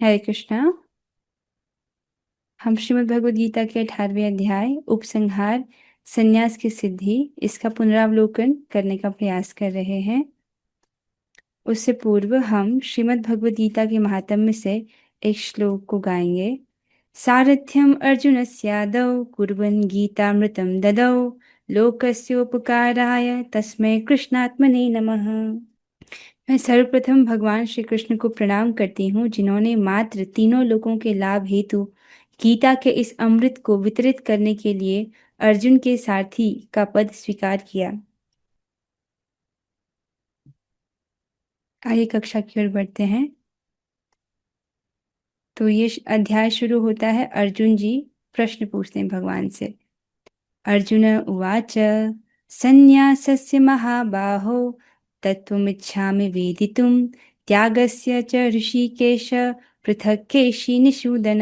हरे कृष्णा। हम श्रीमद् भगवद गीता के 18वें अध्याय उपसंहार संन्यास की सिद्धि इसका पुनरावलोकन करने का प्रयास कर रहे हैं। उससे पूर्व हम श्रीमद् भगवद गीता के महात्म्य से एक श्लोक को गाएंगे। सारथ्यम अर्जुनस्यादौ कुर्वन् गीतामृतं ददौ लोकस्योपकाराय तस्मै कृष्णात्मने नमः। मैं सर्वप्रथम भगवान श्री कृष्ण को प्रणाम करती हूँ, जिन्होंने मात्र तीनों लोकों के लाभ हेतु गीता के इस अमृत को वितरित करने के लिए अर्जुन के सारथी का पद स्वीकार किया। आइए कक्षा की ओर बढ़ते हैं। तो ये अध्याय शुरू होता है। अर्जुन जी प्रश्न पूछते हैं भगवान से। अर्जुन उवाच सन्न्यासस्य महाबाहो तत्त्वमिच्छामि वेदितुं त्यागस्य च ऋषिकेश पृथक् केशि निषूदन।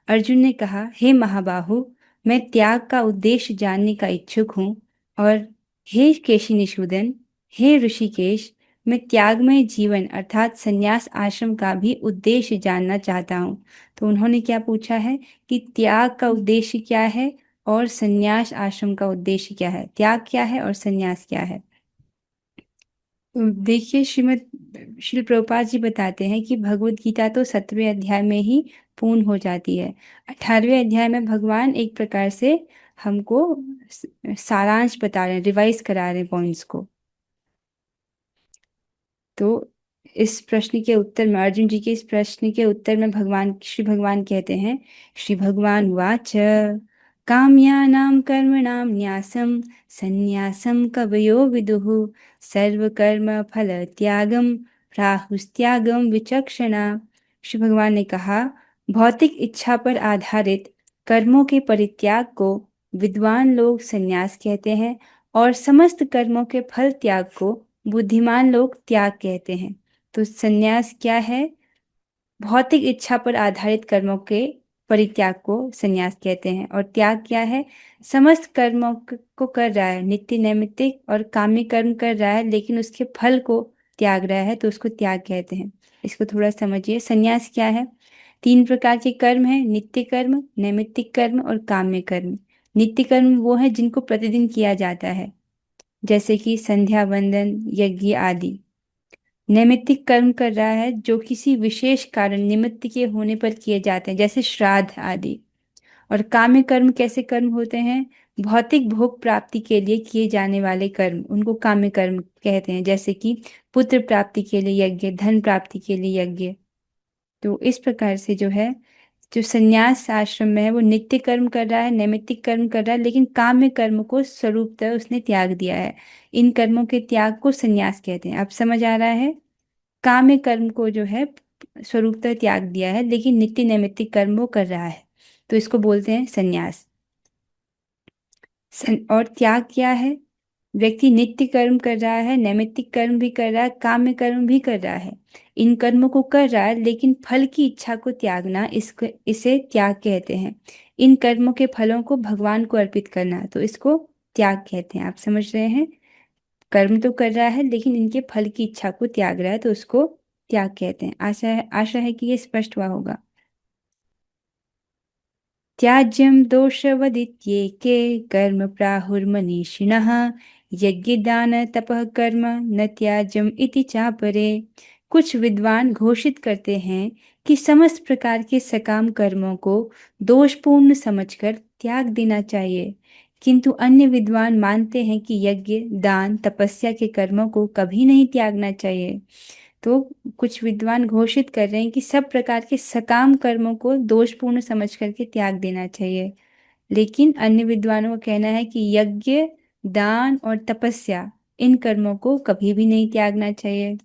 अर्जुन ने कहा, हे महाबाहु, मैं त्याग का उद्देश्य जानने का इच्छुक हूँ। और हे केशि निषूदन, हे ऋषिकेश, मैं त्यागमय जीवन अर्थात संन्यास आश्रम का भी उद्देश्य जानना चाहता हूँ। तो उन्होंने क्या पूछा है कि त्याग का उद्देश्य क्या है और संन्यास आश्रम का उद्देश्य क्या है, त्याग क्या है और संन्यास क्या है। देखिए, श्रील प्रभुपाद जी बताते हैं कि भगवत गीता तो 17वें अध्याय में ही पूर्ण हो जाती है। 18वें अध्याय में भगवान एक प्रकार से हमको सारांश बता रहे हैं, रिवाइज करा रहे हैं पॉइंट्स को। तो इस प्रश्न के उत्तर में, अर्जुन जी के इस प्रश्न के उत्तर में श्री भगवान कहते हैं, श्री भगवान वाच काम्यानां कर्मणां न्यासं संन्यासं कवयो विदुः सर्वकर्म फल त्यागम प्राहुस्त्यागम विचक्षणा। श्री भगवान ने कहा, भौतिक इच्छा पर आधारित कर्मों के परित्याग को विद्वान लोग संन्यास कहते हैं और समस्त कर्मों के फल त्याग को बुद्धिमान लोग त्याग कहते हैं। तो संन्यास क्या है? भौतिक इच्छा पर आधारित कर्मों के परित्याग को संन्यास कहते हैं। और त्याग क्या है? समस्त कर्मों को कर रहा है, नित्य नैमित्तिक और काम्य कर्म कर रहा है, लेकिन उसके फल को त्याग रहा है, तो उसको त्याग कहते हैं। इसको थोड़ा समझिए। संन्यास क्या है? 3 प्रकार के कर्म हैं, नित्य कर्म, नैमित्तिक कर्म और काम्य कर्म। नित्य कर्म वो है जिनको प्रतिदिन किया जाता है, जैसे कि संध्या वंदन, यज्ञ आदि। नैमित्तिक कर्म कर रहा है जो किसी विशेष कारण निमित्त के होने पर किए जाते हैं, जैसे श्राद्ध आदि। और काम्य कर्म कैसे कर्म होते हैं? भौतिक भोग प्राप्ति के लिए किए जाने वाले कर्म, उनको काम्य कर्म कहते हैं, जैसे कि पुत्र प्राप्ति के लिए यज्ञ, धन प्राप्ति के लिए यज्ञ। तो इस प्रकार से जो है, जो संन्यास आश्रम में है वो नित्य कर्म कर रहा है, नैमित्तिक कर्म कर रहा है, लेकिन काम्य कर्म को स्वरूपतः उसने त्याग दिया है। इन कर्मों के त्याग को संन्यास कहते हैं। अब समझ आ रहा है? काम्य कर्म को जो है स्वरूपतः त्याग दिया है, लेकिन नित्य नैमित्तिक कर्म वो कर रहा है, तो इसको बोलते हैं संन्यास। और त्याग क्या है? व्यक्ति नित्य कर्म कर रहा है, नैमित्तिक कर्म भी कर रहा है, काम्य कर्म भी कर रहा है। इन कर्मों को कर रहा है, लेकिन फल की इच्छा को त्यागना, इसे त्याग कहते हैं। इन कर्मों के फलों को भगवान को अर्पित करना, तो इसको त्याग कहते हैं। आप समझ रहे हैं? कर्म तो कर रहा है, लेकिन इनके फल की इच्छा को त्याग रहा है, तो उसको त्याग कहते हैं। आशा है कि ये स्पष्ट हुआ होगा। त्याज्यं दोषवदित्येके कर्म प्राहुर्मनीषिणः यज्ञदान तपः कर्म न त्याज्यम इति चापरे। कुछ विद्वान घोषित करते हैं कि समस्त प्रकार के सकाम कर्मों को दोषपूर्ण समझकर त्याग देना चाहिए, किंतु अन्य विद्वान मानते हैं कि यज्ञ, दान, तपस्या के कर्मों को कभी नहीं त्यागना चाहिए। तो कुछ विद्वान घोषित कर रहे हैं कि सब प्रकार के सकाम कर्मों को दोषपूर्ण समझ करके त्याग देना चाहिए, लेकिन अन्य विद्वानों का कहना है कि यज्ञ, दान और तपस्या, इन कर्मों को कभी भी नहीं त्यागना चाहिए।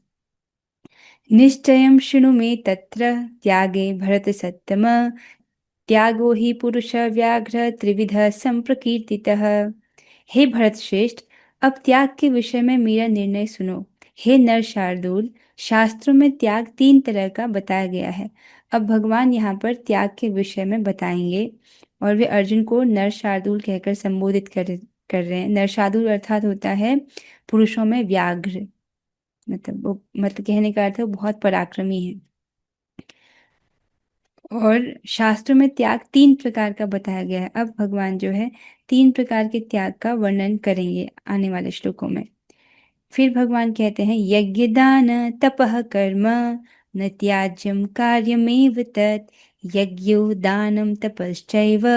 निश्चयं शृणु मे तत्र त्यागे भरत सत्तम त्यागो ही पुरुष व्याघ्र त्रिविध संप्रकीर्तितः। हे भरत श्रेष्ठ, अब त्याग के विषय में मेरा निर्णय सुनो। हे नर शार्दूल, शास्त्रों में त्याग 3 तरह का बताया गया है। अब भगवान यहाँ पर त्याग के विषय में बताएंगे, और वे अर्जुन को नर शार्दूल कहकर संबोधित कर रहे हैं। नर शार्दूल अर्थात होता है पुरुषों में व्याघ्र, मतलब कहने का अर्थ है वो बहुत पराक्रमी है। और शास्त्रों में त्याग 3 प्रकार का बताया गया है। अब भगवान जो है 3 प्रकार के त्याग का वर्णन करेंगे आने वाले श्लोकों में। फिर भगवान कहते हैं यज्ञ दान तपः कर्म न त्याज्यम कार्यमेव तत् यज्ञो दानम तपश्चैव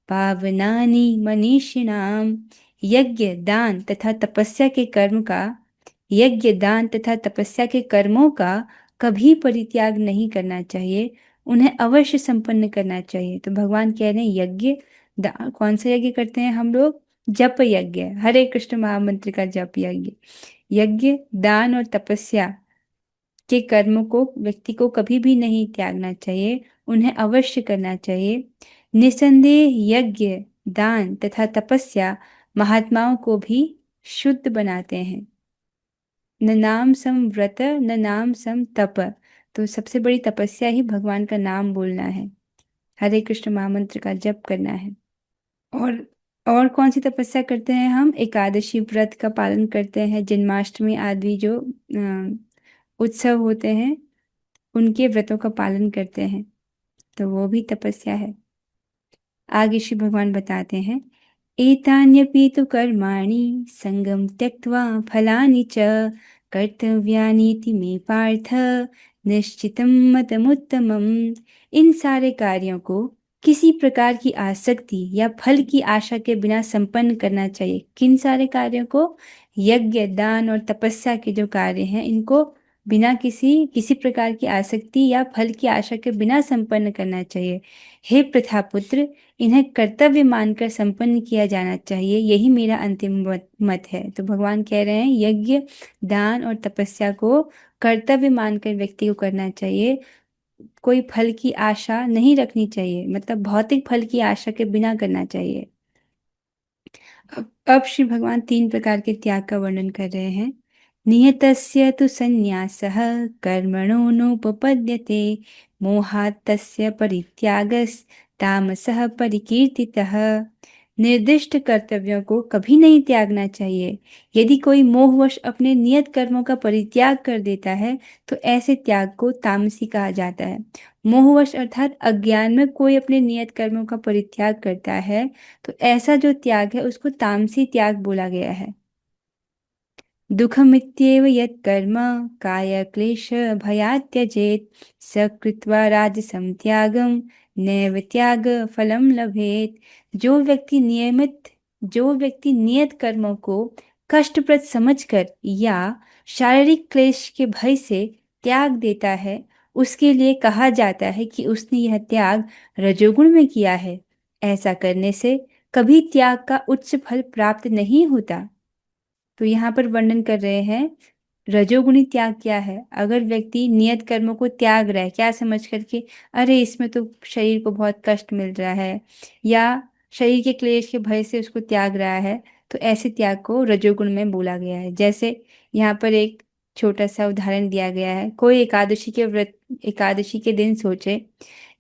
पावनानि मनीषिणाम। यज्ञ दान तथा तपस्या के कर्म का यज्ञ दान तथा तपस्या के कर्मों का कभी परित्याग नहीं करना चाहिए, उन्हें अवश्य संपन्न करना चाहिए। तो भगवान कह रहे हैं यज्ञ कौन सा यज्ञ करते हैं हम लोग? जप यज्ञ, हरे कृष्ण महामंत्र का जप यज्ञ। यज्ञ दान और तपस्या के कर्मों को व्यक्ति को कभी भी नहीं त्यागना चाहिए, उन्हें अवश्य करना चाहिए। निसंदेह यज्ञ दान तथा तपस्या महात्माओं को भी शुद्ध बनाते हैं। न नाम सम व्रत न नाम सम तप। तो सबसे बड़ी तपस्या ही भगवान का नाम बोलना है, हरे कृष्ण महामंत्र का जप करना है। और और कौन सी तपस्या करते हैं हम? एकादशी व्रत का पालन करते हैं, जन्माष्टमी आदि जो उत्सव होते हैं उनके व्रतों का पालन करते हैं, तो वो भी तपस्या है। आगे श्री भगवान बताते हैं एतान्यपि तु कर्माणि संगम त्यक्त्वा फलानि च कर्तव्यानीति मे पार्थ निश्चितं मतमुत्तमम्। इन सारे कार्यों को किसी प्रकार की आसक्ति या फल की आशा के बिना संपन्न करना चाहिए। किन सारे कार्यों को? यज्ञ दान और तपस्या के जो कार्य हैं इनको बिना किसी किसी प्रकार की आसक्ति या फल की आशा के बिना संपन्न करना चाहिए। हे प्रथापुत्र, इन्हें कर्तव्य मानकर संपन्न किया जाना चाहिए, यही मेरा अंतिम मत है। तो भगवान कह रहे हैं यज्ञ दान और तपस्या को कर्तव्य मानकर व्यक्ति को करना चाहिए, कोई फल की आशा नहीं रखनी चाहिए, मतलब भौतिक फल की आशा के बिना करना चाहिए। अब श्री भगवान 3 प्रकार के त्याग का वर्णन कर रहे हैं। नियतस्य तु संन्यासः कर्मणो नोपपद्यते मोहात् तस्य परित्यागस्तामसः परिकीर्तितः। निर्दिष्ट कर्तव्यों को कभी नहीं त्यागना चाहिए। यदि कोई मोहवश अपने नियत कर्मों का परित्याग कर देता है तो ऐसे त्याग को तामसी कहा जाता है। मोहवश अर्थात अज्ञान में कोई अपने नियत कर्मों का परित्याग करता है तो ऐसा जो त्याग है उसको तामसी त्याग बोला गया है। दुःखमित्येव यत्कर्म कायक्लेशभयात् त्यजेत् स कृत्वा राजसं त्यागं नैव त्यागफलं लभेत्। जो व्यक्ति नियत कर्मों को कष्टप्रद समझकर या शारीरिक क्लेश के भय से त्याग देता है उसके लिए कहा जाता है कि उसने यह त्याग रजोगुण में किया है। ऐसा करने से कभी त्याग का उच्च फल प्राप्त नहीं होता। तो यहाँ पर वर्णन कर रहे हैं रजोगुणी त्याग क्या है। अगर व्यक्ति नियत कर्मों को त्याग रहा है क्या समझ करके, अरे इसमें तो शरीर को बहुत कष्ट मिल रहा है या शरीर के क्लेश के भय से उसको त्याग रहा है, तो ऐसे त्याग को रजोगुण में बोला गया है। जैसे यहाँ पर एक छोटा सा उदाहरण दिया गया है। कोई एकादशी के दिन सोचे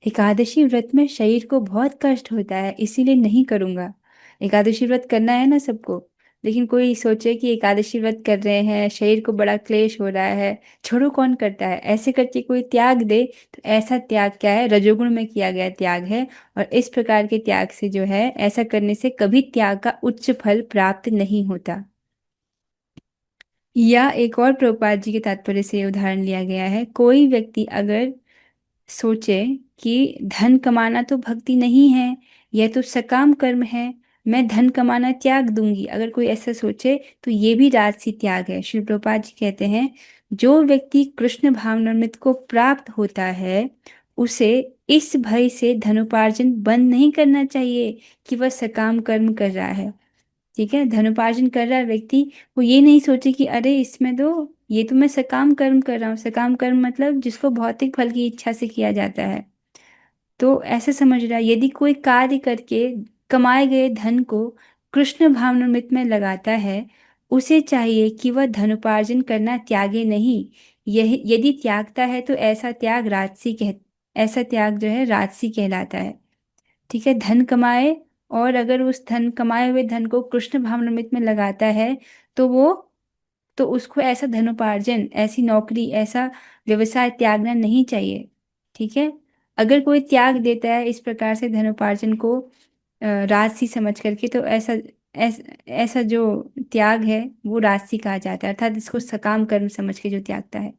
एकादशी व्रत में शरीर को बहुत कष्ट होता है इसीलिए नहीं करूँगा। एकादशी व्रत करना है ना सबको, लेकिन कोई सोचे कि एकादशी व्रत कर रहे हैं शरीर को बड़ा क्लेश हो रहा है, छोड़ो कौन करता है, ऐसे करके कोई त्याग दे तो ऐसा त्याग क्या है? रजोगुण में किया गया त्याग है। और इस प्रकार के त्याग से जो है ऐसा करने से कभी त्याग का उच्च फल प्राप्त नहीं होता। या एक और प्रभुपाद जी के तात्पर्य से ये उदाहरण लिया गया है। कोई व्यक्ति अगर सोचे कि धन कमाना तो भक्ति नहीं है, यह तो सकाम कर्म है, मैं धन कमाना त्याग दूंगी, अगर कोई ऐसा सोचे तो ये भी राजसी त्याग है। श्री प्रभुपाद जी कहते हैं जो व्यक्ति कृष्ण भावनामृत को प्राप्त होता है उसे इस भय से धनोपार्जन बंद नहीं करना चाहिए कि वह सकाम कर्म कर रहा है। ठीक है, धनोपार्जन कर रहा है व्यक्ति, वो ये नहीं सोचे कि अरे इसमें तो ये तो मैं सकाम कर्म कर रहा हूँ। सकाम कर्म मतलब जिसको भौतिक फल की इच्छा से किया जाता है, तो ऐसे समझ रहा है। यदि कोई कार्य करके कमाए गए धन को कृष्ण भावनामृत में लगाता है उसे चाहिए कि वह धनोपार्जन करना त्यागे नहीं। यह यदि त्यागता है तो ऐसा त्याग जो है राजसी कहलाता है। ठीक है, धन कमाए और अगर उस धन कमाए हुए धन को कृष्ण भावनामृत में लगाता है तो उसको ऐसा धनोपार्जन, ऐसी नौकरी, ऐसा व्यवसाय त्यागना नहीं चाहिए। ठीक है, अगर कोई त्याग देता है इस प्रकार से धनोपार्जन को राजसी समझ करके, तो ऐसा जो त्याग है वो राजसी कहा जाता है, अर्थात इसको सकाम कर्म समझ के जो त्यागता है।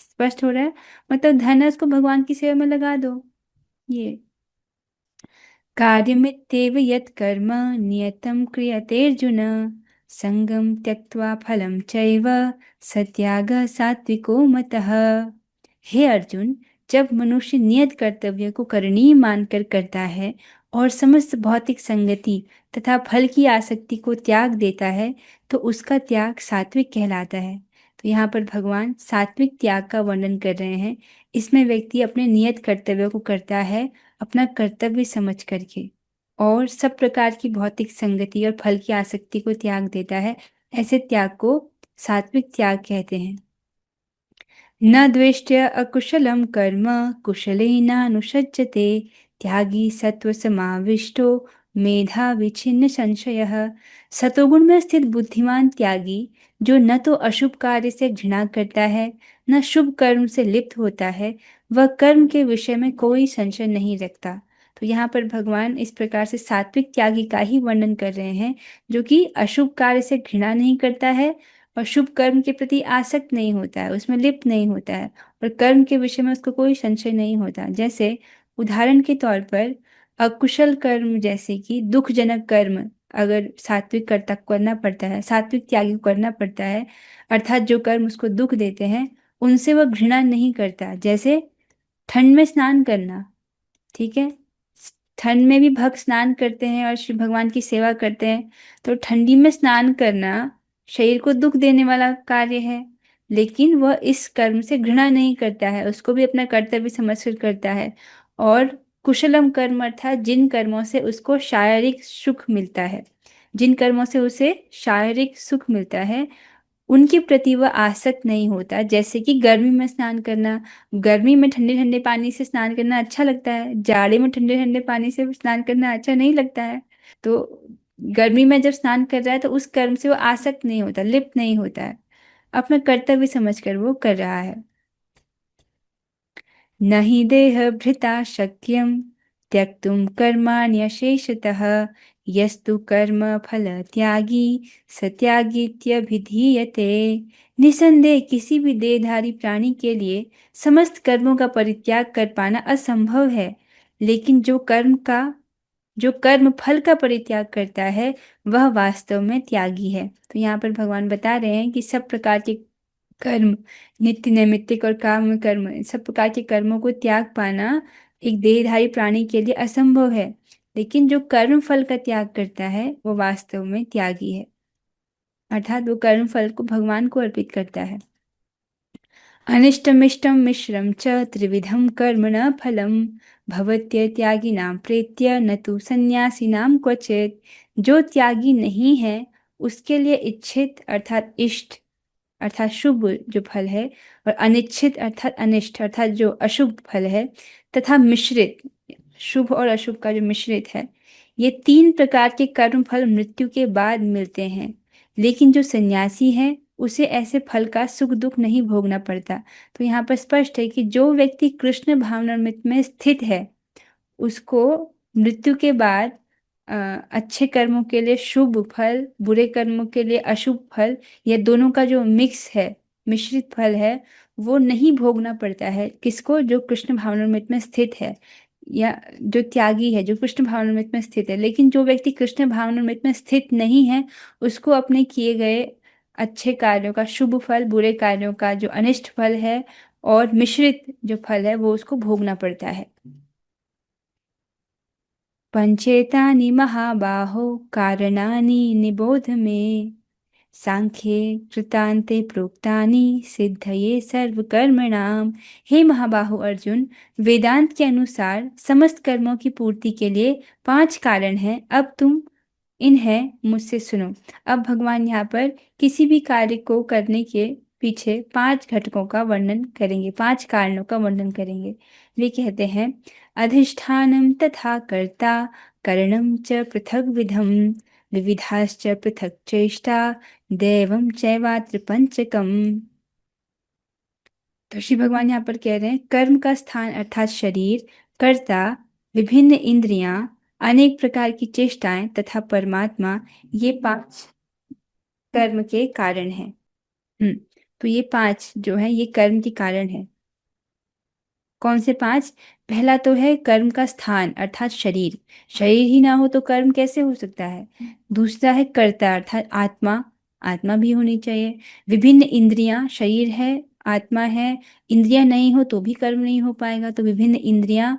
स्पष्ट हो रहा है? मतलब धन है उसको भगवान की सेवा में लगा दो। ये कार्यमित्येव यत् कर्म नियतं क्रियतेऽर्जुन संगम त्यक्त्वा फलं चैव सत्यागः सात्विको मतः। हे अर्जुन, जब मनुष्य नियत कर्तव्य को करणीय मानकर करता है और समस्त भौतिक संगति तथा फल की आसक्ति को त्याग देता है, तो उसका त्याग सात्विक कहलाता है। तो यहाँ पर भगवान सात्विक त्याग का वर्णन कर रहे हैं। इसमें व्यक्ति अपने नियत कर्तव्य को करता है अपना कर्तव्य समझ करके, और सब प्रकार की भौतिक संगति और फल की आसक्ति को त्याग देता है। ऐसे त्याग को सात्विक त्याग कहते हैं। न द्वेष्ट्य अकुशलं कर्म कुशलेनानुषज्यते त्यागी सत्वसमाविष्टो मेधावी छिन्न संशयः। सतोगुण में स्थित बुद्धिमान त्यागी, जो न तो अशुभ कार्य से घृणा करता है न शुभ कर्म से लिप्त होता है, वह कर्म के विषय में कोई संशय नहीं रखता। तो यहाँ पर भगवान इस प्रकार से सात्विक त्यागी का ही वर्णन कर रहे हैं, जो कि अशुभ कार्य से घृणा नहीं करता है और शुभ कर्म के प्रति आसक्त नहीं होता है, उसमें लिप्त नहीं होता है, और कर्म के विषय में उसको कोई संशय नहीं होता। जैसे उदाहरण के तौर पर अकुशल कर्म, जैसे कि दुखजनक कर्म अगर सात्विक कर्ता को करना पड़ता है, सात्विक त्यागी को करना पड़ता है, अर्थात जो कर्म उसको दुख देते हैं उनसे वह घृणा नहीं करता। जैसे ठंड में स्नान करना, ठीक है, ठंड में भी भक्त स्नान करते हैं और श्री भगवान की सेवा करते हैं, तो ठंडी में स्नान करना शरीर को दुख देने वाला कार्य है, लेकिन वह इस कर्म से घृणा नहीं करता है, उसको भी अपना कर्तव्य समझकर करता है। और कुशलम कर्म अर्थात जिन कर्मों से उसको शारीरिक सुख मिलता है, जिन कर्मों से उसे शारीरिक सुख मिलता है, उनके प्रति वह आसक्त नहीं होता। जैसे कि गर्मी में स्नान करना, गर्मी में ठंडे ठंडे पानी से स्नान करना अच्छा लगता है, जाड़े में ठंडे ठंडे पानी से स्नान करना अच्छा नहीं लगता है। तो गर्मी में जब स्नान कर रहा है तो उस कर्म से वो आसक्त नहीं होता, लिप्त नहीं होता है, अपना कर्तव्य समझकर वो कर रहा है। न हि देहभृता शक्यं त्यक्तुं कर्माण्यशेषतः यस्तु कर्म फलत्यागी स त्यागीत्यभिधीयते। निसंदेह किसी भी देहधारी प्राणी के लिए समस्त कर्मों का परित्याग कर पाना असंभव है, लेकिन जो कर्म फल का परित्याग करता है वह वास्तव में त्यागी है। तो यहाँ पर भगवान बता रहे हैं कि सब प्रकार के कर्म, नित्य नैमित्तिक और काम कर्म, सब प्रकार के कर्मों को त्याग पाना एक देहधारी प्राणी के लिए असंभव है, लेकिन जो कर्म फल का त्याग करता है वो वास्तव में त्यागी है, अर्थात वो कर्म फल को भगवान को अर्पित करता है। अनिष्टमिष्टं मिश्रं च त्रिविधं कर्मण फलं भवत्यत्यागिनां प्रेत्य न तु सन्यासिनां क्वचित्। जो त्यागी नहीं है उसके लिए इच्छित अर्थात इष्ट अर्थात शुभ जो फल है, और अनिच्छित अर्थात अनिष्ट अर्थात जो अशुभ फल है, तथा मिश्रित शुभ और अशुभ का जो मिश्रित है, ये तीन प्रकार के कर्म फल मृत्यु के बाद मिलते हैं। लेकिन जो सन्यासी है उसे ऐसे फल का सुख दुख नहीं भोगना पड़ता। तो यहाँ पर स्पष्ट है कि जो व्यक्ति कृष्ण भावनामृत में स्थित है उसको मृत्यु के बाद अ, अच्छे कर्मों के लिए शुभ फल, बुरे कर्मों के लिए अशुभ फल, ये दोनों का जो मिक्स है, मिश्रित फल है, वो नहीं भोगना पड़ता है। किसको? जो कृष्ण भावनामृत में स्थित है, या जो त्यागी है जो कृष्ण भावनामृत में स्थित है। लेकिन जो व्यक्ति कृष्ण भावनामृत में स्थित नहीं है उसको अपने किए गए अच्छे कार्यों का शुभ फल, बुरे कार्यों का जो अनिष्ट फल है और मिश्रित जो फल है वो उसको भोगना पड़ता है। पंचेतानि महाबाहो कारणानि निबोध मे सांख्ये कृतान्ते प्रोक्तानि सिद्धये सर्वकर्मणाम। हे महाबाहु अर्जुन, वेदांत के अनुसार समस्त कर्मों की पूर्ति के लिए पांच कारण हैं, अब तुम इन्हें मुझसे सुनो। अब भगवान यहाँ पर किसी भी कार्य को करने के पीछे पांच घटकों का वर्णन करेंगे, पांच कारणों का वर्णन करेंगे। वे कहते हैं, अधिष्ठानं तथा कर्ता करणं च पृथग् विधम् विविधाश्च पृथक् चेष्टा दैवं चैवात्र पंचकम्। तो श्री भगवान यहाँ पर कह रहे हैं कर्म का स्थान अर्थात शरीर, कर्ता, विभिन्न इंद्रियां, अनेक प्रकार की चेष्टाएं तथा परमात्मा, ये पांच कर्म के कारण हैं। हम्म तो ये पांच जो है ये कर्म के कारण है। कौन से पांच? पहला तो है कर्म का स्थान अर्थात शरीर। शरीर ही ना हो तो कर्म कैसे हो सकता है? दूसरा है कर्ता अर्थात आत्मा। आत्मा भी होनी चाहिए। विभिन्न इंद्रियां, शरीर है, आत्मा है, इंद्रियां नहीं हो तो भी कर्म नहीं हो पाएगा, तो विभिन्न इंद्रियां।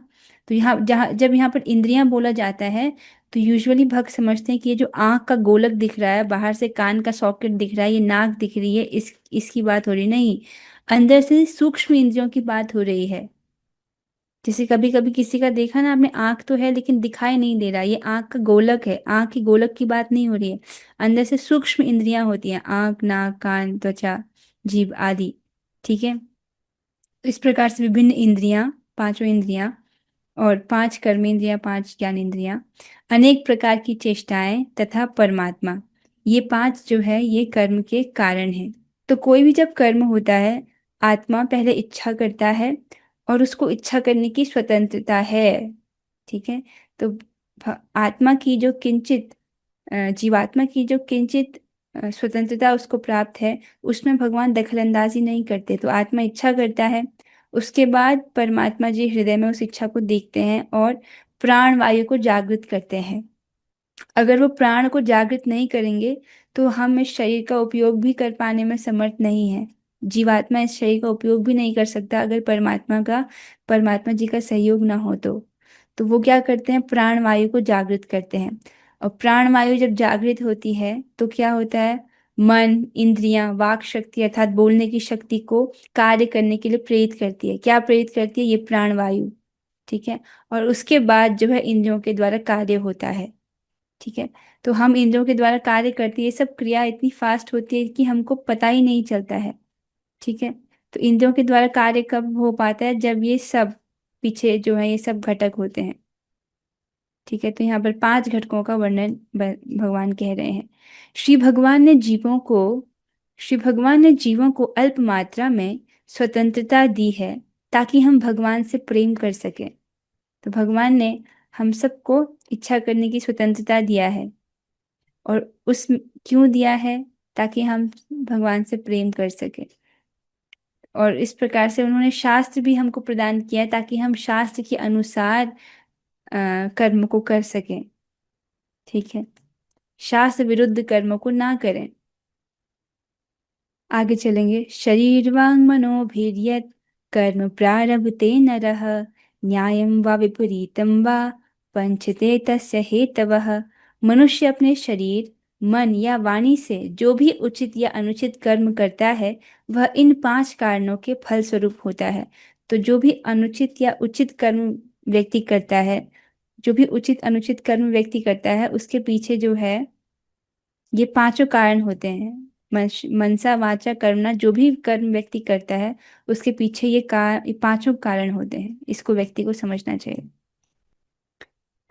तो यहाँ जहाँ जब यहाँ पर इंद्रियां बोला जाता है तो यूजुअली भक्त समझते हैं कि ये जो आंख का गोलक दिख रहा है, बाहर से कान का सॉकेट दिख रहा है, ये नाक दिख रही है, इसकी बात हो रही नहीं। अंदर से सूक्ष्म इंद्रियों की बात हो रही है। जैसे कभी कभी किसी का देखा ना आपने, आंख तो है लेकिन दिखाई नहीं दे रहा, ये आंख का गोलक है, आंख की गोलक की बात नहीं हो रही है। अंदर से सूक्ष्म इंद्रियां होती हैं, आंख, नाक, कान, त्वचा, जीभ आदि। ठीक है। तो इस प्रकार से विभिन्न इंद्रियां, पांचों इंद्रियां, और पांच कर्मेंद्रियां, पांच ज्ञानेंद्रियां, अनेक प्रकार की चेष्टाएं तथा परमात्मा, ये पांच जो है ये कर्म के कारण है। तो कोई भी जब कर्म होता है, आत्मा पहले इच्छा करता है और उसको इच्छा करने की स्वतंत्रता है। ठीक है। तो आत्मा की जो किंचित जीवात्मा की जो किंचित स्वतंत्रता उसको प्राप्त है, उसमें भगवान दखलंदाजी नहीं करते। तो आत्मा इच्छा करता है, उसके बाद परमात्मा जी हृदय में उस इच्छा को देखते हैं और प्राण वायु को जागृत करते हैं। अगर वो प्राण को जागृत नहीं करेंगे तो हम इस शरीर का उपयोग भी कर पाने में समर्थ नहीं है। जीवात्मा इस शरीर का उपयोग भी नहीं कर सकता अगर परमात्मा जी का सहयोग ना हो तो वो क्या करते हैं, प्राण वायु को जागृत करते हैं। और प्राण वायु जब जागृत होती है तो क्या होता है, मन, इंद्रियां, वाक शक्ति अर्थात बोलने की शक्ति को कार्य करने के लिए प्रेरित करती है। क्या प्रेरित करती है? ये प्राण वायु। ठीक है। और उसके बाद जो है इंद्रियों के द्वारा कार्य होता है। ठीक है। तो हम इंद्रियों के द्वारा कार्य करते हैं, ये सब क्रिया इतनी फास्ट होती है कि हमको पता ही नहीं चलता है। ठीक है। तो इंद्रियों के द्वारा कार्य कब हो पाता है? जब ये सब पीछे जो है ये सब घटक होते हैं। ठीक है। तो यहाँ पर पांच घटकों का वर्णन भगवान कह रहे हैं। श्री भगवान ने जीवों को श्री भगवान ने जीवों को अल्प मात्रा में स्वतंत्रता दी है ताकि हम भगवान से प्रेम कर सकें। तो भगवान ने हम सबको इच्छा करने की स्वतंत्रता दिया है। और उस क्यों दिया है? ताकि हम भगवान से प्रेम कर सके। और इस प्रकार से उन्होंने शास्त्र भी हमको प्रदान किया है ताकि हम शास्त्र के अनुसार कर्म को कर सकें। ठीक है। शास्त्र विरुद्ध कर्म को ना करें। आगे चलेंगे। शरीर वांग मनोभिर्यत् कर्म प्रारभते नरः न्यायं वा विपरीतं वा पंचते तस्य हेतवः। मनुष्य अपने शरीर, मन या वाणी से जो भी उचित या अनुचित कर्म करता है वह इन पांच कारणों के फल स्वरूप होता है। तो जो भी अनुचित या उचित कर्म व्यक्ति करता है, जो भी उचित अनुचित कर्म व्यक्ति करता है उसके पीछे जो है ये पांचों कारण होते हैं। मनसा वाचा कर्मणा, जो भी कर्म व्यक्ति करता है उसके पीछे ये पांचों कारण होते हैं। इसको व्यक्ति को समझना चाहिए।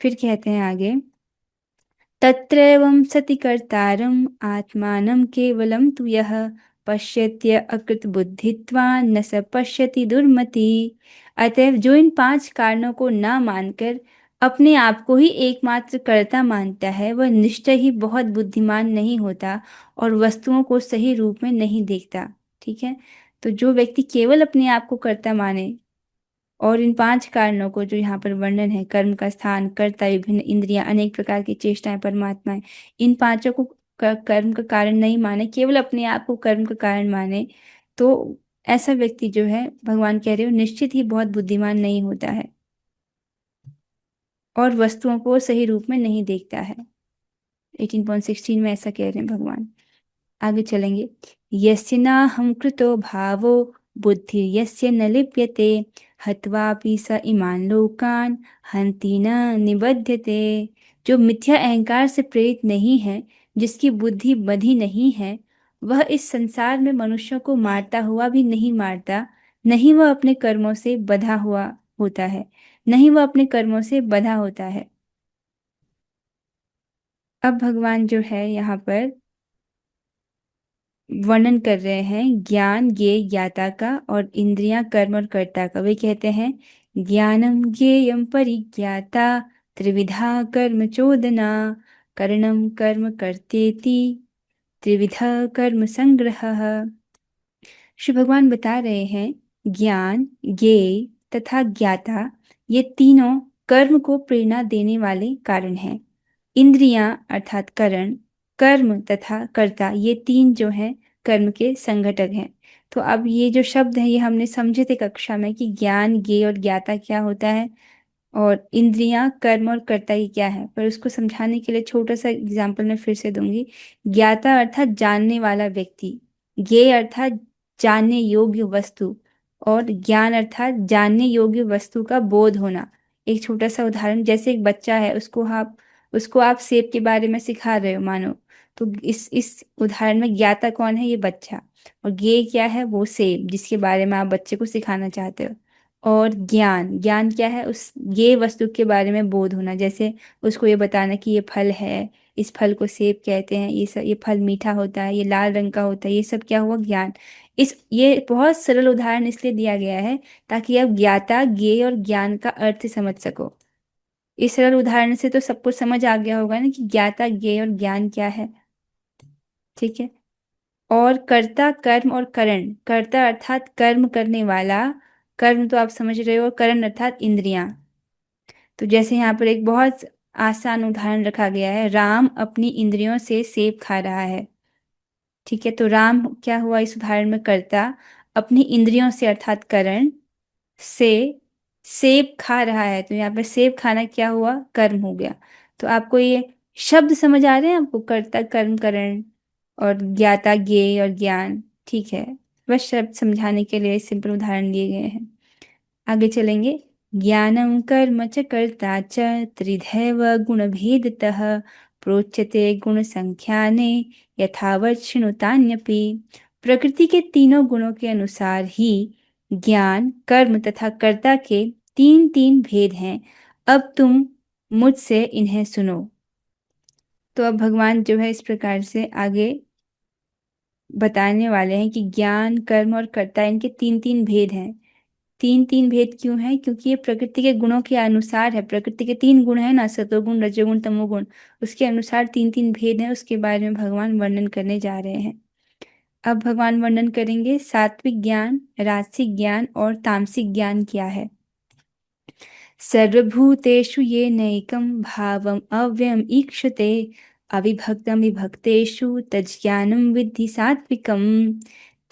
फिर कहते हैं आगे, तत्रैवं सति कर्तारम् आत्मानं केवलं तु यः पश्यत्य अकृत बुद्धित्वान् न स पश्यति दुर्मति। अतएव जो इन पांच कारणों को ना मानकर अपने आप को ही एकमात्र कर्ता मानता है वह निश्चय ही बहुत बुद्धिमान नहीं होता और वस्तुओं को सही रूप में नहीं देखता। ठीक है। तो जो व्यक्ति केवल अपने आप को कर्ता माने और इन पांच कारणों को जो यहाँ पर वर्णन है, कर्म का स्थान, कर्ता, विभिन्न इंद्रियां, अनेक प्रकार की चेष्टाएं, परमात्माएं, इन पांचों को कर्म का कारण नहीं माने, केवल अपने आप को कर्म का कारण माने, तो ऐसा व्यक्ति जो है भगवान कह रहे हो निश्चित ही बहुत बुद्धिमान नहीं होता है और वस्तुओं को सही रूप में नहीं देखता है। 18.16 में ऐसा कह रहे हैं भगवान। आगे चलेंगे। यस्य नाहं कृतो भावो बुद्धिर्यस्य न लिप्यते हत्वापि स इमान् लोकान् हन्ति न निबध्यते। जो मिथ्या अहंकार से प्रेरित नहीं है, जिसकी बुद्धि बधी नहीं है, वह इस संसार में मनुष्यों को मारता हुआ भी नहीं मारता, नहीं वह अपने कर्मों से बधा हुआ होता है, नहीं वह अपने कर्मों से बधा होता है। अब भगवान जो है यहाँ पर वर्णन कर रहे हैं ज्ञान ज्ञेय ज्ञाता का और इंद्रियां कर्म और कर्ता का। वे कहते हैं ज्ञानं ज्ञेयं परिज्ञाता त्रिविधा कर्म चोदना करणं कर्म कर्तेति त्रिविधा कर्म संग्रहः। श्री भगवान बता रहे हैं ज्ञान, ज्ञेय तथा ज्ञाता ये तीनों कर्म को प्रेरणा देने वाले कारण हैं। इंद्रियां अर्थात करण, कर्म तथा कर्ता ये तीन जो हैं कर्म के संघटक हैं। तो अब ये जो शब्द है ये हमने समझे थे कक्षा में कि ज्ञान, ज्ञेय और ज्ञाता क्या होता है और इंद्रियां, कर्म और कर्ता ये क्या है। पर उसको समझाने के लिए छोटा सा एग्जाम्पल मैं फिर से दूंगी। ज्ञाता अर्थात जानने वाला व्यक्ति, ज्ञेय अर्थात जानने योग्य वस्तु और ज्ञान अर्थात जानने योग्य वस्तु का बोध होना। एक छोटा सा उदाहरण, जैसे एक बच्चा है उसको आप सेब के बारे में सिखा रहे हो मानो, तो इस उदाहरण में ज्ञाता कौन है? ये बच्चा। और ज्ञेय क्या है? वो सेब जिसके बारे में आप बच्चे को सिखाना चाहते हो। और ज्ञान, ज्ञान क्या है? उस ये वस्तु के बारे में बोध होना, जैसे उसको ये बताना कि ये फल है, इस फल को सेब कहते हैं, ये फल मीठा होता है, ये लाल रंग का होता है, ये सब क्या हुआ? ज्ञान। ये बहुत सरल उदाहरण इसलिए दिया गया है ताकि आप ज्ञाता, ज्ञेय और ज्ञान का अर्थ समझ सको। इस सरल उदाहरण से तो सबको समझ आ गया होगा ना कि ज्ञाता, ज्ञेय और ज्ञान क्या है। ठीक है। और कर्ता, कर्म और करण। कर्ता अर्थात कर्म करने वाला, कर्म तो आप समझ रहे हो, और करण अर्थात इंद्रियां। तो जैसे यहाँ पर एक बहुत आसान उदाहरण रखा गया है, राम अपनी इंद्रियों से सेब खा रहा है। ठीक है, तो राम क्या हुआ इस उदाहरण में? कर्ता, अपनी इंद्रियों से अर्थात करण से सेब खा रहा है, तो यहाँ पर सेब खाना क्या हुआ? कर्म हो गया। तो आपको ये शब्द समझ आ रहे हैं आपको? कर्ता, कर्म, करण और ज्ञाता, ज्ञेय और ज्ञान। ठीक है, बस शब्द समझाने के लिए सिंपल उदाहरण दिए गए हैं। आगे चलेंगे। ज्ञानं कर्म च कर्ता च त्रिधैव गुणभेदतः प्रोच्यते गुणसंख्याने यथावत् शृणुतान्यपि। प्रकृति के तीनों गुणों के अनुसार ही ज्ञान, कर्म तथा कर्ता के तीन तीन भेद हैं। अब तुम मुझसे इन्हें सुनो। तो अब भगवान जो है इस प्रकार से आगे बताने वाले हैं कि ज्ञान, कर्म और कर्ता इनके तीन तीन भेद हैं। तीन तीन भेद क्यों है? क्योंकि ये प्रकृति के गुणों के अनुसार है। प्रकृति के तीन गुण है ना, सतोगुण, रजोगुण, तमोगुण, उसके अनुसार तीन तीन भेद हैं। उसके बारे में भगवान वर्णन करने जा रहे हैं। अब भगवान वर्णन करेंगे सात्विक ज्ञान, राजसिक ज्ञान और तामसिक ज्ञान क्या है। सर्वभूतेषु येनैकं भावम् अव्ययम् ईक्षते अविभक्तं विभक्तेषु तज्ज्ञानं विद्धि सात्विकम्।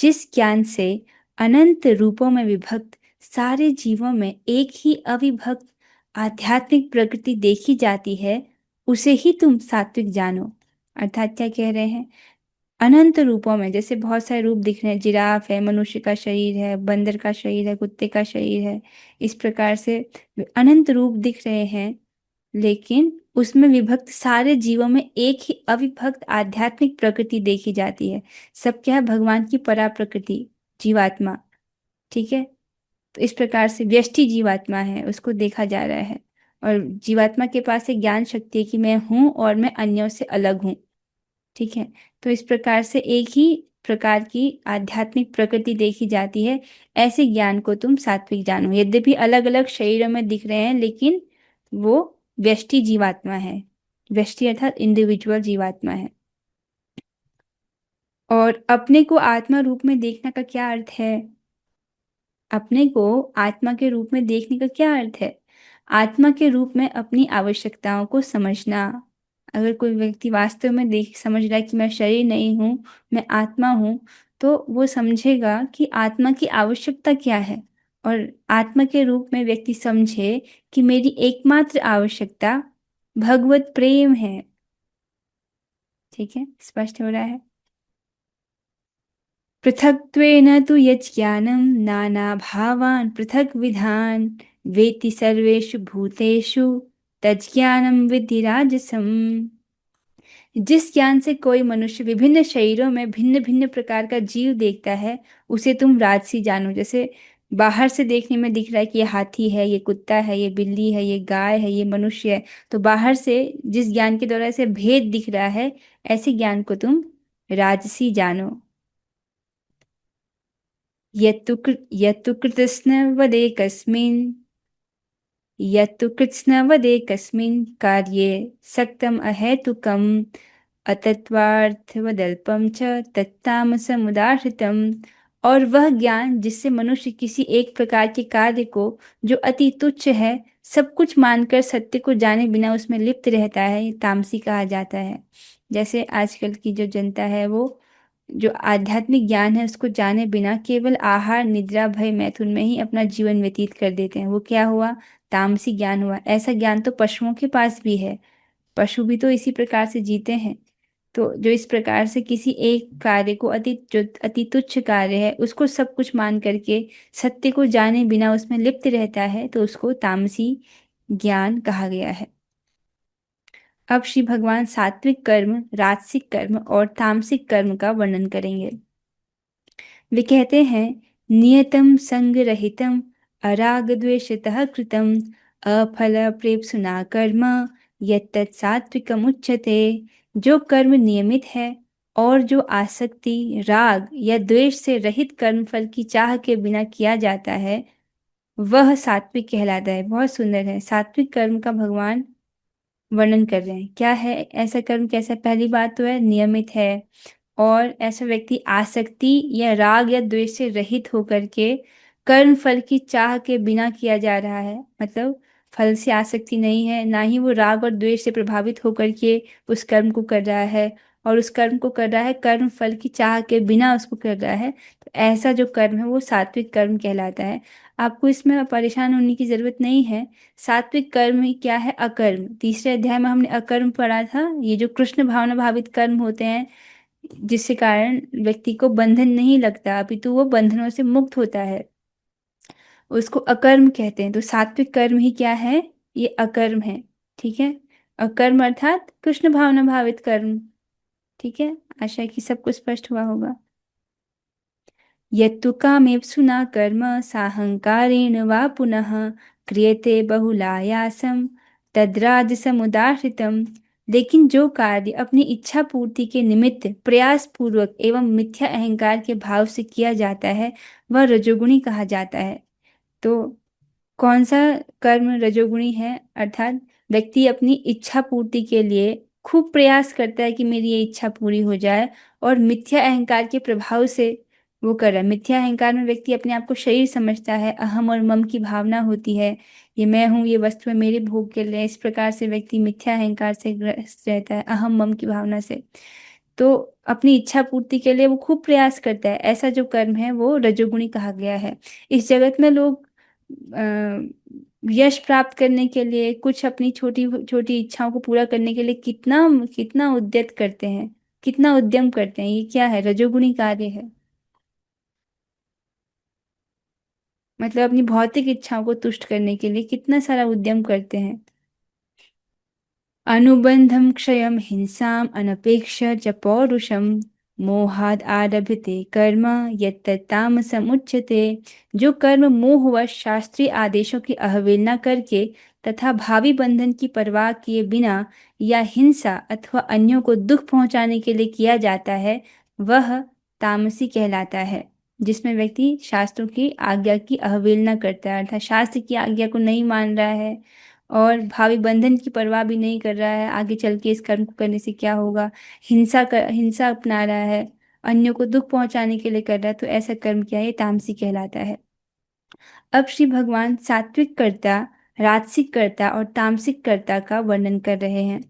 जिस ज्ञान से अनंत रूपों में विभक्त सारे जीवों में एक ही अविभक्त आध्यात्मिक प्रकृति देखी जाती है, उसे ही तुम सात्विक जानो। अर्थात क्या कह रहे हैं? अनंत रूपों में, जैसे बहुत सारे रूप दिख रहे हैं, जिराफ है, मनुष्य का शरीर है, बंदर का शरीर है, कुत्ते का शरीर है, इस प्रकार से अनंत रूप दिख रहे हैं। लेकिन उसमें विभक्त सारे जीवों में एक ही अविभक्त आध्यात्मिक प्रकृति देखी जाती है। सब क्या है? भगवान की परा प्रकृति, जीवात्मा। ठीक है, तो इस प्रकार से व्यष्टि जीवात्मा है, उसको देखा जा रहा है। और जीवात्मा के पास एक ज्ञान शक्ति है कि मैं हूँ और मैं अन्यों से अलग हूँ। ठीक है, तो इस प्रकार से एक ही प्रकार की आध्यात्मिक प्रकृति देखी जाती है। ऐसे ज्ञान को तुम सात्विक जानो। यद्यपि अलग अलग शरीरों में दिख रहे हैं, लेकिन वो व्यष्टि जीवात्मा है। व्यष्टि अर्थात इंडिविजुअल जीवात्मा है। और अपने को आत्मा रूप में देखने का क्या अर्थ है? अपने को आत्मा के रूप में देखने का क्या अर्थ है? आत्मा के रूप में अपनी आवश्यकताओं को समझना। अगर कोई व्यक्ति वास्तव में देख समझ रहा है कि मैं शरीर नहीं हूँ, मैं आत्मा हूँ, तो वो समझेगा कि आत्मा की आवश्यकता क्या है। और आत्मा के रूप में व्यक्ति समझे कि मेरी एकमात्र आवश्यकता भगवत प्रेम है। ठीक है, स्पष्ट हो रहा है। पृथक्त्वेन तु यज्ज्ञानं नानाभावान् पृथग्विधान् वेत्ति सर्वेषु भूतेषु तज्ज्ञानं विद्धि राजसम्। जिस ज्ञान से कोई मनुष्य विभिन्न शरीरों में भिन्न भिन्न प्रकार का जीव देखता है, उसे तुम राजसी जानो। जैसे बाहर से देखने में दिख रहा है कि ये हाथी है, ये कुत्ता है, ये बिल्ली है, ये गाय है, ये मनुष्य है, तो बाहर से जिस ज्ञान के द्वारा ऐसे भेद दिख रहा है, ऐसे ज्ञान को तुम राजसी जानो। यत्तु कृत्स्नवदेकस्मिन् यत्तु कृत्स्नवदे कस्मिन् कार्ये सक्तम् अहेतुकम् अतत्वार्थवदल्पं च तत्तामसमुदाहृतम्। और वह ज्ञान जिससे मनुष्य किसी एक प्रकार के कार्य को जो अति तुच्छ है सब कुछ मानकर सत्य को जाने बिना उसमें लिप्त रहता है, ये तामसी कहा जाता है। जैसे आजकल की जो जनता है वो जो आध्यात्मिक ज्ञान है उसको जाने बिना केवल आहार निद्रा भय मैथुन में ही अपना जीवन व्यतीत कर देते हैं, वो क्या हुआ? तामसी ज्ञान हुआ। ऐसा ज्ञान तो पशुओं के पास भी है, पशु भी तो इसी प्रकार से जीते हैं। तो जो इस प्रकार से किसी एक कार्य को जो अति तुच्छ कार्य है उसको सब कुछ मान करके सत्य को जाने बिना उसमें लिप्त रहता है तो उसको तामसी ज्ञान कहा गया है। अब श्री भगवान सात्विक कर्म, राजसिक कर्म और तामसिक कर्म का वर्णन करेंगे। वे कहते हैं, नियतम संग रहितम अराग द्वेषतः कृतम अफल प्रेप्सुना कर्म यत्तत् सात्विकम उच्यते। जो कर्म नियमित है और जो आसक्ति राग या द्वेष से रहित कर्मफल की चाह के बिना किया जाता है वह सात्विक कहलाता है। बहुत सुंदर है, सात्विक कर्म का भगवान वर्णन कर रहे हैं। क्या है ऐसा कर्म? कैसा? पहली बात तो है नियमित है, और ऐसा व्यक्ति आसक्ति या राग या द्वेष से रहित होकर के कर्म फल की चाह के बिना किया जा रहा है, मतलब फल से आसक्ति नहीं है, ना ही वो राग और द्वेष से प्रभावित होकर के उस कर्म को कर रहा है, और उस कर्म को कर रहा है कर्म फल की चाह के बिना उसको कर रहा है, तो ऐसा जो कर्म है वो सात्विक कर्म कहलाता है। आपको इसमें परेशान होने की जरूरत नहीं है। सात्विक कर्म ही क्या है? अकर्म। तीसरे अध्याय में हमने अकर्म पढ़ा था, ये जो कृष्ण भावना भावित कर्म होते हैं जिसके कारण व्यक्ति को बंधन नहीं लगता अपितु वो बंधनों से मुक्त होता है, उसको अकर्म कहते हैं। तो सात्विक कर्म ही क्या है? ये अकर्म है। ठीक है, अकर्म अर्थात कृष्ण भावना भावित कर्म। ठीक है, आशा है कि सबको स्पष्ट हुआ होगा। यत्तु कामेप्सु न कर्म साहंकारेण वा पुनः क्रियते बहुलायासम तद्राजसमुदाहृतम्। लेकिन जो कार्य अपनी इच्छा पूर्ति के निमित्त प्रयास पूर्वक एवं मिथ्या अहंकार के भाव से किया जाता है वह रजोगुणी कहा जाता है। तो कौन सा कर्म रजोगुणी है? अर्थात व्यक्ति अपनी इच्छा पूर्ति के लिए खूब प्रयास करता है कि मेरी ये इच्छा पूरी हो जाए, और मिथ्या अहंकार के प्रभाव से वो कर रहा है। मिथ्या अहंकार में व्यक्ति अपने आप को शरीर समझता है, अहम और मम की भावना होती है, ये मैं हूँ, ये वस्तु है मेरे भोग के लिए। इस प्रकार से व्यक्ति मिथ्या अहंकार से ग्रस्त रहता है, अहम मम की भावना से। तो अपनी इच्छा पूर्ति के लिए वो खूब प्रयास करता है, ऐसा जो कर्म है वो रजोगुणी कहा गया है। इस जगत में लोग यश प्राप्त करने के लिए कुछ अपनी छोटी छोटी इच्छाओं को पूरा करने के लिए कितना कितना उद्यत करते हैं, कितना उद्यम करते हैं, ये क्या है? रजोगुणी कार्य है। मतलब अपनी भौतिक इच्छाओं को तुष्ट करने के लिए कितना सारा उद्यम करते हैं। अनुबंधं क्षयं हिंसाम् अनपेक्ष्य च पौरुषं मोहाद आरभते कर्म यत्तत्तामसमुच्यते। जो कर्म मोहवश शास्त्रीय आदेशों की अवहेलना करके तथा भावी बंधन की परवाह किए बिना या हिंसा अथवा अन्यों को दुख पहुंचाने के लिए किया जाता है वह तामसी कहलाता है। जिसमें व्यक्ति शास्त्रों की आज्ञा की अवहेलना करता है, अर्थात शास्त्र की आज्ञा को नहीं मान रहा है और भावी बंधन की परवाह भी नहीं कर रहा है, आगे चल के इस कर्म को करने से क्या होगा, हिंसा अपना रहा है, अन्यों को दुख पहुंचाने के लिए कर रहा है, तो ऐसा कर्म क्या है? ये तामसी कहलाता है। अब श्री भगवान सात्विक कर्ता, राजसिक कर्ता और तामसिक कर्ता का वर्णन कर रहे हैं।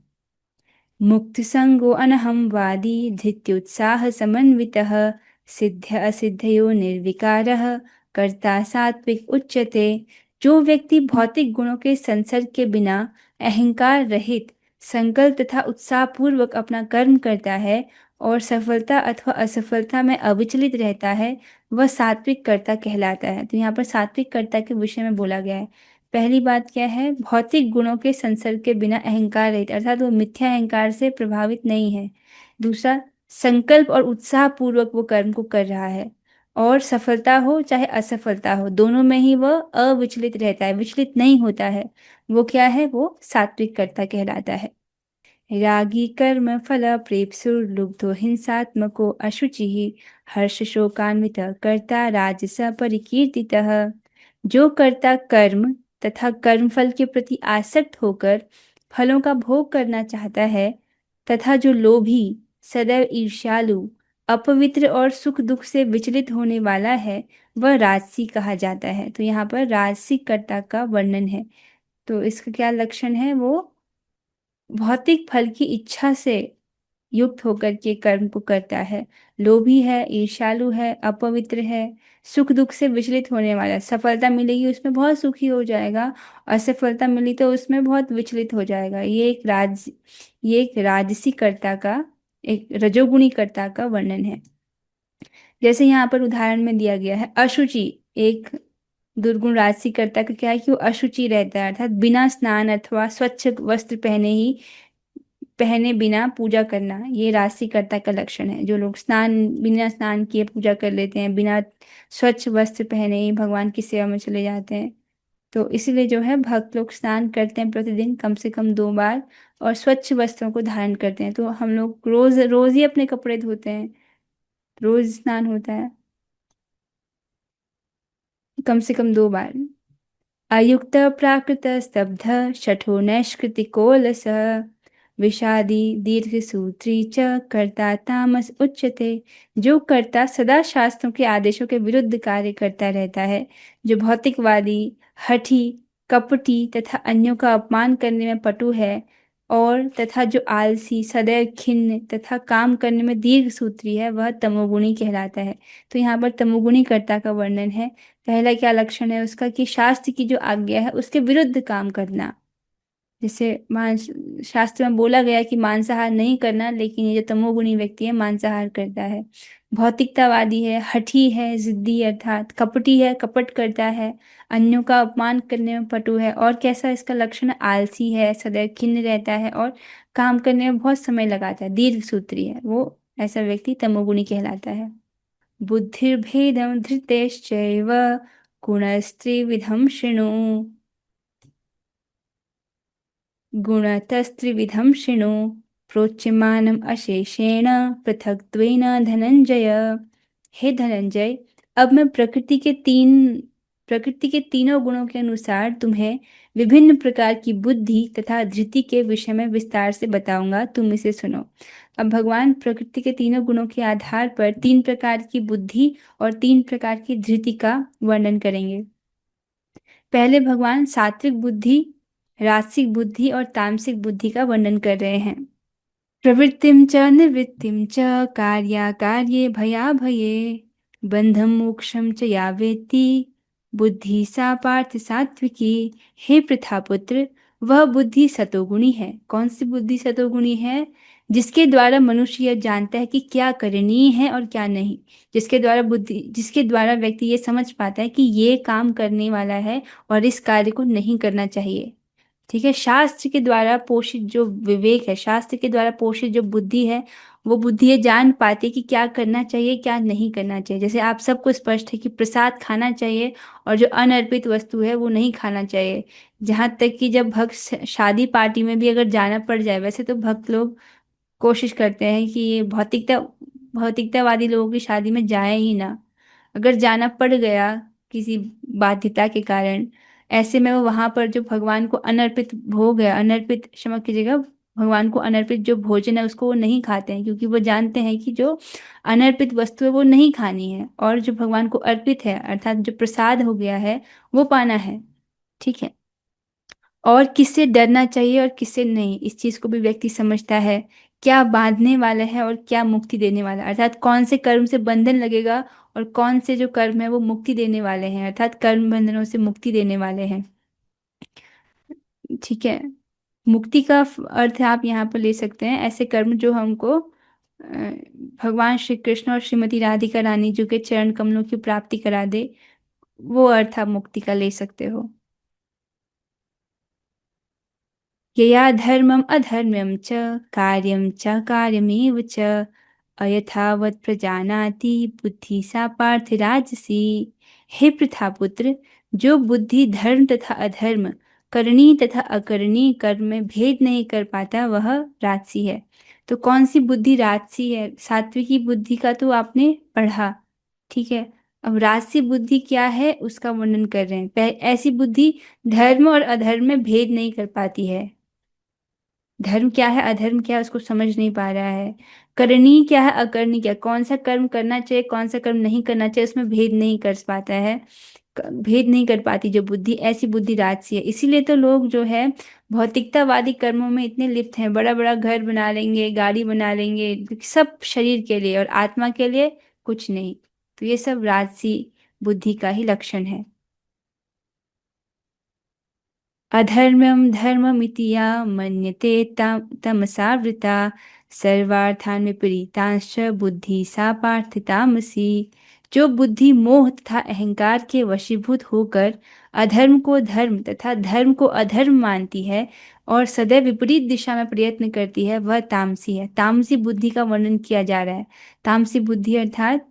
मुक्तसंगो अनहं वादी धृत्युत्साह समन्वितः सिद्ध असिद्धयो निर्विकारः कर्ता सात्विक उच्यते। जो व्यक्ति भौतिक गुणों के संसर्ग के बिना अहंकार रहित संकल्प तथा उत्साह पूर्वक अपना कर्म करता है और सफलता अथवा असफलता में अविचलित रहता है वह सात्विक कर्ता कहलाता है। तो यहाँ पर सात्विक कर्ता के विषय में बोला गया है। पहली बात क्या है? भौतिक गुणों के संसर्ग के बिना अहंकार रहित, अर्थात वो मिथ्या अहंकार से प्रभावित नहीं है। दूसरा, संकल्प और उत्साह पूर्वक वो कर्म को कर रहा है, और सफलता हो चाहे असफलता हो दोनों में ही वह अविचलित रहता है, विचलित नहीं होता है। वो क्या है? वो सात्विक कर्ता कहलाता है। रागी कर्म फल प्रेप्सुर्लुब्धो हिंसात्मको अशुचिः हर्ष शोकान्वित कर्ता राजस परिकीर्तितः। जो कर्ता कर्म तथा कर्मफल के प्रति आसक्त होकर फलों का भोग करना चाहता है, तथा जो लोभी, सदैव ईर्ष्यालु, अपवित्र और सुख दुख से विचलित होने वाला है, वह राजसी कहा जाता है। तो यहाँ पर राजसी कर्ता का वर्णन है। तो इसका क्या लक्षण है? वो भौतिक फल की इच्छा से युक्त होकर के कर्म को करता है, लोभी है, ईर्ष्यालु है, अपवित्र है, सुख दुख से विचलित होने वाला है। सफलता मिलेगी उसमें बहुत सुखी हो जाएगा, असफलता मिली तो उसमें बहुत विचलित हो जाएगा। ये एक राजसी कर्ता का, एक रजोगुणी कर्ता का वर्णन है। जैसे यहाँ पर उदाहरण में दिया गया है, अशुचि एक दुर्गुण राजसी कर्ता का क्या है कि वो अशुचि रहता है, अर्थात बिना स्नान अथवा स्वच्छ वस्त्र पहने बिना पूजा करना, ये राशिकर्ता का लक्षण है। जो लोग बिना स्नान किए पूजा कर लेते हैं, बिना स्वच्छ वस्त्र पहने ही भगवान की सेवा में चले जाते हैं। तो इसीलिए जो है भक्त लोग स्नान करते हैं प्रतिदिन कम से कम 2 बार, और स्वच्छ वस्त्रों को धारण करते हैं। तो हम लोग रोज रोज ही अपने कपड़े धोते हैं, रोज स्नान होता है कम से कम 2 बार। अयुक्त प्राकृत स्तब्ध शठो नैष्कृतिकोलस विषादी दीर्घसूत्री च कर्ता तामस उच्यते। जो कर्ता सदा शास्त्रों के आदेशों के विरुद्ध कार्य करता रहता है, जो भौतिकवादी, हठी, कपटी तथा अन्यों का अपमान करने में पटु है, और तथा जो आलसी, सदैव खिन्न तथा काम करने में दीर्घसूत्री है, वह तमोगुणी कहलाता है। तो यहाँ पर तमोगुणी कर्ता का वर्णन है। पहला क्या लक्षण है उसका कि शास्त्र की जो आज्ञा है उसके विरुद्ध काम करना। जैसे मांस शास्त्र में बोला गया कि मांसाहार नहीं करना, लेकिन ये जो तमोगुणी व्यक्ति है मांसाहार करता है। भौतिकतावादी है, हठी है, जिद्दी अर्थात कपटी है, कपट करता है, अन्यों का अपमान करने में पटु है, और कैसा इसका लक्षण है? आलसी है, सदैव खिन्न रहता है, और काम करने में बहुत समय लगाता है, दीर्घ सूत्री है। वो ऐसा व्यक्ति तमोगुणी कहलाता है। बुद्धिर्भेदं धृतेश्चैव गुणस्त्रिविधं शृणु। गुणतस्त्रिविधं शृणु प्रोच्यमानम् अशेषेण पृथक्त्वेन धनंजय। हे धनंजय, अब मैं प्रकृति के तीनों गुणों के अनुसार तुम्हें विभिन्न प्रकार की बुद्धि तथा धृति के विषय में विस्तार से बताऊंगा, तुम इसे सुनो। अब भगवान प्रकृति के तीनों गुणों के आधार पर 3 प्रकार की बुद्धि और 3 प्रकार की धृति का वर्णन करेंगे। पहले भगवान सात्विक बुद्धि, राजसिक बुद्धि और तामसिक बुद्धि का वर्णन कर रहे हैं। प्रवृत्तिं च निवृत्तिं च कार्याकार्ये भयाभये बंधं मोक्षं च या वेत्ति बुद्धि सा पार्थ सात्विकी। हे प्रथापुत्र, वह बुद्धि सतोगुणी है। कौन सी बुद्धि सतोगुणी है? जिसके द्वारा मनुष्य यह जानता है कि क्या करणीय है और क्या नहीं। जिसके द्वारा व्यक्ति ये समझ पाता है कि ये काम करने वाला है और इस कार्य को नहीं करना चाहिए। ठीक है, शास्त्र के द्वारा पोषित जो विवेक है, शास्त्र के द्वारा पोषित जो बुद्धि है, वो बुद्धि ये जान पाती है कि क्या करना चाहिए, क्या नहीं करना चाहिए। जैसे आप सबको स्पष्ट है कि प्रसाद खाना चाहिए और जो अनर्पित वस्तु है वो नहीं खाना चाहिए। जहाँ तक कि जब भक्त शादी पार्टी में भी अगर जाना पड़ जाए, वैसे तो भक्त लोग कोशिश करते हैं कि ये भौतिकतावादी लोगों की शादी में जाए ही ना। अगर जाना पड़ गया किसी बाध्यता के कारण, ऐसे में वो वहां पर जो भगवान को अनर्पित भोग है, अनर्पित क्षमा कीजिएगा, भगवान को अनर्पित जो भोजन है उसको वो नहीं खाते हैं, क्योंकि वो जानते हैं कि जो अनर्पित वस्तु है वो नहीं खानी है, और जो भगवान को अर्पित है अर्थात जो प्रसाद हो गया है वो पाना है। ठीक है, और किससे डरना चाहिए और किससे नहीं, इस चीज को भी व्यक्ति समझता है। क्या बांधने वाला है और क्या मुक्ति देने वाला है, अर्थात कौन से कर्म से बंधन लगेगा और कौन से जो कर्म है वो मुक्ति देने वाले हैं, अर्थात कर्म बंधनों से मुक्ति देने वाले हैं। ठीक है, मुक्ति का अर्थ आप यहाँ पर ले सकते हैं ऐसे कर्म जो हमको भगवान श्री कृष्ण और श्रीमती राधिका रानी जी के चरण कमलों की प्राप्ति करा दे, वो अर्थ आप मुक्ति का ले सकते हो। यया धर्मम् अधर्म्यं च कार्यं च कार्यमेव च अयथावत् प्रजानाति बुद्धि सा पार्थ राजसी। हे प्रथापुत्र, जो बुद्धि धर्म तथा अधर्म, करनी तथा अकरणी कर्म में भेद नहीं कर पाता, वह राजसी है। तो कौन सी बुद्धि राजसी है? सात्विकी बुद्धि का तो आपने पढ़ा, ठीक है। अब राजसी बुद्धि क्या है उसका वर्णन कर रहे हैं। ऐसी बुद्धि धर्म और अधर्म में भेद नहीं कर पाती है। धर्म क्या है अधर्म क्या है उसको समझ नहीं पा रहा है। करनी क्या है अकरनी क्या है, कौन सा कर्म करना चाहिए कौन सा कर्म नहीं करना चाहिए, उसमें भेद नहीं कर पाता है। भेद नहीं कर पाती जो बुद्धि, ऐसी बुद्धि राजसी है। इसीलिए तो लोग जो है भौतिकतावादी कर्मों में इतने लिप्त हैं, बड़ा बड़ा घर बना लेंगे, गाड़ी बना लेंगे, सब शरीर के लिए और आत्मा के लिए कुछ नहीं। तो ये सब राजसी बुद्धि का ही लक्षण है। अधर्म्यं धर्ममिति या मन्यते तमसावृता सर्वार्थान् विपरीतांश्च बुद्धि सा पार्थ तामसी। जो बुद्धि मोह तथा अहंकार के वशीभूत होकर अधर्म को धर्म तथा धर्म को अधर्म मानती है और सदैव विपरीत दिशा में प्रयत्न करती है, वह तामसी है। तामसी बुद्धि का वर्णन किया जा रहा है। तामसी बुद्धि अर्थात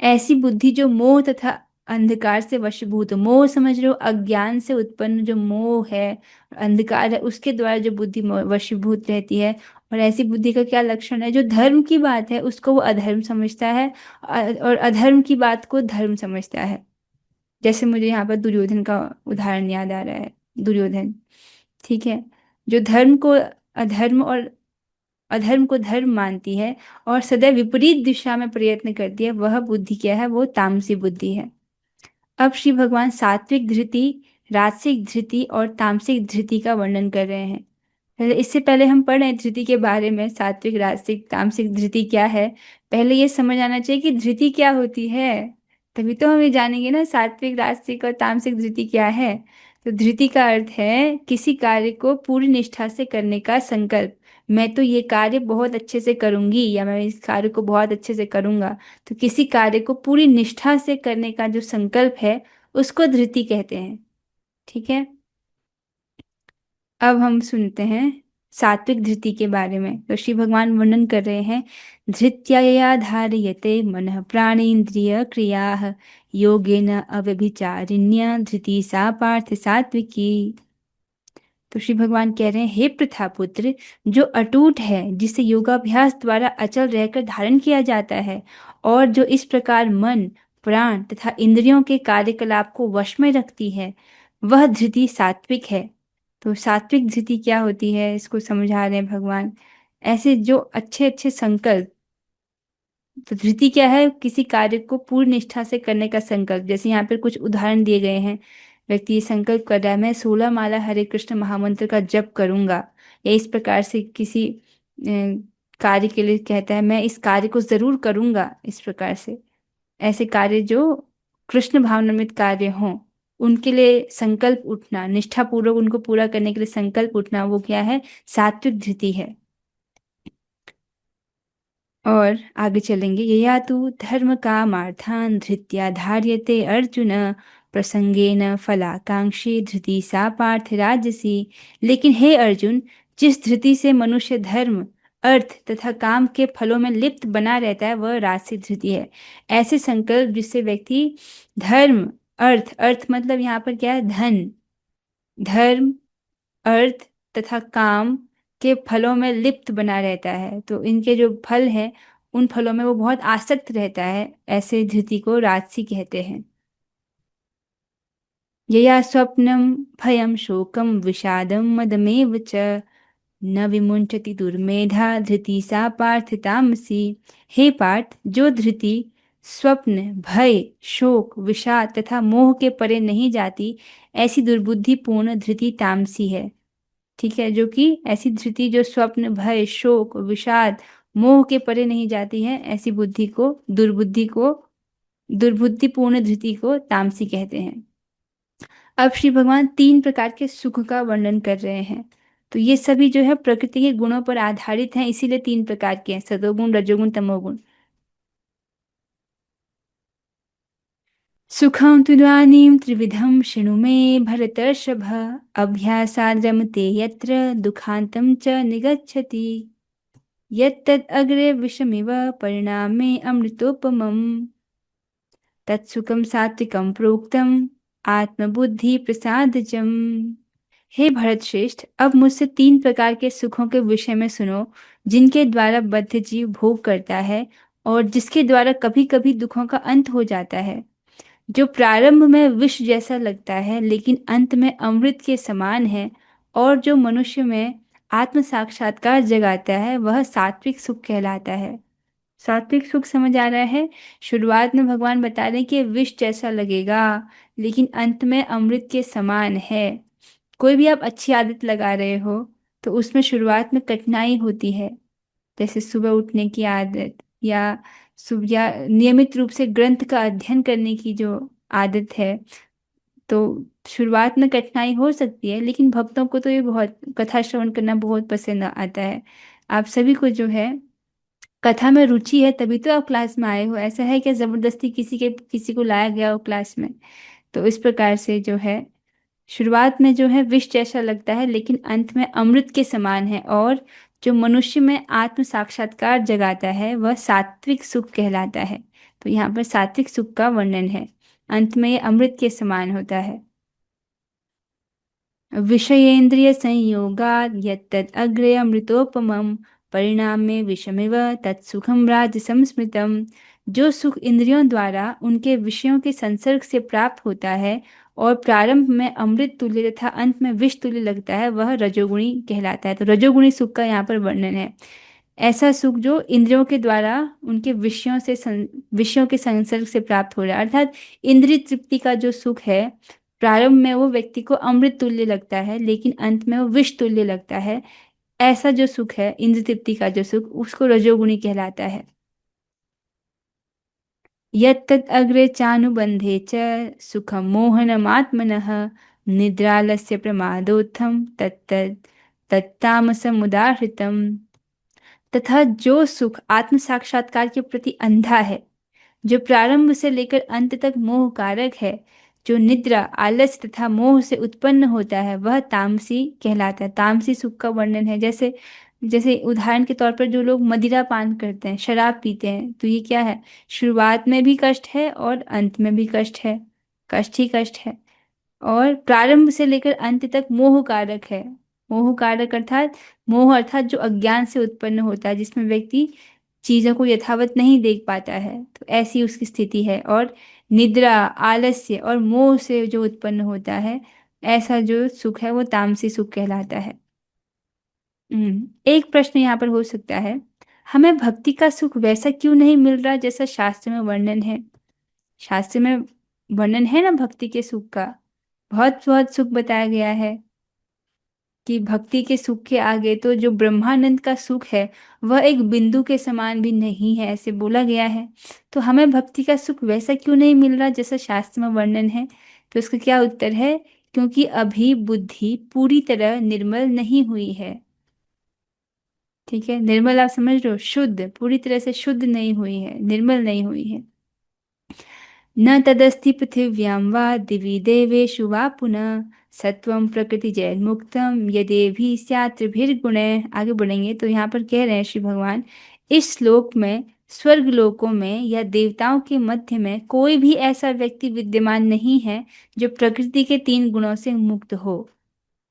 ऐसी बुद्धि जो मोह तथा अंधकार से वशीभूत हो। मोह समझ रहे हो, अज्ञान से उत्पन्न जो मोह है, अंधकार है, उसके द्वारा जो बुद्धि वशीभूत रहती है। और ऐसी बुद्धि का क्या लक्षण है, जो धर्म की बात है उसको वो अधर्म समझता है और अधर्म की बात को धर्म समझता है। जैसे मुझे यहाँ पर दुर्योधन का उदाहरण याद आ रहा है। दुर्योधन, ठीक है, जो धर्म को अधर्म और अधर्म को धर्म मानती है और सदैव विपरीत दिशा में प्रयत्न करती है, वह बुद्धि क्या है, वो तामसी बुद्धि है। अब श्री भगवान सात्विक धृति, राजसिक धृति और तामसिक धृति का वर्णन कर रहे हैं। इससे पहले हम पढ़ रहे हैं धृति के बारे में, सात्विक राजसिक तामसिक धृति क्या है। पहले ये समझ आना चाहिए कि धृति क्या होती है, तभी तो हम ये जानेंगे ना सात्विक राजसिक और तामसिक धृति क्या है। तो धृति का अर्थ है किसी कार्य को पूरी निष्ठा से करने का संकल्प। मैं तो ये कार्य बहुत अच्छे से करूंगी या मैं इस कार्य को बहुत अच्छे से करूंगा। तो किसी कार्य को पूरी निष्ठा से करने का जो संकल्प है उसको धृति कहते हैं। ठीक है, अब हम सुनते हैं सात्विक धृति के बारे में। तो श्री भगवान वर्णन कर रहे हैं, धृत्या धारयते मनः प्राणेन्द्रिय क्रियाः योगेन अव्यभिचारिण्या धृति सा पार्थ सात्विकी। तो श्री भगवान कह रहे हैं, हे प्रथा पुत्र, जो अटूट है, जिसे योगाभ्यास द्वारा अचल रहकर धारण किया जाता है और जो इस प्रकार मन प्राण तथा इंद्रियों के कार्यकलाप को वश में रखती है, वह धृति सात्विक है। तो सात्विक धृति क्या होती है इसको समझा रहे हैं भगवान। ऐसे जो अच्छे अच्छे संकल्प, तो धृति क्या है, किसी कार्य को पूर्ण निष्ठा से करने का संकल्प। जैसे यहाँ पर कुछ उदाहरण दिए गए हैं, व्यक्ति ये संकल्प कर रहा है मैं 16 माला हरे कृष्ण महामंत्र का जप करूंगा, या इस प्रकार से किसी कार्य के लिए कहता है मैं इस कार्य को जरूर करूंगा। इस प्रकार से ऐसे कार्य जो कृष्ण भावनामृत कार्य हों उनके लिए संकल्प उठना, निष्ठापूर्वक उनको पूरा करने के लिए संकल्प उठना, वो क्या है, सात्विक धृति है। और आगे चलेंगे, यया तु धर्म कामार्थान् धृत्या धार्यते अर्जुन प्रसंगेन फलाकांक्षी धृति सा पार्थ राजसी। लेकिन हे अर्जुन, जिस धृति से मनुष्य धर्म अर्थ तथा काम के फलों में लिप्त बना रहता है वह राजसी धृति है। ऐसे संकल्प जिससे व्यक्ति धर्म अर्थ, अर्थ मतलब यहाँ पर क्या है, धन, धर्म अर्थ तथा काम के फलों में लिप्त बना रहता है, तो इनके जो फल हैं उन फलों में वो बहुत आसक्त रहता है, ऐसे धृति को राजसी कहते हैं। यया स्वप्नम भयम शोकम विषादम मदमेव च न विमुंचति दुर्मेधा धृति सा पार्थ तामसी। हे पार्थ, जो धृति स्वप्न भय शोक विषाद तथा मोह के परे नहीं जाती, ऐसी दुर्बुद्धिपूर्ण धृति तामसी है। ठीक है, जो कि ऐसी धृति जो स्वप्न भय शोक विषाद मोह के परे नहीं जाती है, ऐसी बुद्धि को, दुर्बुद्धि को, दुर्बुद्धिपूर्ण धृति को तामसी कहते हैं। अब श्री भगवान 3 प्रकार के सुख का वर्णन कर रहे हैं। तो ये सभी जो है प्रकृति के गुणों पर आधारित हैं, इसीलिए 3 प्रकार के हैं, सतोगुण रजोगुण तमोगुण। सुखं तु इदानीं त्रिविधं शृणु मे भरतर्षभ, अभ्यासाद् रमते यत्र दुःखान्तं च निगच्छति, यत्तद् अग्रे विषमिव परिणामे अमृतोपमम्, तत्सुखं सात्विकं प्रोक्तम् आत्मबुद्धि प्रसादजम्। हे भरत श्रेष्ठ, अब मुझसे 3 प्रकार के सुखों के विषय में सुनो, जिनके द्वारा बद्ध जीव भोग करता है और जिसके द्वारा कभी कभी दुखों का अंत हो जाता है। जो प्रारंभ में विष जैसा लगता है लेकिन अंत में अमृत के समान है, और जो मनुष्य में आत्म साक्षात्कार जगाता है, वह सात्विक सुख कहलाता है। सात्विक सुख समझ आ रहा है? शुरुआत में भगवान बता रहे हैं कि विष जैसा लगेगा लेकिन अंत में अमृत के समान है। कोई भी आप अच्छी आदत लगा रहे हो तो उसमें शुरुआत में कठिनाई होती है, जैसे सुबह उठने की आदत, या सुबह या नियमित रूप से ग्रंथ का अध्ययन करने की जो आदत है। तो शुरुआत में कठिनाई हो सकती है, लेकिन भक्तों को तो ये बहुत, कथा श्रवण करना बहुत पसंद आता है। आप सभी को जो है कथा में रुचि है, तभी तो आप क्लास में आए हो। ऐसा है कि जबरदस्ती किसी को लाया गया हो क्लास में? तो इस प्रकार से जो है शुरुआत में जो है विष जैसा लगता है लेकिन अंत में अमृत के समान है, और जो मनुष्य में आत्म साक्षात्कार जगाता है वह सात्विक सुख कहलाता है। तो यहाँ पर सात्विक सुख का वर्णन है। अंत में ये अमृत के समान होता है। विषयेन्द्रिय संयोगात् यत्तद् अग्रे अमृतोपमं परिणामे विषमिव तत्सुखम राजसं स्मृतम्। जो सुख इंद्रियों द्वारा उनके विषयों के संसर्ग से प्राप्त होता है और प्रारंभ में अमृत तुल्य तथा अंत में विष तुल्य लगता है, वह रजोगुणी कहलाता है। तो रजोगुणी सुख का यहाँ पर वर्णन है। ऐसा सुख जो इंद्रियों के द्वारा उनके विषयों के संसर्ग से प्राप्त हो रहा है, अर्थात इंद्रिय तृप्ति का जो सुख है, प्रारंभ में वो व्यक्ति को अमृत तुल्य लगता है लेकिन अंत में वो विष तुल्य लगता है। ऐसा जो सुख है, इंद्रिय तृप्ति का जो सुख, उसको रजोगुणी कहलाता है। यत्तत् अग्रे चानुबन्धे च सुखं मोहनमात्मनः निद्रालस्य प्रमादोत्थं तत्तत् तत्तामसमुदाहृतम्। तथा जो सुख आत्म साक्षात्कार के प्रति अंधा है, जो प्रारंभ से लेकर अंत तक मोह कारक है, जो निद्रा, आलस्य तथा मोह से उत्पन्न होता है, वह तामसी कहलाता है। तामसी सुख का वर्णन है। जैसे जैसे उदाहरण के तौर पर जो लोग मदिरा पान करते हैं, शराब पीते हैं, तो ये क्या है? शुरुआत में भी कष्ट है और अंत में भी कष्ट है। कष्ट ही कष्ट है। और प्रारंभ से लेकर अंत तक मोह कारक है। मोह कारक अर्थात, मोह अर्थात जो अज्ञान से उत्पन्न होता है, जिसमें व्यक्ति चीजों को यथावत नहीं देख पाता है, तो ऐसी उसकी स्थिति है। और निद्रा, आलस्य और मोह से जो उत्पन्न होता है, ऐसा जो सुख है वो तामसी सुख कहलाता है। एक प्रश्न यहाँ पर हो सकता है, हमें भक्ति का सुख वैसा क्यों नहीं मिल रहा जैसा शास्त्र में वर्णन है? शास्त्र में वर्णन है ना भक्ति के सुख का, बहुत बहुत सुख बताया गया है कि भक्ति के सुख के आगे तो जो ब्रह्मानंद का सुख है वह एक बिंदु के समान भी नहीं है, ऐसे बोला गया है। तो हमें भक्ति का सुख वैसा क्यों नहीं मिल रहा जैसा शास्त्र में वर्णन है? तो इसका क्या उत्तर है? क्योंकि अभी बुद्धि पूरी तरह निर्मल नहीं हुई है। ठीक है, निर्मल आप समझ रहे हो? शुद्ध, पूरी तरह से शुद्ध नहीं हुई है, निर्मल नहीं हुई है। न तदस्ति पृथिव्यां वा दिवि देवेषु वा पुनः सत्वं प्रकृतिजैर्मुक्तं यदेभिः स्यात् त्रिभिर्गुणैः। आगे बढ़ेंगे तो यहाँ पर कह रहे हैं श्री भगवान, इस श्लोक में स्वर्ग लोकों में या देवताओं के मध्य में कोई भी ऐसा व्यक्ति विद्यमान नहीं है जो प्रकृति के 3 गुणों से मुक्त हो।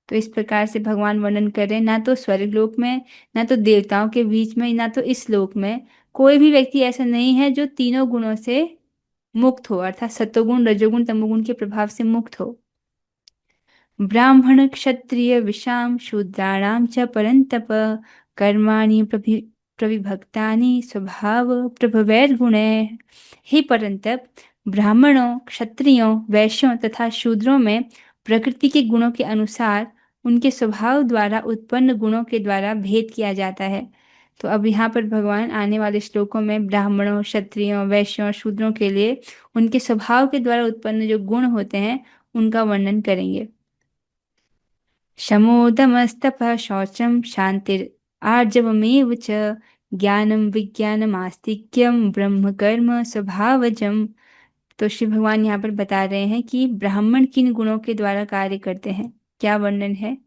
तो इस प्रकार से भगवान वर्णन कर रहे हैं, ना तो स्वर्ग लोक में, ना तो देवताओं के बीच में, ना तो इस लोक में कोई भी व्यक्ति ऐसा नहीं है जो तीनों गुणों से मुक्त हो, अर्थात सत्वगुण, रजोगुण, तमोगुण के प्रभाव से मुक्त हो। ब्राह्मण क्षत्रिय विशाम शूद्राणाम च परंतप कर्माणि प्रविभक्तानि स्वभाव प्रभवैर्गुणैः। हे परंतप, ब्राह्मणों, क्षत्रियों, वैश्यों तथा शूद्रों में प्रकृति के गुणों के अनुसार उनके स्वभाव द्वारा उत्पन्न गुणों के द्वारा भेद किया जाता है। तो अब यहाँ पर भगवान आने वाले श्लोकों में ब्राह्मणों, क्षत्रियों, वैश्यों, शूद्रों के लिए उनके स्वभाव के द्वारा उत्पन्न जो गुण होते हैं उनका वर्णन करेंगे। शमोदमस्तपः शौचं शान्तिर् आर्जवमेव च ज्ञानं विज्ञानमास्तिक्यं ब्रह्म कर्म स्वभावजम्। तो श्री भगवान यहाँ पर बता रहे हैं कि ब्राह्मण किन गुणों के द्वारा कार्य करते हैं। क्या वर्णन है?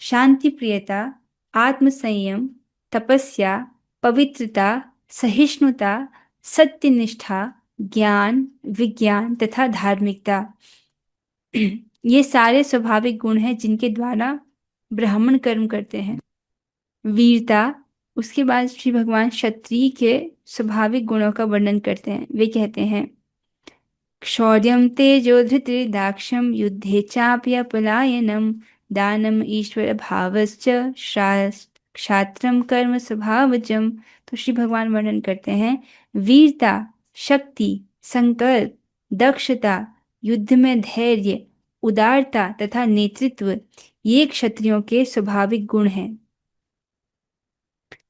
शांति प्रियता, आत्मसंयम, तपस्या, पवित्रता, सहिष्णुता, सत्यनिष्ठा, ज्ञान, विज्ञान तथा धार्मिकता। ये सारे स्वाभाविक गुण हैं जिनके द्वारा ब्राह्मण कर्म करते हैं। वीरता, उसके बाद श्री भगवान क्षत्रिय के स्वाभाविक गुणों का वर्णन करते हैं। वे कहते हैं, शौर्यं तेजो धृतिर्दाक्ष्यं युद्धे चाप्यपलायनं दानम ईश्वर भावश्च क्षात्रम कर्म स्वभावजम। तो श्री भगवान वर्णन करते हैं, वीरता, शक्ति, संकल्प, दक्षता, युद्ध में धैर्य, उदारता तथा नेतृत्व, ये क्षत्रियों के स्वाभाविक गुण हैं।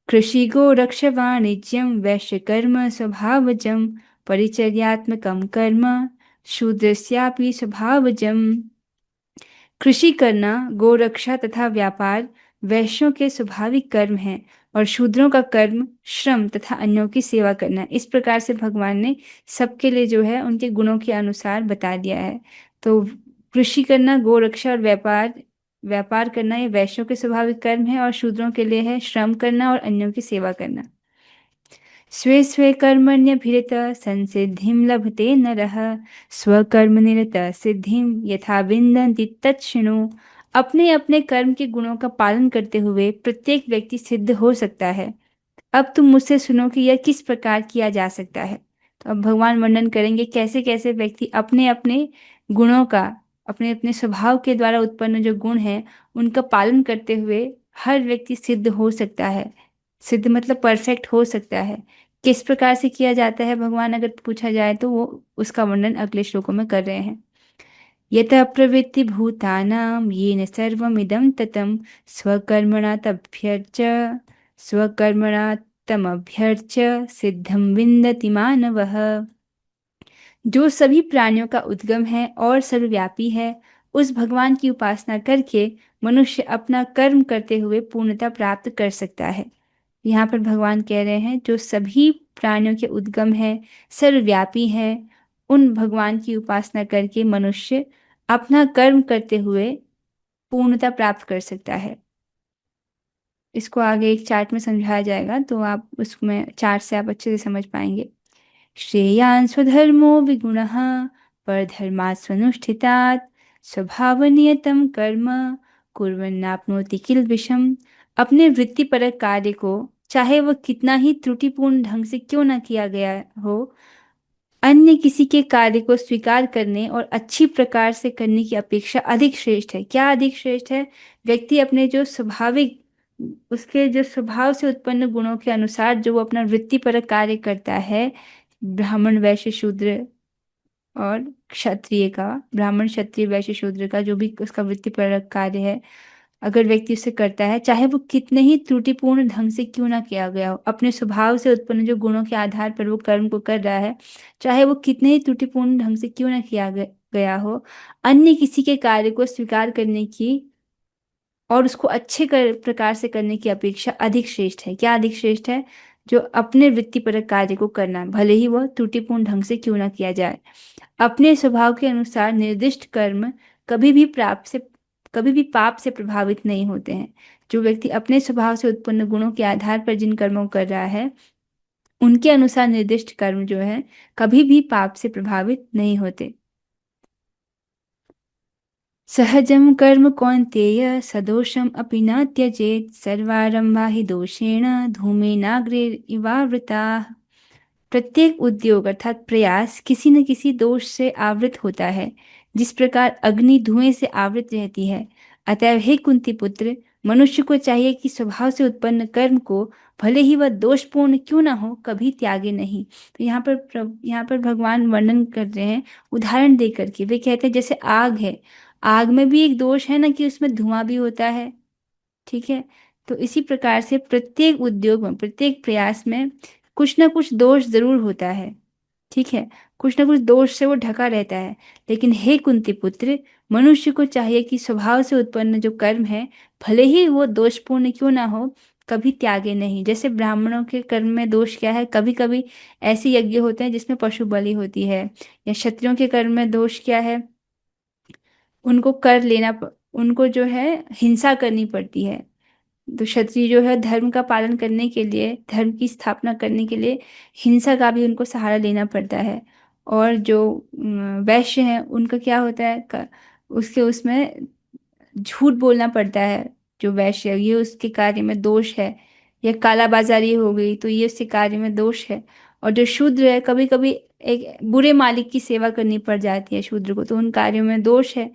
कृषिको रक्षवाणिज्यं वैश्यकर्म स्वभावजं परिचर्यात्मकं कर्म शूद्रस्यापि स्वभावजम्। कृषि करना, गोरक्षा तथा व्यापार वैश्यों के स्वाभाविक कर्म हैं और शूद्रों का कर्म श्रम तथा अन्यों की सेवा करना है। इस प्रकार से भगवान ने सबके लिए जो है उनके गुणों के अनुसार बता दिया है। तो कृषि करना, गोरक्षा और व्यापार व्यापार करना ये वैश्यों के स्वाभाविक कर्म है और शूद्रों के लिए है श्रम करना और अन्यों की सेवा करना। स्वे स्वे कर्मण्यभिरतः संसिद्धिं लभते नरः स्वकर्मनिरतः सिद्धिं यथा विन्दन्ति तच्छृणु। अपने अपने कर्म के गुणों का पालन करते हुए प्रत्येक व्यक्ति सिद्ध हो सकता है। अब तुम मुझसे सुनो कि यह किस प्रकार किया जा सकता है। तो अब भगवान वर्णन करेंगे कैसे कैसे व्यक्ति अपने अपने गुणों का, अपने अपने स्वभाव के द्वारा उत्पन्न जो गुण हैं उनका पालन करते हुए हर व्यक्ति सिद्ध हो सकता है। सिद्ध मतलब परफेक्ट हो सकता है। किस प्रकार से किया जाता है भगवान अगर पूछा जाए तो वो उसका वर्णन अगले श्लोकों में कर रहे हैं। यतः प्रवृत्ति भूतानां येन सर्वमिदं ततं स्वकर्मणा तभ्यर्च्य स्वकर्मणा तमभ्यर्च्य सिद्धं विन्दति मानवः। जो सभी प्राणियों का उद्गम है और सर्वव्यापी है, उस भगवान की उपासना करके मनुष्य अपना कर्म करते हुए पूर्णता प्राप्त कर सकता है। यहाँ पर भगवान कह रहे हैं जो सभी प्राणियों के उद्गम है, सर्वव्यापी है, उन भगवान की उपासना करके मनुष्य अपना कर्म करते हुए पूर्णता प्राप्त कर सकता है। इसको आगे एक चार्ट में समझाया जाएगा तो आप उसमें चार्ट से आप अच्छे से समझ पाएंगे। श्रेयान् स्वधर्मो विगुणः परधर्मात् स्वनुष्ठितात् स्वभावनियतं कर्म कुर्वन्नाप्नोति किल्बिषम्। अपने वृत्तिपरक कार्य को चाहे वह कितना ही त्रुटिपूर्ण ढंग से क्यों न किया गया हो, अन्य किसी के कार्य को स्वीकार करने और अच्छी प्रकार से करने की अपेक्षा अधिक श्रेष्ठ है। क्या अधिक श्रेष्ठ है? व्यक्ति अपने जो स्वाभाविक, उसके जो स्वभाव से उत्पन्न गुणों के अनुसार जो वो अपना वृत्तिपरक कार्य करता है, ब्राह्मण वैश्य शूद्र और क्षत्रिय का, ब्राह्मण क्षत्रिय वैश्य शूद्र का जो भी उसका वृत्तिपरक कार्य है, अगर व्यक्ति उसे करता है चाहे वो कितने ही त्रुटिपूर्ण ढंग से क्यों ना किया गया हो, अपने स्वभाव से उत्पन्न जो गुणों के आधार पर वो कर्म को कर रहा है, चाहे वो कितने ही त्रुटिपूर्ण ढंग से क्यों ना किया गया हो, अन्य किसी के कार्य को स्वीकार करने की और उसको अच्छे प्रकार से करने की अपेक्षा अधिक श्रेष्ठ है। क्या अधिक श्रेष्ठ है? जो अपने वृत्तिपरक कार्य को करना, भले ही वह त्रुटिपूर्ण ढंग से क्यों ना किया जाए। अपने स्वभाव के अनुसार निर्दिष्ट कर्म कभी भी कभी भी पाप से प्रभावित नहीं होते हैं। जो व्यक्ति अपने स्वभाव से उत्पन्न गुणों के आधार पर जिन कर्मों को कर रहा है, उनके अनुसार निर्दिष्ट कर्म जो है कभी भी पाप से प्रभावित नहीं होते। सहजं कर्म कौन्तेय सदोषम् अपि न त्यजेत् सर्वारम्भा हि दोषेण धूमेनाग्निरिवावृताः। प्रत्येक उद्योग अर्थात प्रयास किसी न किसी दोष से आवृत होता है, जिस प्रकार अग्नि धुएं से आवृत रहती है। अतएव हे कुंती पुत्र, मनुष्य को चाहिए कि स्वभाव से उत्पन्न कर्म को भले ही वह दोषपूर्ण क्यों ना हो कभी त्यागे नहीं। तो यहाँ पर भगवान वर्णन कर रहे हैं उदाहरण दे करके। वे कहते हैं जैसे आग है, आग में भी एक दोष है ना कि उसमें धुआं भी होता है, ठीक है। तो इसी प्रकार से प्रत्येक उद्योग में, प्रत्येक प्रयास में कुछ ना कुछ दोष जरूर होता है, ठीक है। कुछ ना कुछ दोष से वो ढका रहता है। लेकिन हे कुंती पुत्र, मनुष्य को चाहिए कि स्वभाव से उत्पन्न जो कर्म है, भले ही वो दोषपूर्ण क्यों ना हो, कभी त्यागे नहीं। जैसे ब्राह्मणों के कर्म में दोष क्या है, कभी कभी ऐसे यज्ञ होते हैं जिसमें पशु बलि होती है। या क्षत्रियों के कर्म में दोष क्या है, उनको कर लेना उनको जो है हिंसा करनी पड़ती है। तो क्षत्रिय जो है धर्म का पालन करने के लिए, धर्म की स्थापना करने के लिए हिंसा का भी उनको सहारा लेना पड़ता है। और जो वैश्य हैं उनका क्या होता है, उसके उसमें झूठ बोलना पड़ता है। जो वैश्य है, ये उसके कार्य में दोष है। या कालाबाजारी हो गई, तो ये उसके कार्य में दोष है। और जो शूद्र है, कभी कभी एक बुरे मालिक की सेवा करनी पड़ जाती है शूद्र को, तो उन कार्यों में दोष है।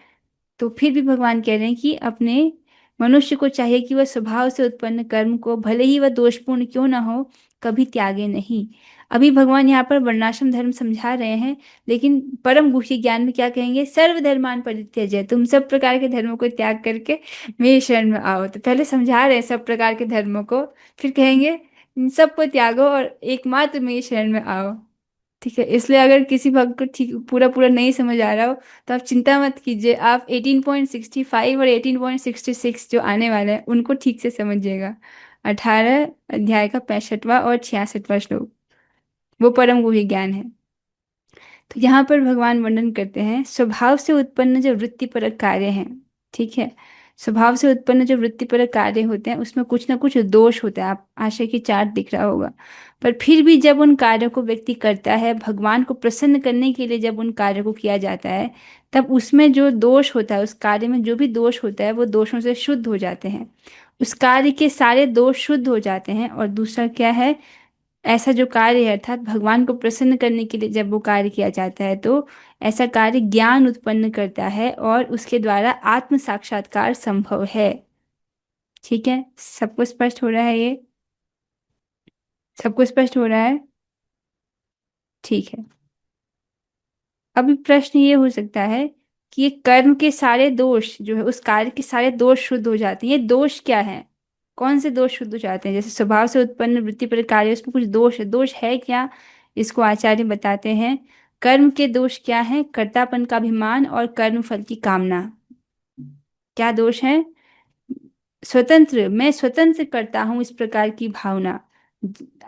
तो फिर भी भगवान कह रहे हैं कि अपने मनुष्य को चाहिए कि वह स्वभाव से उत्पन्न कर्म को, भले ही वह दोषपूर्ण क्यों ना हो, कभी त्यागे नहीं। अभी भगवान यहाँ पर वर्णाश्रम धर्म समझा रहे हैं, लेकिन परम गुह्य ज्ञान में क्या कहेंगे, सर्वधर्मान परित्यज्य, तुम सब प्रकार के धर्मों को त्याग करके मेरे शरण में आओ। तो पहले समझा रहे हैं सब प्रकार के धर्मों को, फिर कहेंगे इन सबको त्यागो और एकमात्र मेरे शरण में आओ। ठीक है, इसलिए अगर किसी भक्त को ठीक पूरा पूरा नहीं समझ आ रहा हो, तो आप चिंता मत कीजिए, आप 18.65 और 18.66 जो आने वाले हैं उनको ठीक से समझिएगा। 18 अध्याय का 65वां और 66वां श्लोक, वो परम गुह्य ज्ञान है। तो यहाँ पर भगवान वर्णन करते हैं स्वभाव से उत्पन्न जो वृत्तिपरक कार्य हैं। ठीक है, स्वभाव से उत्पन्न जो वृत्तिपरक कार्य होते हैं उसमें कुछ ना कुछ दोष होता है, आप आशय की चार्ट दिख रहा होगा। पर फिर भी जब उन कार्यों को व्यक्ति करता है भगवान को प्रसन्न करने के लिए, जब उन कार्यों को किया जाता है, तब उसमें जो दोष होता है, उस कार्य में जो भी दोष होता है वो दोषों से शुद्ध हो जाते हैं। उस कार्य के सारे दोष शुद्ध हो जाते हैं। और दूसरा क्या है, ऐसा जो कार्य है अर्थात भगवान को प्रसन्न करने के लिए जब वो कार्य किया जाता है, तो ऐसा कार्य ज्ञान उत्पन्न करता है और उसके द्वारा आत्म साक्षात्कार संभव है। ठीक है, सबको स्पष्ट हो रहा है ये? सबको स्पष्ट हो रहा है? ठीक है। अभी प्रश्न ये हो सकता है कि ये कर्म के सारे दोष जो है, उस कार्य के सारे दोष शुद्ध हो जाते हैं, ये दोष क्या है? कौन से दोष शुद्ध हो जाते हैं? जैसे स्वभाव से उत्पन्न वृत्ति पर कार्य, उसमें कुछ दोष है, दोष है क्या? इसको आचार्य बताते हैं, कर्म के दोष क्या है, कर्तापन का अभिमान और कर्म फल की कामना। क्या दोष है? स्वतंत्र, मैं स्वतंत्र करता हूँ, इस प्रकार की भावना।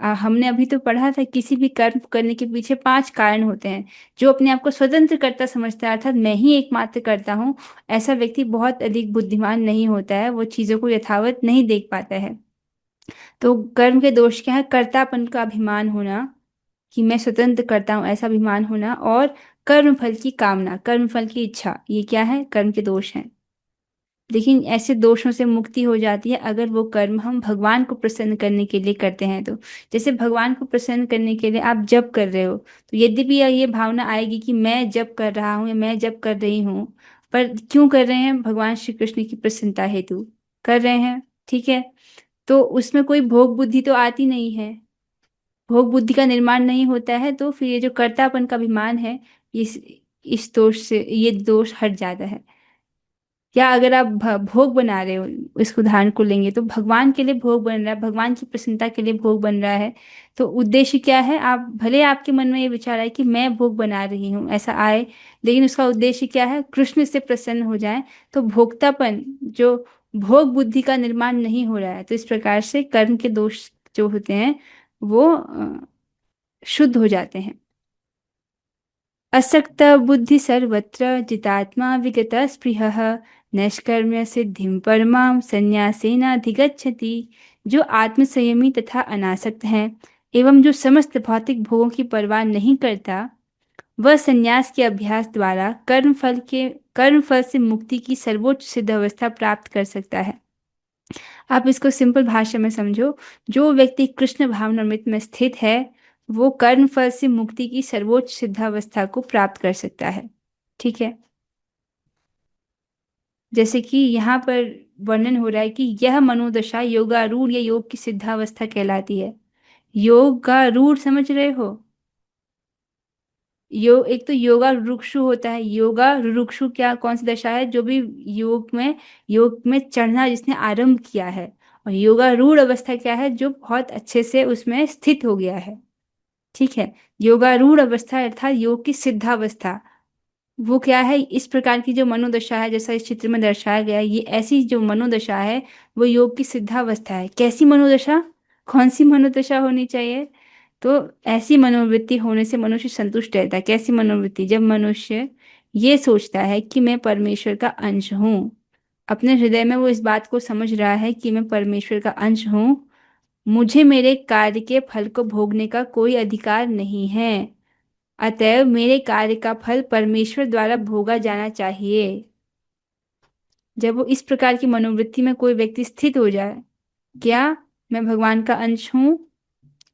हमने अभी तो पढ़ा था किसी भी कर्म करने के पीछे 5 कारण होते हैं। जो अपने आप को स्वतंत्र करता समझता है, अर्थात मैं ही एकमात्र करता हूँ, ऐसा व्यक्ति बहुत अधिक बुद्धिमान नहीं होता है, वो चीज़ों को यथावत नहीं देख पाता है। तो कर्म के दोष क्या है, कर्तापन का अभिमान होना, कि मैं स्वतंत्र करता हूँ ऐसा अभिमान होना, और कर्म फल की कामना, कर्म फल की इच्छा, ये क्या है, कर्म के दोष हैं। लेकिन ऐसे दोषों से मुक्ति हो जाती है अगर वो कर्म हम भगवान को प्रसन्न करने के लिए करते हैं तो। जैसे भगवान को प्रसन्न करने के लिए आप जप कर रहे हो, तो यद्यपि ये भावना आएगी कि मैं जप कर रहा हूँ या मैं जप कर रही हूँ, पर क्यों कर रहे हैं, भगवान श्री कृष्ण की प्रसन्नता हेतु कर रहे हैं। ठीक है, तो उसमें कोई भोग बुद्धि तो आती नहीं है, भोग बुद्धि का निर्माण नहीं होता है, तो फिर ये जो कर्तापन का अभिमान है, इस दोष से ये दोष हट जाता है। या अगर आप भोग बना रहे हो, इस उदाहरण को लेंगे तो भगवान के लिए भोग बन रहा है, भगवान की प्रसन्नता के लिए भोग बन रहा है, तो उद्देश्य क्या है, आप भले आपके मन में ये विचार आए कि मैं भोग बना रही हूँ, ऐसा आए, लेकिन उसका उद्देश्य क्या है, कृष्ण से प्रसन्न हो जाए, तो भोक्तापन, जो भोग बुद्धि का निर्माण नहीं हो रहा है, तो इस प्रकार से कर्म के दोष जो होते हैं वो शुद्ध हो जाते हैं। असक्त बुद्धि सर्वत्र जितात्मा विगत स्पृहः नैष्कर्म्य सिद्धिं परमां संन्यासेनाधिगच्छति। जो आत्मसंयमी तथा अनासक्त है एवं जो समस्त भौतिक भोगों की परवाह नहीं करता, वह संन्यास के अभ्यास द्वारा कर्म फल से मुक्ति की सर्वोच्च सिद्ध अवस्था प्राप्त कर सकता है। आप इसको सिंपल भाषा में समझो, जो व्यक्ति कृष्ण भावनामृत में स्थित है वो कर्म फल से मुक्ति की सर्वोच्च सिद्धावस्था को प्राप्त कर सकता है। ठीक है, जैसे कि यहाँ पर वर्णन हो रहा है कि यह मनोदशा योगारूढ़ या योग की सिद्धावस्था कहलाती है। योगारूढ़ समझ रहे हो? एक तो योगा रुक्षु होता है, योगा रुक्षु क्या, कौन सी दशा है, जो भी योग में चढ़ना जिसने आरंभ किया है। और योगारूढ़ अवस्था क्या है, जो बहुत अच्छे से उसमें स्थित हो गया है। ठीक है, योगारूढ़ अवस्था अर्थात योग की सिद्धावस्था, वो क्या है, इस प्रकार की जो मनोदशा है, जैसा इस चित्र में दर्शाया गया है, ये ऐसी जो मनोदशा है वो योग की सिद्धावस्था है। कैसी मनोदशा, कौन सी मनोदशा होनी चाहिए, तो ऐसी मनोवृत्ति होने से मनुष्य संतुष्ट रहता है। कैसी मनोवृत्ति, जब मनुष्य ये सोचता है कि मैं परमेश्वर का अंश हूँ, अपने हृदय में वो इस बात को समझ रहा है कि मैं परमेश्वर का अंश हूँ, मुझे मेरे कार्य के फल को भोगने का कोई अधिकार नहीं है, अतएव मेरे कार्य का फल परमेश्वर द्वारा भोगा जाना चाहिए। जब वो इस प्रकार की मनोवृत्ति में कोई व्यक्ति स्थित हो जाए, क्या, मैं भगवान का अंश हूँ,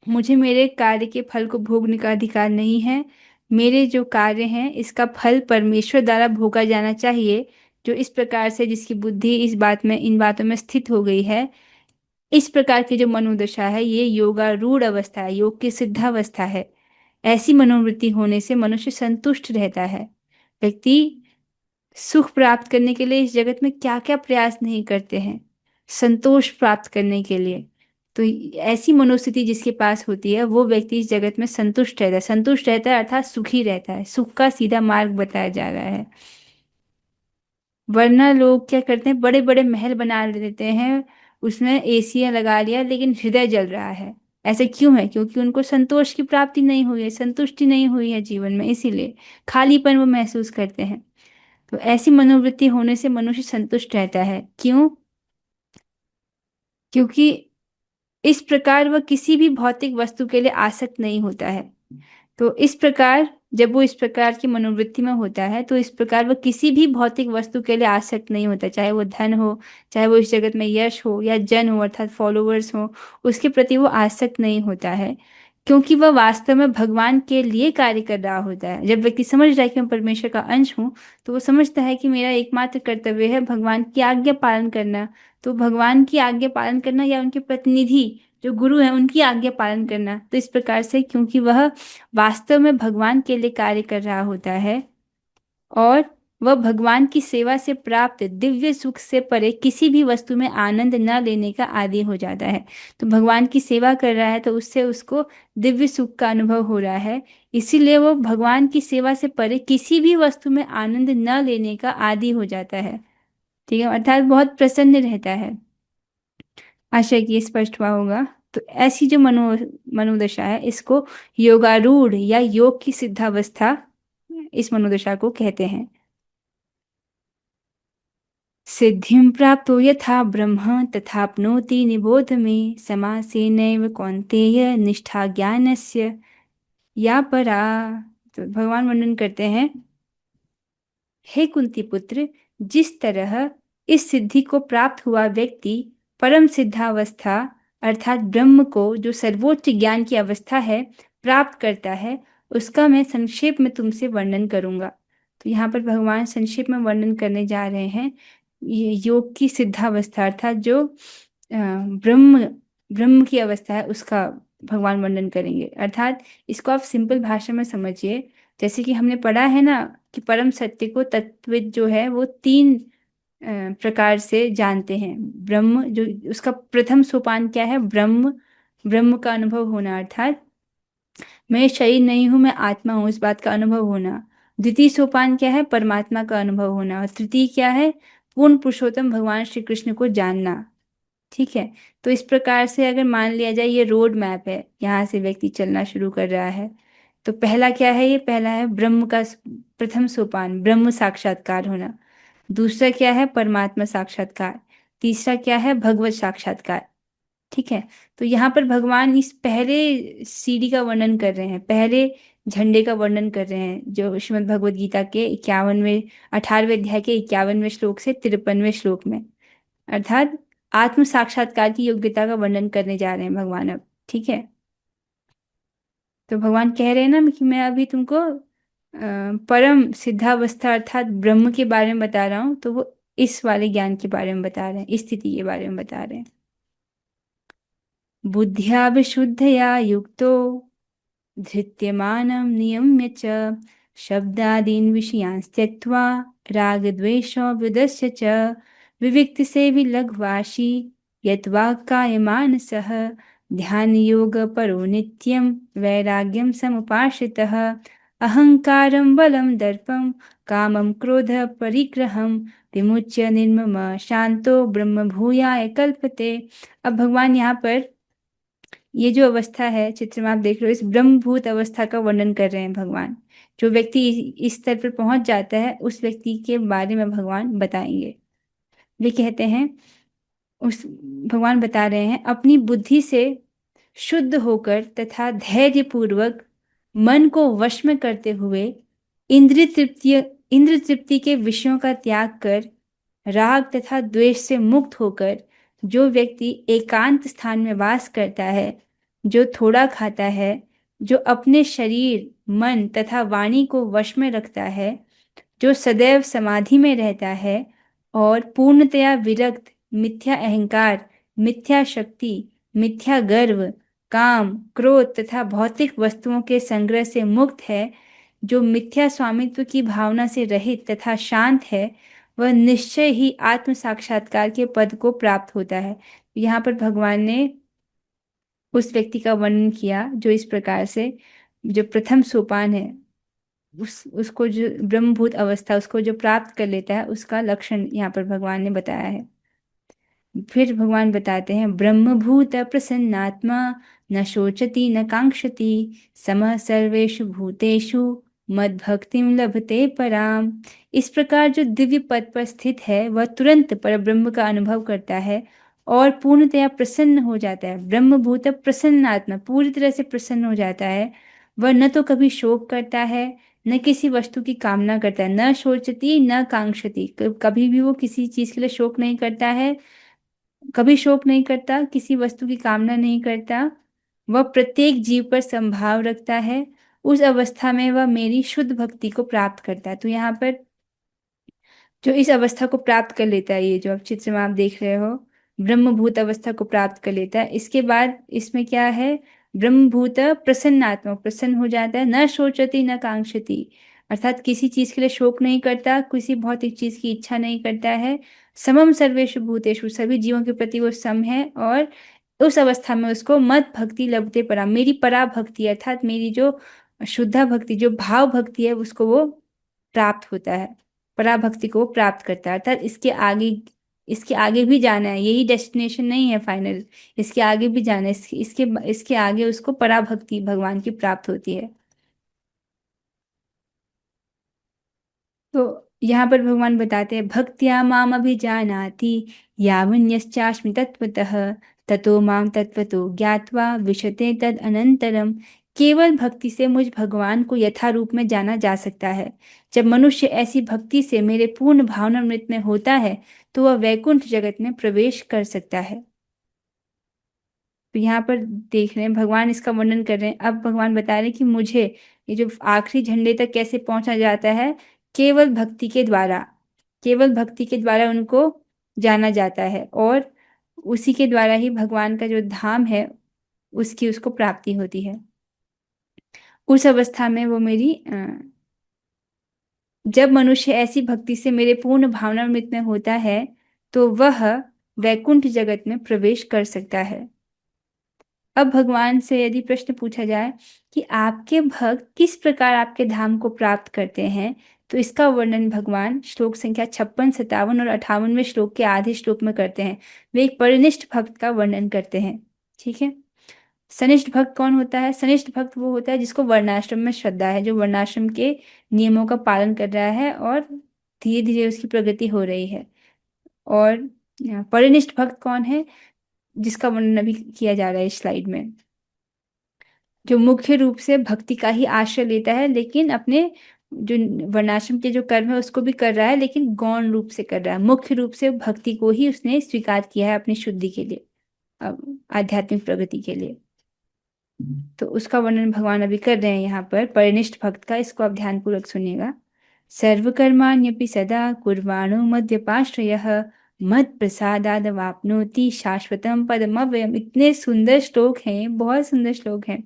मुझे मेरे कार्य के फल को भोगने का अधिकार नहीं है। मेरे जो कार्य हैं इसका फल परमेश्वर द्वारा भोगा जाना चाहिए। जो इस प्रकार से जिसकी बुद्धि इस बात में, इन बातों में स्थित हो गई है, इस प्रकार की जो मनोदशा है, ये योगारूढ़ अवस्था है, योग की सिद्धावस्था है। ऐसी मनोवृत्ति होने से मनुष्य संतुष्ट रहता है। व्यक्ति सुख प्राप्त करने के लिए इस जगत में क्या क्या प्रयास नहीं करते हैं, संतोष प्राप्त करने के लिए। तो ऐसी मनोस्थिति जिसके पास होती है, वो व्यक्ति इस जगत में संतुष्ट रहता है। संतुष्ट रहता है अर्थात सुखी रहता है। सुख का सीधा मार्ग बताया जा रहा है। वरना लोग क्या करते हैं, बड़े बड़े महल बना लेते हैं, उसमें एसियां लगा लिया, लेकिन हृदय जल रहा है। ऐसे क्यों है? क्योंकि उनको संतोष की प्राप्ति नहीं हुई है, संतुष्टि नहीं हुई है जीवन में, इसीलिए खालीपन वो महसूस करते हैं। तो ऐसी मनोवृत्ति होने से मनुष्य संतुष्ट रहता है। क्यों? क्योंकि इस प्रकार वह किसी भी भौतिक वस्तु के लिए आसक्त नहीं होता है। तो इस प्रकार जब वो इस प्रकार की मनोवृत्ति में होता है, तो इस प्रकार वो किसी भी भौतिक वस्तु के लिए आसक्त नहीं होता, चाहे वो धन हो, चाहे वो इस जगत में यश हो या जन हो अर्थात फॉलोअर्स हो, उसके प्रति वो आसक्त नहीं होता है। क्योंकि वह वास्तव में भगवान के लिए कार्य कर रहा होता है। जब व्यक्ति समझ रहा है कि मैं परमेश्वर का अंश हूँ, तो वो समझता है कि मेरा एकमात्र कर्तव्य है भगवान की आज्ञा पालन करना। तो भगवान की आज्ञा पालन करना या उनके प्रतिनिधि जो गुरु हैं उनकी आज्ञा पालन करना। तो इस प्रकार से क्योंकि वह वास्तव में भगवान के लिए कार्य कर रहा होता है, और वह भगवान की सेवा से प्राप्त दिव्य सुख से परे किसी भी वस्तु में आनंद न लेने का आदी हो जाता है। तो भगवान की सेवा कर रहा है तो उससे उसको दिव्य सुख का अनुभव हो रहा है, इसीलिए वो भगवान की सेवा से परे किसी भी वस्तु में आनंद न लेने का आदी हो जाता है। ठीक है, अर्थात बहुत प्रसन्न रहता है। आशा है कि ये स्पष्ट हुआ होगा। तो ऐसी जो मनोदशा है, इसको योगारूढ़ या योग की सिद्धावस्था, इस मनोदशा को कहते हैं। सिद्धिं प्राप्तो यथा ब्रह्म तथाप्नोति निबोध मे, समासेनैव कौन्तेय निष्ठा ज्ञानस्य या परा। तो भगवान वर्णन करते हैं, हे कुंती पुत्र, जिस तरह इस सिद्धि को प्राप्त हुआ व्यक्ति परम सिद्धावस्था अर्थात ब्रह्म को, जो सर्वोच्च ज्ञान की अवस्था है, प्राप्त करता है, उसका मैं संक्षेप में तुमसे वर्णन करूंगा। तो यहाँ पर भगवान संक्षेप में वर्णन करने जा रहे हैं ये योग की सिद्धावस्था अर्थात जो ब्रह्म ब्रह्म की अवस्था है, उसका भगवान वर्णन करेंगे। अर्थात इसको आप सिंपल भाषा में समझिए। जैसे कि हमने पढ़ा है ना कि परम सत्य को तत्वविद जो है वो तीन प्रकार से जानते हैं। ब्रह्म जो, उसका प्रथम सोपान क्या है? ब्रह्म, ब्रह्म का अनुभव होना, अर्थात मैं शरीर नहीं हूं, मैं आत्मा हूं, इस बात का अनुभव होना। द्वितीय सोपान क्या है? परमात्मा का अनुभव होना। और तृतीय क्या है? पूर्ण पुरुषोत्तम भगवान श्री कृष्ण को जानना। ठीक है, तो इस प्रकार से अगर मान लिया जाए ये रोड मैप है, यहाँ से व्यक्ति चलना शुरू कर रहा है। तो पहला क्या है? ये पहला है ब्रह्म का प्रथम सोपान, ब्रह्म साक्षात्कार होना। दूसरा क्या है? परमात्मा साक्षात्कार। तीसरा क्या है? भगवत साक्षात्कार। ठीक है, तो यहाँ पर भगवान इस पहले सीढ़ी का वर्णन कर रहे हैं, पहले झंडे का वर्णन कर रहे हैं, जो श्रीमद् भगवद गीता के 51वें 18वें अध्याय के 51वें श्लोक से 53वें श्लोक में, अर्थात आत्म साक्षात्कार की योग्यता का वर्णन करने जा रहे हैं भगवान अब। ठीक है, तो भगवान कह रहे हैं ना कि मैं अभी तुमको परम सिद्धावस्था अर्थात ब्रह्म के बारे में बता रहा हूँ, तो वो इस वाले ज्ञान के बारे में बता रहे हैं, इस स्थिति के बारे में बता रहे हैं। बुद्ध्या विशुद्धया युक्तो धृत्यमानं नियम्य च शब्दादीन् विषयान् त्यक्त्वा रागद्वेषव्युदस्य च विविक्तसेवी लघ्वाशी यद्वाक्कायमानसः ध्यानयोगपरो नित्यं वैराग्यं समुपाश्रितः अहङ्कारं बलं दर्पं कामं क्रोधः परिग्रहं विमुच्य निर्मम शांतो ब्रह्म भूयाय कल्पते। अब भगवान यहाँ पर ये जो अवस्था है चित्र में आप देख रहे हो, इस ब्रह्मभूत अवस्था का वर्णन कर रहे हैं भगवान। जो व्यक्ति इस स्तर पर पहुंच जाता है, उस व्यक्ति के बारे में भगवान बताएंगे। वे कहते हैं, उस भगवान बता रहे हैं, अपनी बुद्धि से शुद्ध होकर तथा धैर्य पूर्वक मन को वश में करते हुए इंद्र तृप्ति के विषयों का त्याग कर राग तथा द्वेष से मुक्त होकर जो व्यक्ति एकांत स्थान में वास करता है, जो थोड़ा खाता है, जो अपने शरीर, मन तथा वाणी को वश में रखता है, जो सदैव समाधि में रहता है और पूर्णतया विरक्त, मिथ्या अहंकार, मिथ्या शक्ति, मिथ्या गर्व, काम, क्रोध तथा भौतिक वस्तुओं के संग्रह से मुक्त है, जो मिथ्या स्वामित्व की भावना से रहित तथा शांत है, वह निश्चय ही आत्म साक्षात्कार के पद को प्राप्त होता है। यहाँ पर भगवान ने उस व्यक्ति का वर्णन किया जो इस प्रकार से, जो प्रथम सोपान है, उसको जो ब्रह्मभूत अवस्था, उसको जो प्राप्त कर लेता है, उसका लक्षण यहाँ पर भगवान ने बताया है। फिर भगवान बताते हैं, ब्रह्मभूत प्रसन्नात्मा, न शोचति न कांक्षति, समः सर्वेषु भूतेषु मद्भक्तिं लभते पराम। इस प्रकार जो दिव्य पद पर स्थित है वह तुरंत परब्रह्म का अनुभव करता है और पूर्णतया प्रसन्न हो जाता है। ब्रह्मभूत प्रसन्नात्मा, पूरी तरह से प्रसन्न हो जाता है। वह न तो कभी शोक करता है, न किसी वस्तु की कामना करता है। न शोचति न कांक्षति, कभी भी वो किसी चीज के लिए शोक नहीं करता है, कभी शोक नहीं करता, किसी वस्तु की कामना नहीं करता। वह प्रत्येक जीव पर संभाव रखता है। उस अवस्था में वह मेरी शुद्ध भक्ति को प्राप्त करता है। तो यहाँ पर जो इस अवस्था को प्राप्त कर लेता है, ये जो आप चित्र में आप देख रहे हो, ब्रह्मभूत अवस्था को प्राप्त कर लेता है। इसके बाद इसमें क्या है, ब्रह्मभूत प्रसन्नात्मा, प्रसन्न हो जाता है। न शोचति न कांक्षति, अर्थात किसी चीज के लिए शोक नहीं करता, किसी भौतिक चीज की इच्छा नहीं करता है। समम सर्वेषु भूतेषु, सभी जीवों के प्रति वो सम है। और उस अवस्था में उसको मत भक्ति लभते परा, मेरी परा भक्ति अर्थात मेरी जो शुद्धा भक्ति, जो भाव भक्ति है, उसको वो प्राप्त होता है, पराभक्ति को प्राप्त करता है। अर्थात इसके आगे भी जाना है, यही डेस्टिनेशन नहीं है फाइनल, इसके आगे भी जाना है। इसके आगे उसको पराभक्ति भगवान की प्राप्त होती है। तो यहाँ पर भगवान बताते हैं, भक्त्या माम अभिजानाति यावन्यश्चास्मि तत्त्वतः, ततो माम तत्त्वतो ज्ञात्वा विशते तद अनंतरम। केवल भक्ति से मुझ भगवान को यथा रूप में जाना जा सकता है। जब मनुष्य ऐसी भक्ति से मेरे पूर्ण भावनामृत में होता है तो वह वैकुंठ जगत में प्रवेश कर सकता है। तो यहाँ पर देख रहे हैं भगवान इसका वर्णन कर रहे हैं। अब भगवान बता रहे हैं कि मुझे ये जो आखिरी झंडे तक कैसे पहुंचा जाता है, केवल भक्ति के द्वारा, केवल भक्ति के द्वारा उनको जाना जाता है और उसी के द्वारा ही भगवान का जो धाम है उसकी उसको प्राप्ति होती है। उस अवस्था में वो मेरी जब मनुष्य ऐसी भक्ति से मेरे पूर्ण भावनामृत में होता है तो वह वैकुंठ जगत में प्रवेश कर सकता है। अब भगवान से यदि प्रश्न पूछा जाए कि आपके भक्त किस प्रकार आपके धाम को प्राप्त करते हैं, तो इसका वर्णन भगवान श्लोक संख्या 56, 57 और 58वें श्लोक के आधे श्लोक में करते हैं। वे एक परिनिष्ठ भक्त का वर्णन करते हैं। ठीक है, सनिष्ठ भक्त कौन होता है? सनिष्ठ भक्त वो होता है जिसको वर्णाश्रम में श्रद्धा है, जो वर्णाश्रम के नियमों का पालन कर रहा है और धीरे धीरे उसकी प्रगति हो रही है। और परिनिष्ठ भक्त कौन है, जिसका वर्णन अभी किया जा रहा है इस स्लाइड में, जो मुख्य रूप से भक्ति का ही आश्रय लेता है, लेकिन अपने जो वर्णाश्रम के जो कर्म है उसको भी कर रहा है, लेकिन गौण रूप से कर रहा है। मुख्य रूप से भक्ति को ही उसने स्वीकार किया है अपनी शुद्धि के लिए, आध्यात्मिक प्रगति के लिए। तो उसका वर्णन भगवान अभी कर रहे हैं यहाँ पर परिनिष्ठ भक्त का। इसको आप ध्यानपूर्वक सुनिएगा। सर्वकर्माण्यपि सदा कुर्वाणो मद्व्यपाश्रयः मत् प्रसादाद वाप्नोति शाश्वतम पदमव्ययम्। इतने सुंदर श्लोक हैं, बहुत सुंदर श्लोक हैं।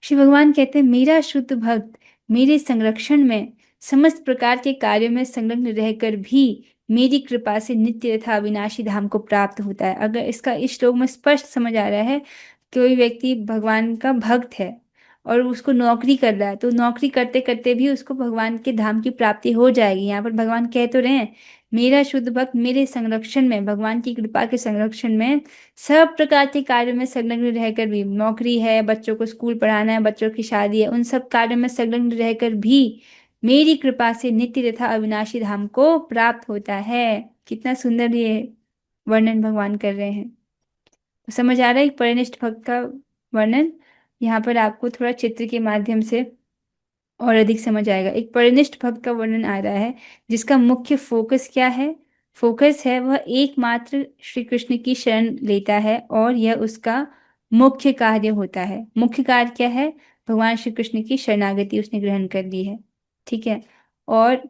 श्री भगवान कहते हैं, मेरा शुद्ध भक्त मेरे संरक्षण में समस्त प्रकार के कार्यों में संलग्न रहकर भी मेरी कृपा से नित्य तथा अविनाशी धाम को प्राप्त होता है। अगर इसका इस श्लोक में स्पष्ट समझ आ रहा है, कोई व्यक्ति भगवान का भक्त है और उसको नौकरी कर रहा है, तो नौकरी करते करते भी उसको भगवान के धाम की प्राप्ति हो जाएगी। यहाँ पर भगवान कह तो रहे हैं, मेरा शुद्ध भक्त मेरे संरक्षण में, भगवान की कृपा के संरक्षण में सब प्रकार के कार्यों में संलग्न रहकर भी, नौकरी है, बच्चों को स्कूल पढ़ाना है, बच्चों की शादी है, उन सब कार्यों में संलग्न रहकर भी मेरी कृपा से नित्य तथा अविनाशी धाम को प्राप्त होता है। कितना सुंदर ये वर्णन भगवान कर रहे हैं। तो समझ आ रहा है एक परिनिष्ठ भक्त का वर्णन। यहाँ पर आपको थोड़ा चित्र के माध्यम से और अधिक समझ आएगा। एक परिनिष्ठ भक्त का वर्णन आ रहा है जिसका मुख्य फोकस क्या है? फोकस है वह एकमात्र श्री कृष्ण की शरण लेता है और यह उसका मुख्य कार्य होता है। मुख्य कार्य क्या है? भगवान श्री कृष्ण की शरणागति उसने ग्रहण कर ली है। ठीक है। और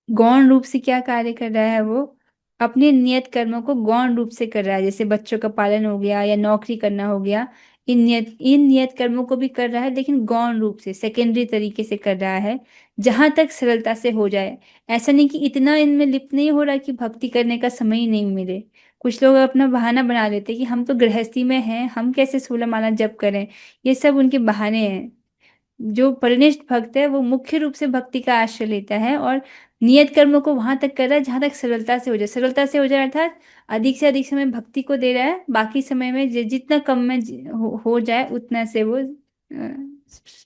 गौण रूप से क्या कार्य कर रहा है वो? अपने नियत कर्मों को गौण रूप से कर रहा है, जैसे बच्चों का पालन हो गया या नौकरी करना हो गया। इन नियत कर्मों को भी कर रहा है, लेकिन गौण रूप से, सेकेंडरी तरीके से कर रहा है, जहां तक सरलता से हो जाए। ऐसा नहीं कि इतना इनमें लिप्त नहीं हो रहा कि भक्ति करने का समय ही नहीं मिले। कुछ लोग अपना बहाना बना लेते हैं कि हम तो गृहस्थी में हैं, हम कैसे 16 माला जप करें। ये सब उनके बहाने हैं। जो परिनिष्ठ भक्त है वो मुख्य रूप से भक्ति का आश्रय लेता है और नियत कर्मों को वहां तक कर रहा है जहां तक सरलता से हो जाए। सरलता से हो जाए अर्थात अधिक से अधिक समय भक्ति को दे रहा है, बाकी समय में जितना कम में हो जाए उतना से वो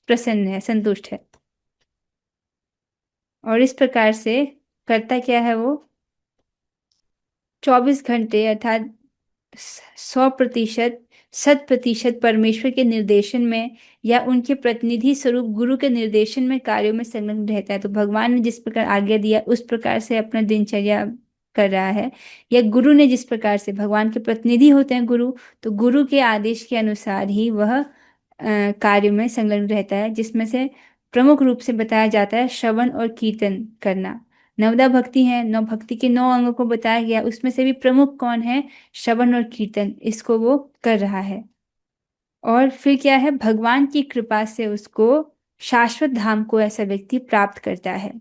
प्रसन्न है, संतुष्ट है। और इस प्रकार से करता क्या है वो? 24 घंटे अर्थात 100%, 100% परमेश्वर के निर्देशन में या उनके प्रतिनिधि स्वरूप गुरु के निर्देशन में कार्यों में संलग्न रहता है। तो भगवान ने जिस प्रकार आज्ञा दिया उस प्रकार से अपना दिनचर्या कर रहा है, या गुरु ने जिस प्रकार से, भगवान के प्रतिनिधि होते हैं गुरु, तो गुरु के आदेश के अनुसार ही वह कार्य में संलग्न रहता है, जिसमें से प्रमुख रूप से बताया जाता है श्रवण और कीर्तन करना। नवदा भक्ति है, नौ भक्ति के 9 अंगों को बताया गया, उसमें से भी प्रमुख कौन है? श्रवण और कीर्तन, इसको वो कर रहा है। और फिर क्या है? भगवान की कृपा से उसको शाश्वत धाम को ऐसा व्यक्ति प्राप्त करता है।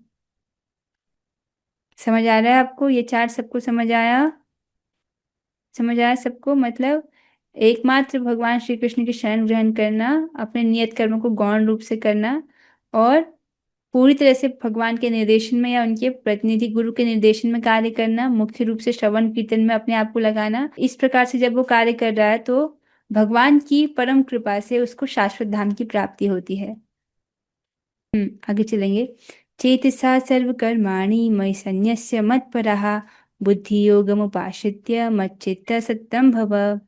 समझ आ रहा है आपको? ये चार सबको समझ आया? समझ आया सबको? मतलब एकमात्र भगवान श्री कृष्ण की शरण ग्रहण करना, अपने नियत कर्मों को गौण रूप से करना, और पूरी तरह से भगवान के निर्देशन में या उनके प्रतिनिधि गुरु के निर्देशन में कार्य करना, मुख्य रूप से श्रवण कीर्तन में अपने आप को लगाना। इस प्रकार से जब वो कार्य कर रहा है तो भगवान की परम कृपा से उसको शाश्वत धाम की प्राप्ति होती है। आगे चलेंगे। चेतसा सर्वकर्माणि मयि सन्न्यस्य मत्परः बुद्धि योगमुपाश्रित्य मच्चित्त सततं भव।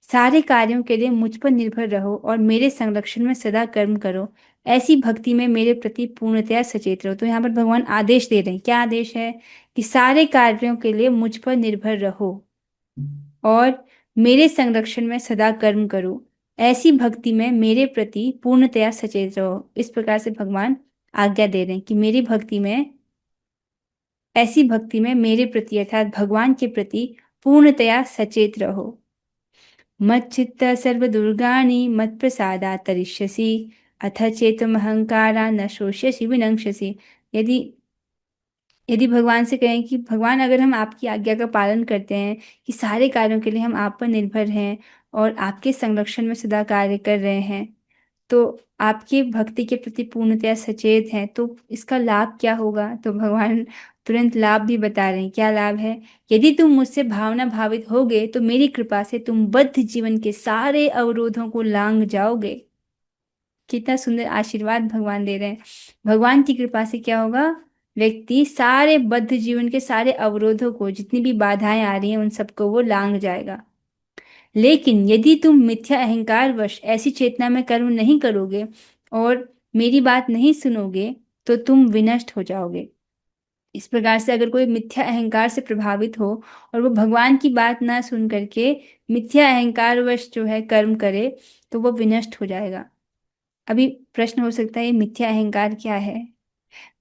सारे कार्यों के लिए मुझ पर निर्भर रहो और मेरे संरक्षण में सदा कर्म करो। ऐसी भक्ति में मेरे प्रति पूर्णतया सचेत रहो। तो यहाँ पर भगवान आदेश दे रहे हैं। क्या आदेश है? कि सारे कार्यों के लिए मुझ पर निर्भर रहो और मेरे संरक्षण में सदा कर्म करो। ऐसी भक्ति में मेरे प्रति पूर्णतया सचेत रहो। इस प्रकार से भगवान आज्ञा दे रहे हैं कि मेरी भक्ति में, ऐसी भक्ति में मेरे प्रति अर्थात भगवान के प्रति पूर्णतया सचेत रहो। मच्चित्त सर्वदुर्गाणि मत्प्रसादात् तरिष्यसि अथ चेतमहंकारा न शोष्यसि विनङ्क्षसि। यदि यदि भगवान से कहें कि भगवान, अगर हम आपकी आज्ञा का पालन करते हैं कि सारे कार्यों के लिए हम आप पर निर्भर हैं और आपके संरक्षण में सदा कार्य कर रहे हैं, तो आपकी भक्ति के प्रति पूर्णतया सचेत हैं, तो इसका लाभ क्या होगा? तो भगवान तुरंत लाभ भी बता रहे हैं। क्या लाभ है? यदि तुम मुझसे भावना भावित होगे तो मेरी कृपा से तुम बद्ध जीवन के सारे अवरोधों को लांघ जाओगे। कितना सुंदर आशीर्वाद भगवान दे रहे हैं। भगवान की कृपा से क्या होगा? व्यक्ति सारे बद्ध जीवन के सारे अवरोधों को, जितनी भी बाधाएं आ रही हैं उन सबको वो लांघ जाएगा। लेकिन यदि तुम मिथ्या अहंकार वश ऐसी चेतना में कर्म नहीं करोगे और मेरी बात नहीं सुनोगे तो तुम विनष्ट हो जाओगे। इस प्रकार से अगर कोई मिथ्या अहंकार से प्रभावित हो और वो भगवान की बात ना सुन करके मिथ्या अहंकार वश जो है कर्म करे, तो वो विनष्ट हो जाएगा। अभी प्रश्न हो सकता है, ये मिथ्या अहंकार क्या है?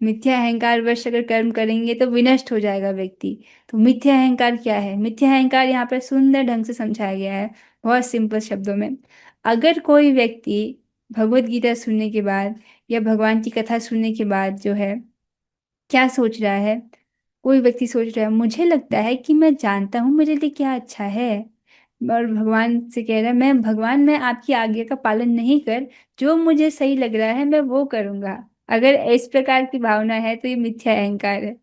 मिथ्या अहंकार वश अगर कर्म करेंगे तो विनष्ट हो जाएगा व्यक्ति। तो मिथ्या अहंकार क्या है? मिथ्या अहंकार यहाँ पर सुंदर ढंग से समझाया गया है, बहुत सिंपल शब्दों में। अगर कोई व्यक्ति भगवत गीता सुनने के बाद या भगवान की कथा सुनने के बाद जो है क्या सोच रहा है? कोई व्यक्ति सोच रहा है, मुझे लगता है कि मैं जानता हूँ मेरे लिए क्या अच्छा है, और भगवान से कह रहा है, मैं भगवान, मैं आपकी आज्ञा का पालन नहीं कर, जो मुझे सही लग रहा है मैं वो करूंगा। अगर इस प्रकार की भावना है तो ये मिथ्या अहंकार है।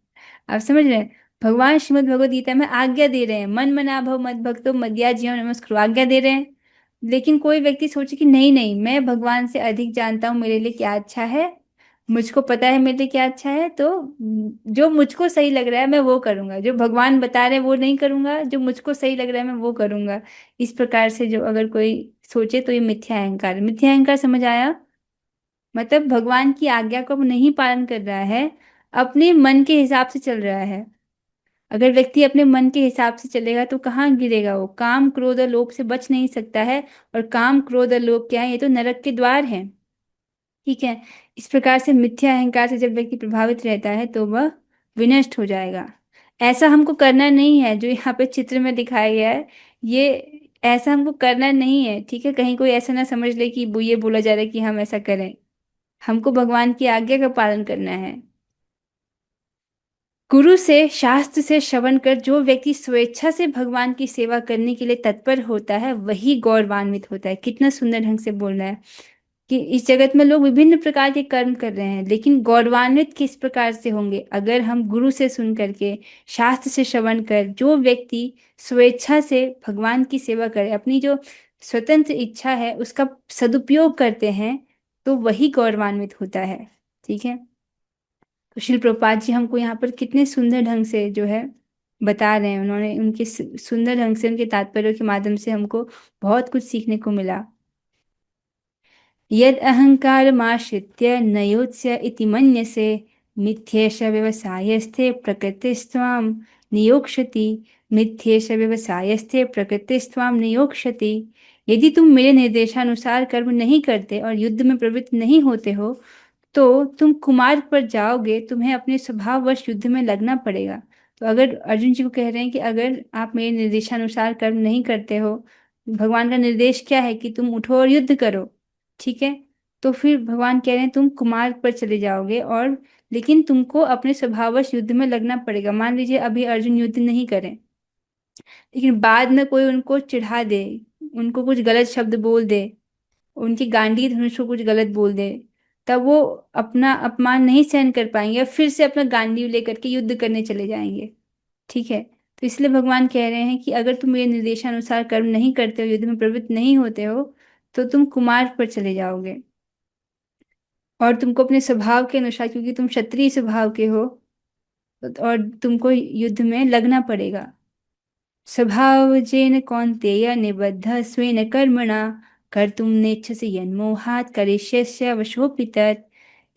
आप समझ रहे हैं? भगवान श्रीमद् भगवद गीता में आज्ञा दे रहे हैं, मन मना भव मद भक्तो मद्या जीव नमस्कुरु, आज्ञा दे रहे हैं। लेकिन कोई व्यक्ति सोचे कि नहीं नहीं, मैं भगवान से अधिक जानता हूँ मेरे लिए क्या अच्छा है, मुझको पता है मेरे लिए क्या अच्छा है, तो जो मुझको सही लग रहा है मैं वो करूंगा, जो भगवान बता रहे हैं वो नहीं करूंगा, जो मुझको सही लग रहा है मैं वो करूंगा। इस प्रकार से जो अगर कोई सोचे तो ये मिथ्या अहंकार है। मिथ्या अहंकार समझ आया? मतलब भगवान की आज्ञा को वो नहीं पालन कर रहा है, अपने मन के हिसाब से चल रहा है। अगर व्यक्ति अपने मन के हिसाब से चलेगा तो कहाँ गिरेगा वो, काम क्रोध और लोभ से बच नहीं सकता है। और काम क्रोध और लोभ क्या है, ये तो नरक के द्वार हैं। ठीक है। इस प्रकार से मिथ्या अहंकार से जब व्यक्ति प्रभावित रहता है तो वह विनष्ट हो जाएगा। ऐसा हमको करना नहीं है जो यहाँ पे चित्र में दिखाया गया है। ये ऐसा हमको करना नहीं है, ठीक है। कहीं कोई ऐसा ना समझ ले कि वो ये बोला जा रहा है कि हम ऐसा करें। हमको भगवान की आज्ञा का पालन करना है। गुरु से शास्त्र से श्रवण कर जो व्यक्ति स्वेच्छा से भगवान की सेवा करने के लिए तत्पर होता है वही गौरवान्वित होता है। कितना सुंदर ढंग से बोल रहा है कि इस जगत में लोग विभिन्न प्रकार के कर्म कर रहे हैं, लेकिन गौरवान्वित किस प्रकार से होंगे, अगर हम गुरु से सुन करके, शास्त्र से श्रवण कर जो व्यक्ति स्वेच्छा से भगवान की सेवा करे, अपनी जो स्वतंत्र इच्छा है उसका सदुपयोग करते हैं, तो वही गौरवान्वित होता है। ठीक है। तो शिल प्रभुपाद जी हमको यहाँ पर कितने सुंदर ढंग से जो है बता रहे हैं। उन्होंने उनके सुंदर ढंग से उनके तात्पर्यों के माध्यम से हमको बहुत कुछ सीखने को मिला। यद अहंकारमाश्रित्य न योत्स्य इति मन्यसे मिथ्येष व्यवसायस्थे प्रकृतिस्त्वां नियोक्ष्यति। मिथ्येष व्यवसायस्थे प्रकृतिस्त्वां नियोक्ष्यति। यदि तुम मेरे निर्देशानुसार कर्म नहीं करते और युद्ध में प्रवृत्त नहीं होते हो तो तुम कुमार्ग पर जाओगे, तुम्हें अपने स्वभाववश युद्ध में लगना पड़ेगा। तो अगर अर्जुन जी को कह रहे हैं कि अगर आप मेरे निर्देशानुसार कर्म नहीं करते हो, भगवान का निर्देश क्या है कि तुम उठो और युद्ध करो। ठीक है। तो फिर भगवान कह रहे हैं तुम कुमार्ग पर चले जाओगे, और लेकिन तुमको अपने स्वभाववश युद्ध में लगना पड़ेगा। मान लीजिए अभी अर्जुन युद्ध नहीं करें, लेकिन बाद में कोई उनको चिढ़ा दे, उनको कुछ गलत शब्द बोल दे, उनकी गांडी धनुष को कुछ गलत बोल दे, तब वो अपना अपमान नहीं सहन कर पाएंगे और फिर से अपना गांडी लेकर के युद्ध करने चले जाएंगे। ठीक है। तो इसलिए भगवान कह रहे हैं कि अगर तुम मेरे निर्देशानुसार कर्म नहीं करते हो, युद्ध में प्रवृत्त नहीं होते हो, तो तुम कुमार्ग पर चले जाओगे। और तुमको अपने स्वभाव के अनुसार, क्योंकि तुम क्षत्रिय स्वभाव के हो, और तुमको युद्ध में लगना पड़ेगा। स्वभावजेन कौन्तेय निबद्धः स्वेन कर्मणा कर्तुं नेच्छसि यन्मोहात् करिष्यस्य वशोऽपि तत्।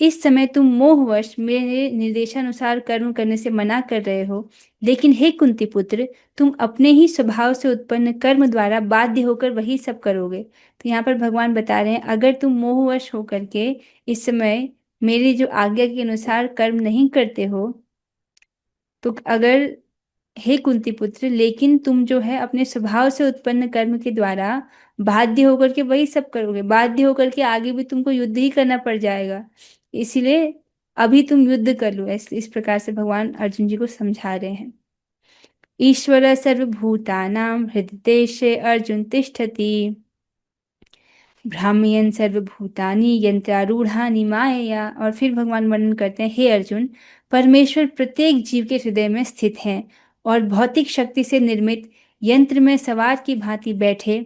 इस समय तुम मोहवश मेरे निर्देशानुसार कर्म करने से मना कर रहे हो, लेकिन हे कुंती पुत्र, तुम अपने ही स्वभाव से उत्पन्न कर्म द्वारा बाध्य होकर वही सब करोगे। तो यहाँ पर भगवान बता रहे हैं अगर तुम मोहवश होकर के इस समय मेरी जो आज्ञा के अनुसार कर्म नहीं करते हो, तो अगर, हे कुंती पुत्र, लेकिन तुम जो है अपने स्वभाव से उत्पन्न कर्म के द्वारा बाध्य होकर के वही सब करोगे, बाध्य होकर के आगे भी तुमको युद्ध ही करना पड़ जाएगा। इसलिए अभी तुम युद्ध कर लो। इस प्रकार से भगवान अर्जुन जी को समझा रहे हैं। ईश्वर सर्वभूतानां हृदयेशे अर्जुन तिष्ठति भ्रामयन् सर्वभूतानि यंत्रारूढ़ानि मायया। और फिर भगवान वर्णन करते हैं, हे अर्जुन, परमेश्वर प्रत्येक जीव के हृदय में स्थित हैं और भौतिक शक्ति से निर्मित यंत्र में सवार की भांति बैठे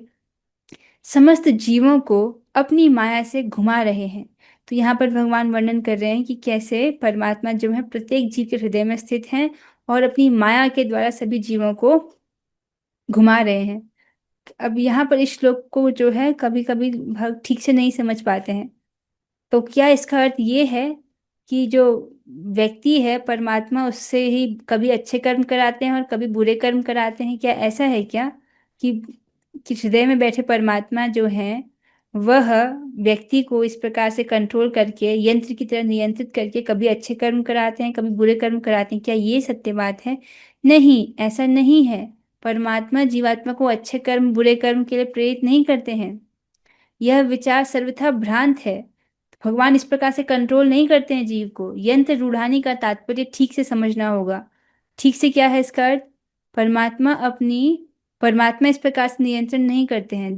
समस्त जीवों को अपनी माया से घुमा रहे हैं। तो यहाँ पर भगवान वर्णन कर रहे हैं कि कैसे परमात्मा जो है प्रत्येक जीव के हृदय में स्थित हैं और अपनी माया के द्वारा सभी जीवों को घुमा रहे हैं। अब यहाँ पर इस श्लोक को जो है कभी कभी भक्त ठीक से नहीं समझ पाते हैं। तो क्या इसका अर्थ ये है कि जो व्यक्ति है परमात्मा उससे ही कभी अच्छे कर्म कराते हैं और कभी बुरे कर्म कराते हैं? क्या ऐसा है क्या कि हृदय में बैठे परमात्मा जो हैं वह व्यक्ति को इस प्रकार से कंट्रोल करके यंत्र की तरह नियंत्रित करके कभी अच्छे कर्म कराते हैं कभी बुरे कर्म कराते हैं? क्या ये सत्य बात है? नहीं, ऐसा नहीं है। परमात्मा जीवात्मा को अच्छे कर्म बुरे कर्म के लिए प्रेरित नहीं करते हैं। यह विचार सर्वथा भ्रांत है। भगवान इस प्रकार से कंट्रोल नहीं करते हैं जीव को। यंत्र रूढ़ानी का तात्पर्य ठीक से समझना होगा। ठीक से क्या है इसका अर्थ? परमात्मा अपनी परमात्मा इस प्रकार से नियंत्रण नहीं करते हैं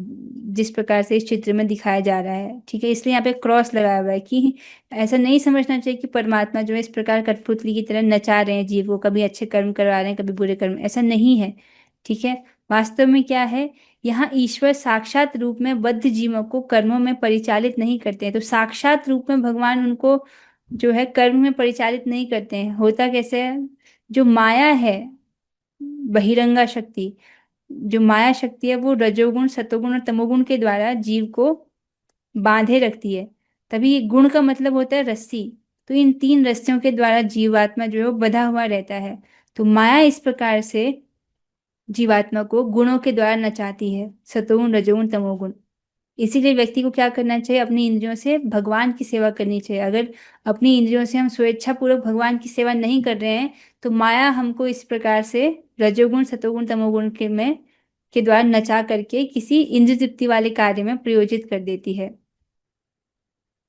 जिस प्रकार से इस चित्र में दिखाया जा रहा है। ठीक है। इसलिए यहाँ पे क्रॉस लगाया हुआ है कि ऐसा नहीं समझना चाहिए कि परमात्मा जो है इस प्रकार कठपुतली की तरह नचा रहे हैं जीव को, कभी अच्छे कर्म करवा रहे हैं कभी बुरे कर्म। ऐसा नहीं है। ठीक है। वास्तव में क्या है, यहाँ ईश्वर साक्षात रूप में बद्ध जीवों को कर्मों में परिचालित नहीं करते हैं। तो साक्षात रूप में भगवान उनको जो है कर्म में परिचालित नहीं करते हैं। होता कैसे है, जो माया है, बहिरंगा शक्ति, जो माया शक्ति है वो रजोगुण सतोगुण और तमोगुण के द्वारा जीव को बांधे रखती है। तभी ये गुण का मतलब होता है रस्सी। तो इन तीन रस्सियों के द्वारा जीवात्मा जो है वो बंधा हुआ रहता है। तो माया इस प्रकार से जीवात्मा को गुणों के द्वारा नचाती है, सतोगुण रजोगुण तमोगुण। इसीलिए व्यक्ति को क्या करना चाहिए, अपनी इंद्रियों से भगवान की सेवा करनी चाहिए। अगर अपनी इंद्रियों से हम स्वेच्छा पूर्वक भगवान की सेवा नहीं कर रहे हैं तो माया हमको इस प्रकार से रजोगुण सतोगुण तमोगुण के द्वारा नचा करके किसी इंद्रिय तृप्ति वाले कार्य में प्रयोजित कर देती है।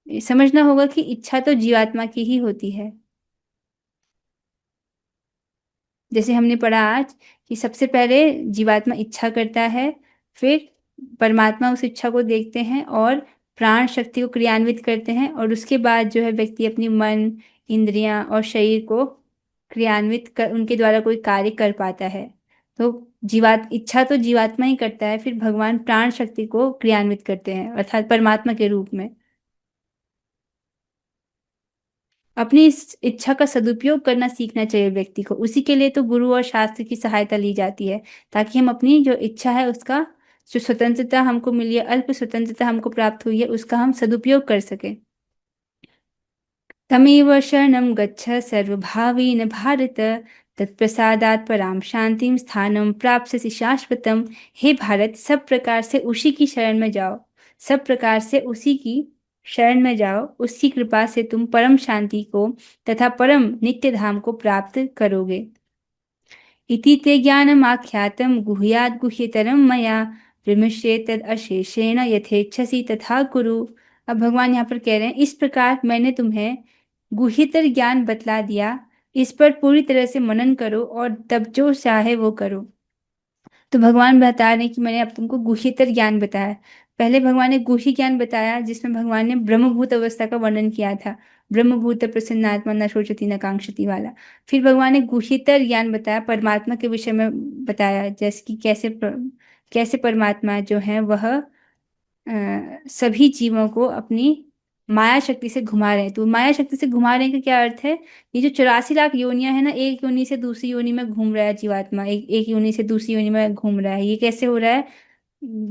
ये समझना होगा कि इच्छा तो जीवात्मा की ही होती है। जैसे हमने पढ़ा आज कि सबसे पहले जीवात्मा इच्छा करता है, फिर परमात्मा उस इच्छा को देखते हैं और प्राण शक्ति को क्रियान्वित करते हैं, और उसके बाद जो है व्यक्ति अपनी मन, इंद्रियां और शरीर को क्रियान्वित कर उनके द्वारा कोई कार्य कर पाता है। तो इच्छा तो जीवात्मा ही करता है, फिर भगवान प्राण शक्ति को क्रियान्वित करते हैं अर्थात परमात्मा के रूप में। अपनी इस इच्छा का सदुपयोग करना सीखना चाहिए व्यक्ति को। उसी के लिए तो गुरु और शास्त्र की सहायता ली जाती है, ताकि हम अपनी जो इच्छा है उसका, जो स्वतंत्रता हमको मिली है, अल्प स्वतंत्रता हमको प्राप्त हुई है, उसका हम सदुपयोग कर सकें। तमेव शरणं गच्छ सर्वभावेन भारत, तत्प्रसादात् पराम शांतिम स्थानम प्राप्स्यसि शाश्वतम। हे भारत, सब प्रकार से उसी की शरण में जाओ, सब प्रकार से उसी की शरण में जाओ, उसकी कृपा से तुम परम शांति को तथा परम नित्य धाम को प्राप्त करोगे। इति ते ज्ञानमाख्यातं गुह्याद् गुह्यतरं मया, विमृश्येतद् अशेषेण यथेच्छसि तथा कुरु। अब भगवान यहाँ पर कह रहे हैं, इस प्रकार मैंने तुम्हें गुह्यतर ज्ञान बतला दिया, इस पर पूरी तरह से मनन करो और तब जो चाहे वो करो। तो भगवान बता रहे हैं कि मैंने अब तुमको गुह्यतर ज्ञान बताया। पहले भगवान ने गुह्य ज्ञान बताया, जिसमें भगवान ने ब्रह्मभूत अवस्था का वर्णन किया था, ब्रह्मभूत प्रसन्नात्मा न शोचति न कांक्षति वाला। फिर भगवान ने गुह्यतर ज्ञान बताया, परमात्मा के विषय में बताया, जैसे कि कैसे परमात्मा जो है वह सभी जीवों को अपनी माया शक्ति से घुमा रहे हैं। तो माया शक्ति से घुमा रहे हैं का क्या अर्थ है, ये जो 84 लाख योनियां है ना, एक योनि से दूसरी योनि में घूम रहा है जीवात्मा, एक योनि से दूसरी योनि में घूम रहा है। ये कैसे हो रहा है,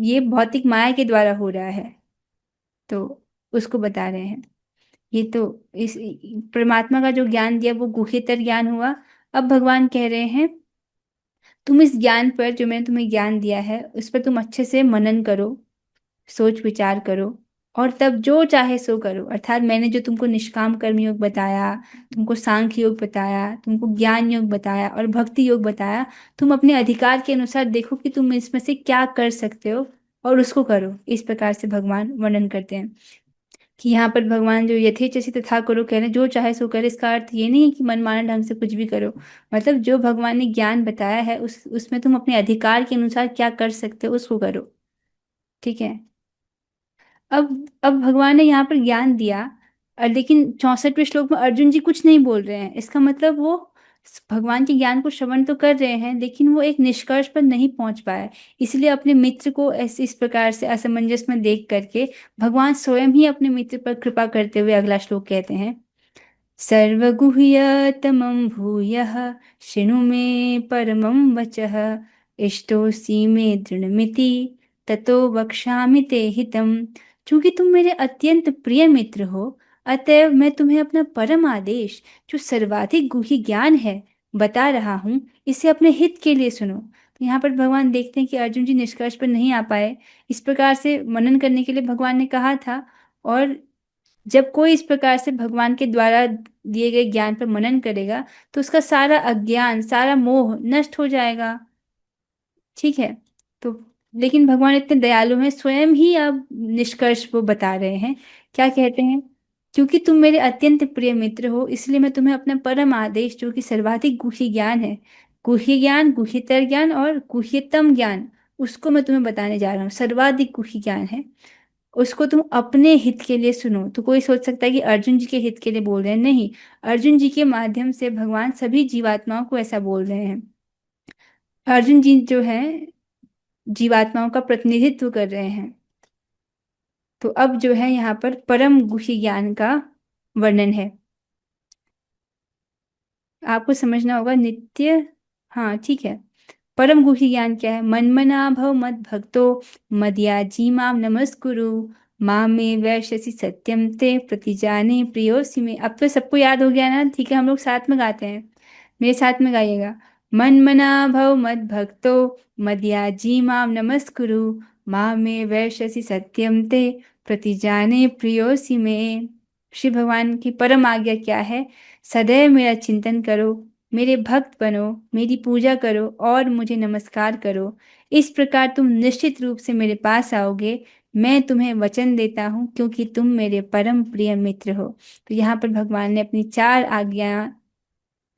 ये भौतिक माया के द्वारा हो रहा है। तो उसको बता रहे हैं। ये तो इस परमात्मा का जो ज्ञान दिया वो गुह्यतर ज्ञान हुआ। अब भगवान कह रहे हैं, तुम इस ज्ञान पर, जो मैंने तुम्हें ज्ञान दिया है उस पर तुम अच्छे से मनन करो, सोच विचार करो, और तब जो चाहे सो करो। अर्थात मैंने जो तुमको निष्काम कर्म योग बताया, तुमको सांख्य योग बताया, तुमको ज्ञान योग बताया और भक्ति योग बताया, तुम अपने अधिकार के अनुसार देखो कि तुम इसमें से क्या कर सकते हो और उसको करो। इस प्रकार से भगवान वर्णन करते हैं कि यहाँ पर भगवान जो यथेच्छसि तथा करो कह रहे हैं, जो चाहे सो करे। इसका अर्थ ये नहीं है कि मनमाना ढंग से कुछ भी करो, मतलब जो भगवान ने ज्ञान बताया है उसमें तुम अपने अधिकार के अनुसार क्या कर सकते हो उसको करो। ठीक है। अब भगवान ने यहाँ पर ज्ञान दिया, लेकिन 64वें श्लोक में अर्जुन जी कुछ नहीं बोल रहे हैं। इसका मतलब वो भगवान के ज्ञान को श्रवण तो कर रहे हैं, लेकिन वो एक निष्कर्ष पर नहीं पहुंच पाए। इसलिए अपने मित्र को ऐसे इस प्रकार से असमंजस में देख करके भगवान स्वयं ही अपने मित्र पर कृपा करते हुए अगला श्लोक कहते हैं, सर्वगुह्यतमं भूयः शृणु मे परमं वचः, इष्टोऽसि मे दृढ़मिति ततो वक्ष्यामि ते हितम्। चूंकि तुम मेरे अत्यंत प्रिय मित्र हो, अतएव मैं तुम्हें अपना परम आदेश, जो सर्वाधिक गुह्य ज्ञान है, बता रहा हूँ। इसे अपने हित के लिए सुनो। तो यहाँ पर भगवान देखते हैं कि अर्जुन जी निष्कर्ष पर नहीं आ पाए। इस प्रकार से मनन करने के लिए भगवान ने कहा था, और जब कोई इस प्रकार से भगवान के द्वारा दिए गए ज्ञान पर मनन करेगा तो उसका सारा अज्ञान, सारा मोह नष्ट हो जाएगा। ठीक है। तो लेकिन भगवान इतने दयालु हैं, स्वयं ही अब निष्कर्ष वो बता रहे हैं। क्या कहते हैं, क्योंकि तुम मेरे अत्यंत प्रिय मित्र हो, इसलिए मैं तुम्हें अपना परम आदेश, जो कि सर्वाधिक गुह्य ज्ञान है, गुह्य ज्ञान, गुह्यतर ज्ञान और गुह्यतम ज्ञान, उसको मैं तुम्हें बताने जा रहा हूँ। सर्वाधिक गुह्य ज्ञान है, उसको तुम अपने हित के लिए सुनो। तो कोई सोच सकता है कि अर्जुन जी के हित के लिए बोल रहे हैं, नहीं, अर्जुन जी के माध्यम से भगवान सभी जीवात्माओं को ऐसा बोल रहे हैं। अर्जुन जी जो है जीवात्माओं का प्रतिनिधित्व कर रहे हैं। तो अब जो है यहाँ पर परम गुह्य ज्ञान का वर्णन है, आपको समझना होगा। नित्य, हाँ ठीक है। परम गुह्य ज्ञान क्या है, मन्मना भव मद भक्तो मदयाजी माम नमस्कुरु, माम में वैश्यसि सत्यम ते प्रतिजाने प्रियोसि में। अब तो सबको याद हो गया ना, ठीक है, हम लोग साथ में गाते हैं, मेरे साथ में गाइएगा। मन्मना भव मद्भक्तो मद्याजी मां नमस्कुरु मामे वैश्यसि सत्यम ते प्रतिजाने प्रियोसि मे। श्री भगवान की परम आज्ञा क्या है? सदैव मेरा चिंतन करो, मेरे भक्त बनो, मेरी पूजा करो और मुझे नमस्कार करो। इस प्रकार तुम निश्चित रूप से मेरे पास आओगे। मैं तुम्हें वचन देता हूँ क्योंकि तुम मेरे परम प्रिय मित्र हो। तो यहाँ पर भगवान ने अपनी चार आज्ञा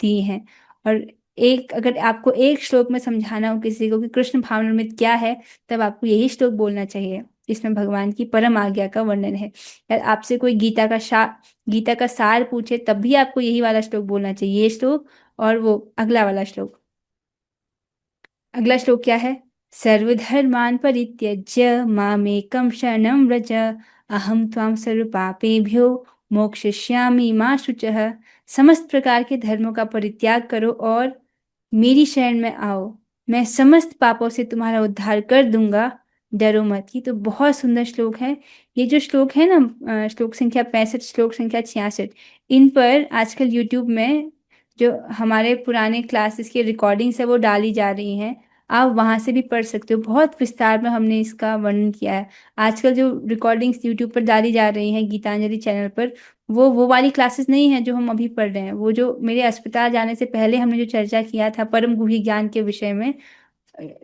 दी हैं। और एक, अगर आपको एक श्लोक में समझाना हो किसी को कि कृष्ण भावनामृत क्या है, तब आपको यही श्लोक बोलना चाहिए। इसमें भगवान की परम आज्ञा का वर्णन है। यार आपसे कोई गीता का सार पूछे तब भी आपको यही वाला श्लोक बोलना चाहिए, ये श्लोक और वो अगला वाला श्लोक। अगला श्लोक क्या है? सर्वधर्मान् परित्यज्य मामेकं शरणं व्रज अहम त्वां सर्वपापेभ्यो मोक्षयिष्यामि मा शुचः। समस्त प्रकार के धर्मों का परित्याग करो और मेरी शरण में आओ, मैं समस्त पापों से तुम्हारा उद्धार कर दूंगा। डरो मत। ये तो बहुत सुंदर श्लोक है। ये जो श्लोक है ना, श्लोक संख्या 65, श्लोक संख्या 66, इन पर आजकल यूट्यूब में जो हमारे पुराने क्लासेस की रिकॉर्डिंग्स है वो डाली जा रही हैं। आप वहां से भी पढ़ सकते हो। बहुत विस्तार में हमने इसका वर्णन किया है। आजकल जो रिकॉर्डिंग्स यूट्यूब पर डाली जा रही हैं गीतांजलि चैनल पर, वो वाली क्लासेस नहीं है जो हम अभी पढ़ रहे हैं। वो जो मेरे अस्पताल जाने से पहले हमने जो चर्चा किया था परम गुह्य ज्ञान के विषय में,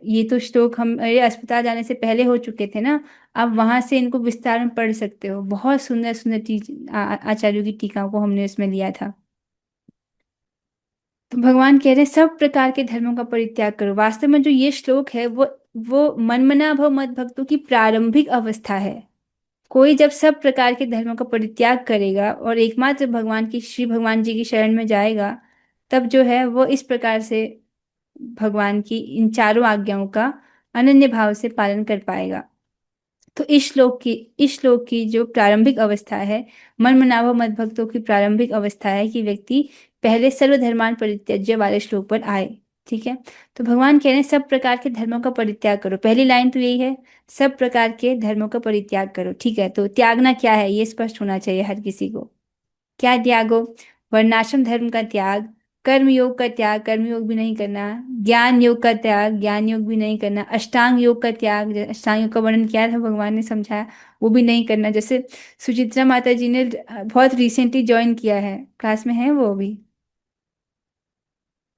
ये तो श्लोक हम मेरे अस्पताल जाने से पहले हो चुके थे ना। आप वहां से इनको विस्तार में पढ़ सकते हो। बहुत सुंदर सुंदर आचार्यों की टीका को हमने उसमें लिया था। तो भगवान कह रहे हैं सब प्रकार के धर्मों का परित्याग करो। वास्तव में जो ये श्लोक है वो मनमना भव मद भक्तों की प्रारंभिक अवस्था है। कोई जब सब प्रकार के धर्मों का परित्याग करेगा और एकमात्र भगवान की, श्री भगवान जी की शरण में जाएगा, तब जो है वो इस प्रकार से भगवान की इन चारों आज्ञाओं का अनन्य भाव से पालन कर पाएगा। तो इस श्लोक की जो प्रारंभिक अवस्था है, मनमनाभव मद्भक्तों की प्रारंभिक अवस्था है कि व्यक्ति पहले सर्वधर्मान परित्यज्य वाले श्लोक पर आए। ठीक है। तो भगवान कह रहे हैं सब प्रकार के धर्मों का परित्याग करो। पहली लाइन तो यही है, सब प्रकार के धर्मों का परित्याग करो। ठीक है, तो त्यागना क्या है ये स्पष्ट होना चाहिए हर किसी को। क्या त्यागो? वर्णाश्रम धर्म का त्याग, कर्म योग का त्याग, कर्म योग भी नहीं करना, ज्ञान योग का त्याग, ज्ञान योग भी नहीं करना, अष्टांग योग का त्याग, अष्टांग योग का वर्णन किया था भगवान ने, समझाया, वो भी नहीं करना। जैसे सुचित्रा माता जी ने बहुत रिसेंटली ज्वाइन किया है, क्लास में है वो अभी।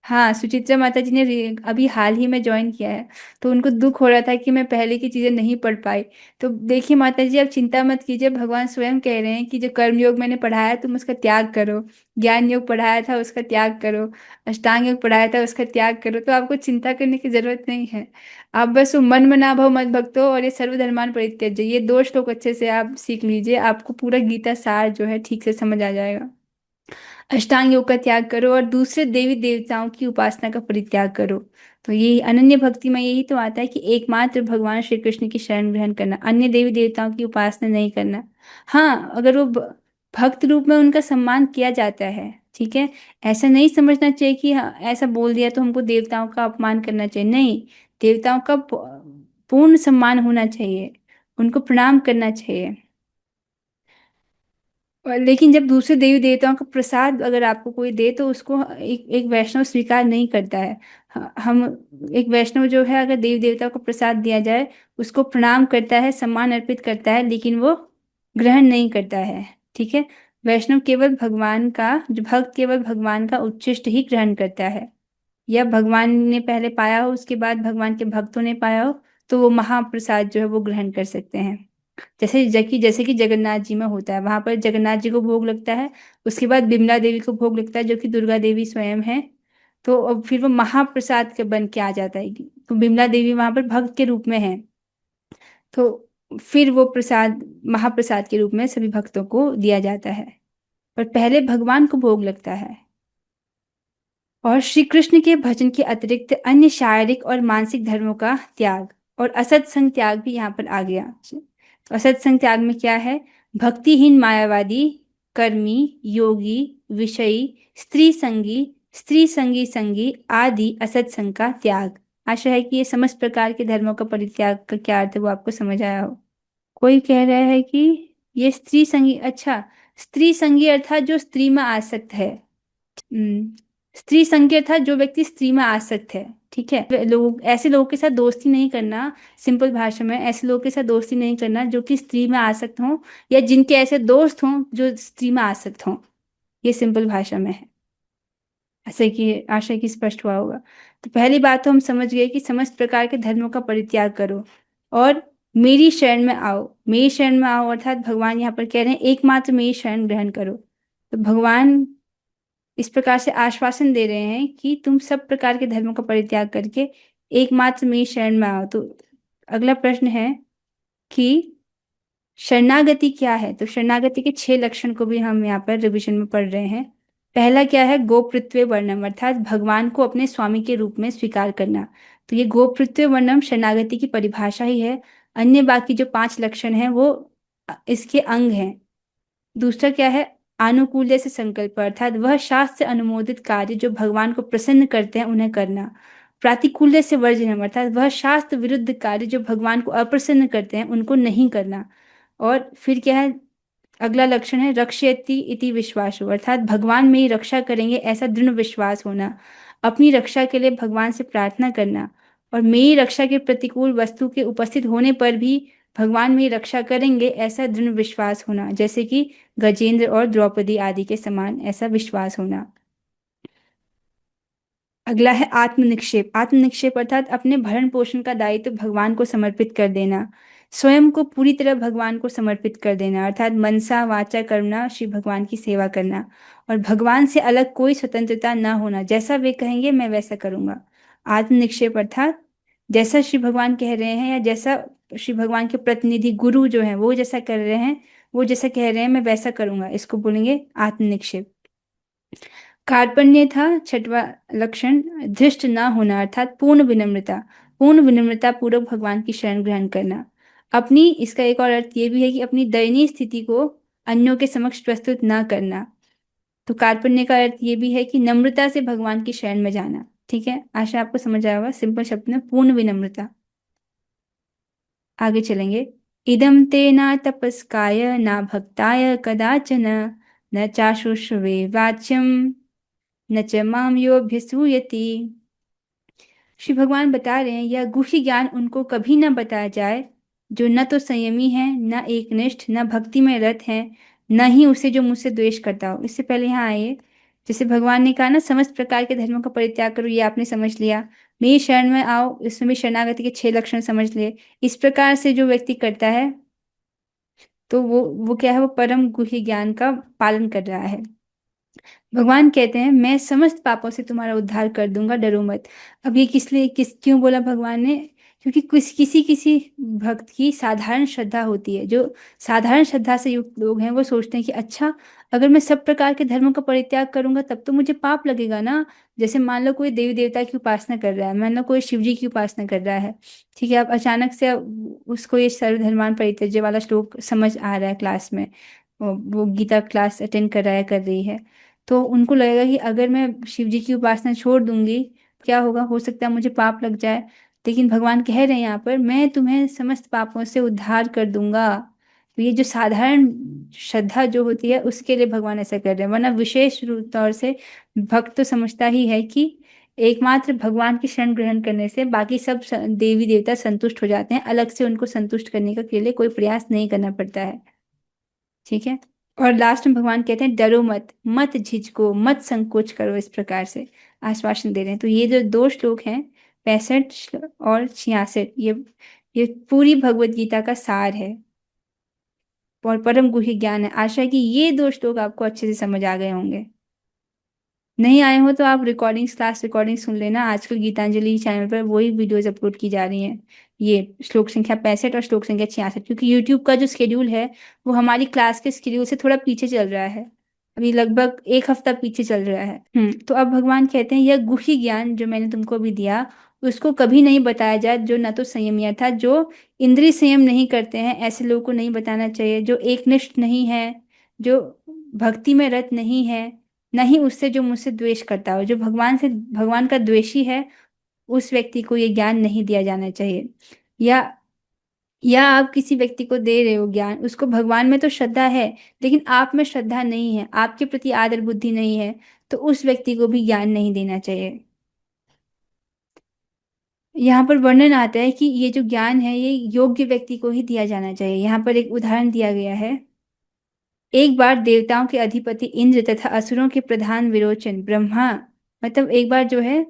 हाँ, सुचित्रा माता जी ने अभी हाल ही में ज्वाइन किया है। तो उनको दुख हो रहा था कि मैं पहले की चीजें नहीं पढ़ पाई। तो देखिए माता जी, आप चिंता मत कीजिए, भगवान स्वयं कह रहे हैं कि जो कर्मयोग मैंने पढ़ाया तुम उसका त्याग करो, ज्ञान योग पढ़ाया था उसका त्याग करो, अष्टांग योग पढ़ाया था उसका त्याग करो। तो आपको चिंता करने की जरूरत नहीं है। आप बस वो मन मना भव मत भक्तो और ये सर्वधर्मान परित्यज्य, ये दो श्लोक अच्छे से आप सीख लीजिए, आपको पूरा गीता सार जो है ठीक से समझ आ जाएगा। अष्टांग योग का त्याग करो और दूसरे देवी देवताओं की उपासना का परित्याग करो। तो ये अनन्य भक्ति में यही तो आता है कि एकमात्र भगवान श्री कृष्ण की शरण ग्रहण करना, अन्य देवी देवताओं की उपासना नहीं करना। हाँ, अगर वो भक्त रूप में उनका सम्मान किया जाता है, ठीक है। ऐसा नहीं समझना चाहिए कि हाँ ऐसा बोल दिया तो हमको देवताओं का अपमान करना चाहिए, नहीं। देवताओं का पूर्ण सम्मान होना चाहिए, उनको प्रणाम करना चाहिए। लेकिन जब दूसरे देवी देवताओं का प्रसाद अगर आपको कोई दे तो उसको एक एक वैष्णव स्वीकार नहीं करता है। हम, एक वैष्णव जो है अगर देवी देवताओं को प्रसाद दिया जाए उसको प्रणाम करता है, सम्मान अर्पित करता है, लेकिन वो ग्रहण नहीं करता है। ठीक है। वैष्णव केवल भगवान का, जो भक्त केवल भगवान का उच्छिष्ट ही ग्रहण करता है। या भगवान ने पहले पाया हो उसके बाद भगवान के भक्तों ने पाया हो तो वो महाप्रसाद जो है वो ग्रहण कर सकते हैं। जैसे कि जगन्नाथ जी में होता है, वहां पर जगन्नाथ जी को भोग लगता है, उसके बाद बिमला देवी को भोग लगता है जो कि दुर्गा देवी स्वयं है। तो अब फिर वो महाप्रसाद के बन के आ जाता है। तो बिमला देवी वहां पर भक्त के रूप में है। तो फिर वो प्रसाद महाप्रसाद के रूप में सभी भक्तों को दिया जाता है, पर पहले भगवान को भोग लगता है। और श्री कृष्ण के भजन के अतिरिक्त अन्य शारीरिक और मानसिक धर्मों का त्याग और असत्संग त्याग भी यहाँ पर आ गया। तो असत्संग त्याग में क्या है? भक्तिहीन मायावादी, कर्मी, योगी, विषयी, स्त्री संगी संगी आदि असत्संग का त्याग। आशा है कि ये समस्त प्रकार के धर्मों का परित्याग का क्या अर्थ है वो आपको समझ आया हो। कोई कह रहा है कि ये स्त्री संगी, अच्छा, स्त्री संगी अर्थात जो स्त्री में आसक्त है। हम्म स्त्री संज्ञा था जो व्यक्ति स्त्री में आसक्त है। ठीक है, लोग ऐसे लोगों के साथ दोस्ती नहीं करना। सिंपल भाषा में ऐसे लोगों के साथ दोस्ती नहीं करना जो कि स्त्री में आसक्त हों, या जिनके ऐसे दोस्त हों जो स्त्री में आसक्त हों। ये सिंपल भाषा में है। ऐसे कि आशा की स्पष्ट हुआ होगा। तो पहली बात तो हम समझ गए कि समस्त प्रकार के धर्मों का परित्याग करो और मेरी शरण में आओ। मेरी शरण में आओ अर्थात भगवान यहाँ पर कह रहे हैं एकमात्र मेरी शरण ग्रहण करो। तो भगवान इस प्रकार से आश्वासन दे रहे हैं कि तुम सब प्रकार के धर्मों का परित्याग करके एकमात्र मेरी शरण में आओ। तो अगला प्रश्न है कि शरणागति क्या है। तो शरणागति के 6 लक्षण को भी हम यहाँ पर रिवीजन में पढ़ रहे हैं। पहला क्या है, गोप्तृत्व वर्णम अर्थात भगवान को अपने स्वामी के रूप में स्वीकार करना। तो ये गोप्तृत्व वर्णम शरणागति की परिभाषा ही है। अन्य बाकी जो 5 लक्षण हैं वो इसके अंग हैं। दूसरा क्या है, आनुकूल्य से संकल्प अर्थात वह शास्त्र से अनुमोदित कार्य जो भगवान को प्रसन्न करते हैं उन्हें करना। प्रातिकूल्य से वर्जनम अर्थात वह शास्त्र विरुद्ध कार्य जो भगवान को अप्रसन्न करते हैं उनको नहीं करना। और फिर क्या है, अगला लक्षण है रक्षयति इति विश्वासो अर्थात भगवान मेरी रक्षा करेंगे ऐसा दृढ़ विश्वास होना। अपनी रक्षा के लिए भगवान से प्रार्थना करना और मेरी रक्षा के प्रतिकूल वस्तु के उपस्थित होने पर भी भगवान मेरी रक्षा करेंगे ऐसा दृढ़ विश्वास होना, जैसे कि गजेंद्र और द्रौपदी आदि के समान ऐसा विश्वास होना। अगला है आत्मनिक्षेप। आत्मनिक्षेप अर्थात अपने भरण पोषण का दायित्व भगवान को समर्पित कर देना। स्वयं को पूरी तरह भगवान को समर्पित कर देना अर्थात मनसा वाचा कर्मणा श्री भगवान की सेवा करना और भगवान से अलग कोई स्वतंत्रता ना होना। जैसा वे कहेंगे मैं वैसा करूंगा। आत्मनिक्षेप अर्थात जैसा श्री भगवान कह रहे हैं या जैसा श्री भगवान के प्रतिनिधि गुरु जो हैं वो जैसा कर रहे हैं, वो जैसा कह रहे हैं मैं वैसा करूंगा, इसको बोलेंगे आत्मनिक्षेप। कार्पण्य था 6वां लक्षण, धृष्ट ना होना अर्थात पूर्ण विनम्रता। पूर्ण विनम्रता पूर्वक भगवान की शरण ग्रहण करना। अपनी इसका एक और अर्थ ये भी है कि अपनी दयनीय स्थिति को अन्यों के समक्ष प्रस्तुत ना करना। तो कार्पण्य का अर्थ ये भी है कि नम्रता से भगवान की शरण में जाना। ठीक है, आशा आपको समझ आया होगा सिंपल शब्द में पूर्ण विनम्रता। आगे चलेंगे। इदम ते न तपस्काय न भक्ताय कदाचन न चाशुश्रवे वाच्यम न च माम योऽभ्यसूयति। श्री भगवान बता रहे हैं यह गुह्य ज्ञान उनको कभी न बताया जाए जो न तो संयमी है, न एकनिष्ठ, न भक्ति में रत है, न ही उसे जो मुझसे द्वेष करता हो। इससे पहले यहाँ आइए, जैसे भगवान ने कहा ना समस्त प्रकार के धर्मों का परित्याग करो, ये आपने समझ लिया। मेरी शरण में आओ, इसमें भी शरणागति के 6 लक्षण समझ लिए। इस प्रकार से जो व्यक्ति करता है तो वो क्या है, वो परम गुह्य ज्ञान का पालन कर रहा है। भगवान कहते हैं मैं समस्त पापों से तुम्हारा उद्धार कर दूंगा, डरो मत। अब ये किस लिए क्यों बोला भगवान ने, क्योंकि किसी किसी भक्त की साधारण श्रद्धा होती है। जो साधारण श्रद्धा से युक्त लोग हैं वो सोचते हैं कि अच्छा, अगर मैं सब प्रकार के धर्मों का परित्याग करूंगा तब तो मुझे पाप लगेगा ना। जैसे मान लो कोई देवी देवता की उपासना कर रहा है, मान लो कोई शिव जी की उपासना कर रहा है। ठीक है, अब अचानक से उसको ये सर्वधर्मान परित्यज्य वाला श्लोक समझ आ रहा है क्लास में, वो गीता क्लास अटेंड कर रहा है, कर रही है। तो उनको लगेगा कि अगर मैं शिव जी की उपासना छोड़ दूंगी क्या होगा, हो सकता है मुझे पाप लग जाए। लेकिन भगवान कह रहे हैं यहाँ पर मैं तुम्हें समस्त पापों से उद्धार कर दूंगा। तो ये जो साधारण श्रद्धा जो होती है उसके लिए भगवान ऐसा कर रहे हैं, वरना विशेष रूप तौर से भक्त तो समझता ही है कि एकमात्र भगवान की शरण ग्रहण करने से बाकी सब देवी देवता संतुष्ट हो जाते हैं, अलग से उनको संतुष्ट करने का के लिए कोई प्रयास नहीं करना पड़ता है। ठीक है, और लास्ट में भगवान कहते हैं डरो मत, मत झिझको, मत संकोच करो, इस प्रकार से आश्वासन दे रहे हैं। तो ये जो 2 श्लोक हैं 65 और 66, ये पूरी भगवत गीता का सार है और परम गुह्य ज्ञान है। आशा है कि ये 2 श्लोक आपको अच्छे से समझ आ गए होंगे। नहीं आए हो तो आप रिकॉर्डिंग्स क्लास रिकॉर्डिंग सुन लेना, आजकल गीतांजलि चैनल पर वही वीडियोज अपलोड की जा रही हैं। ये श्लोक संख्या 65 और श्लोक संख्या 66, क्योंकि यूट्यूब का जो स्केड्यूल है वो हमारी क्लास के स्केड्यूल से थोड़ा पीछे चल रहा है। अभी लगभग 1 हफ्ता पीछे चल रहा है। तो अब भगवान कहते हैं यह गुह्य ज्ञान जो मैंने तुमको अभी दिया उसको कभी नहीं बताया जाए जो न तो संयमी अर्थात जो इंद्रिय संयम नहीं करते हैं, ऐसे लोगों को नहीं बताना चाहिए। जो एकनिष्ठ नहीं है, जो भक्ति में रत नहीं है, न ही उससे जो मुझसे द्वेष करता हो। जो भगवान का द्वेषी है उस व्यक्ति को ये ज्ञान नहीं दिया जाना चाहिए। या या आप किसी व्यक्ति को दे रहे हो ज्ञान, उसको भगवान में तो श्रद्धा है, लेकिन आप में श्रद्धा नहीं है, आपके प्रति आदर बुद्धि नहीं है, तो उस व्यक्ति को भी ज्ञान नहीं देना चाहिए। यहाँ पर वर्णन आता है कि ये जो ज्ञान है ये योग्य व्यक्ति को ही दिया जाना चाहिए। यहाँ पर एक उदाहरण दिया गया है। एक बार देवताओं के अधिपति इंद्र तथा असुरों के प्रधान विरोचन ब्रह्मा, मतलब एक बार जो है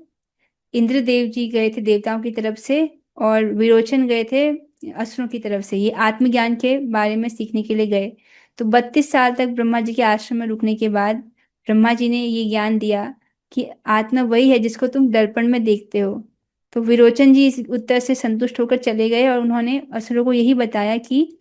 इंद्रदेव जी गए थे देवताओं की तरफ से, और विरोचन गए थे असुरों की तरफ से, ये आत्मज्ञान के बारे में सीखने के लिए गए। तो 32 साल तक ब्रह्मा जी के आश्रम में रुकने के बाद ब्रह्मा जी ने ये ज्ञान दिया कि आत्मा वही है जिसको तुम दर्पण में देखते हो। तो विरोचन जी इस उत्तर से संतुष्ट होकर चले गए और उन्होंने असुरों को यही बताया कि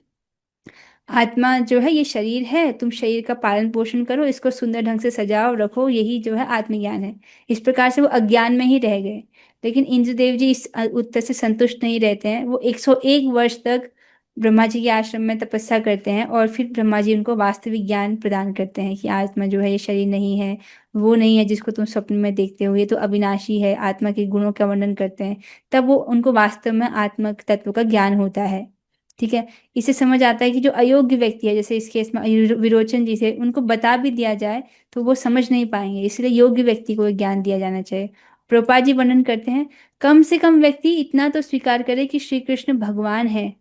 आत्मा जो है ये शरीर है, तुम शरीर का पालन पोषण करो, इसको सुंदर ढंग से सजाओ रखो, यही जो है आत्मज्ञान है। इस प्रकार से वो अज्ञान में ही रह गए। लेकिन इंद्रदेव जी इस उत्तर से संतुष्ट नहीं रहते हैं, वो 101 वर्ष तक ब्रह्मा जी के आश्रम में तपस्या करते हैं, और फिर ब्रह्मा जी उनको वास्तविक ज्ञान प्रदान करते हैं कि आत्मा जो है ये शरीर नहीं है, वो नहीं है जिसको तुम स्वप्न में देखते हो, ये तो अविनाशी है। आत्मा के गुणों का वर्णन करते हैं, तब वो उनको वास्तव में आत्मा तत्व का ज्ञान होता है। ठीक है। इससे समझ आता है कि जो अयोग्य व्यक्ति है, जैसे इस केस में विरोचन जी से, उनको बता भी दिया जाए तो वो समझ नहीं पाएंगे, इसलिए योग्य व्यक्ति को ज्ञान दिया जाना चाहिए। प्रभुपाद जी वर्णन करते हैं, कम से कम व्यक्ति इतना तो स्वीकार करे कि श्री कृष्ण भगवान है,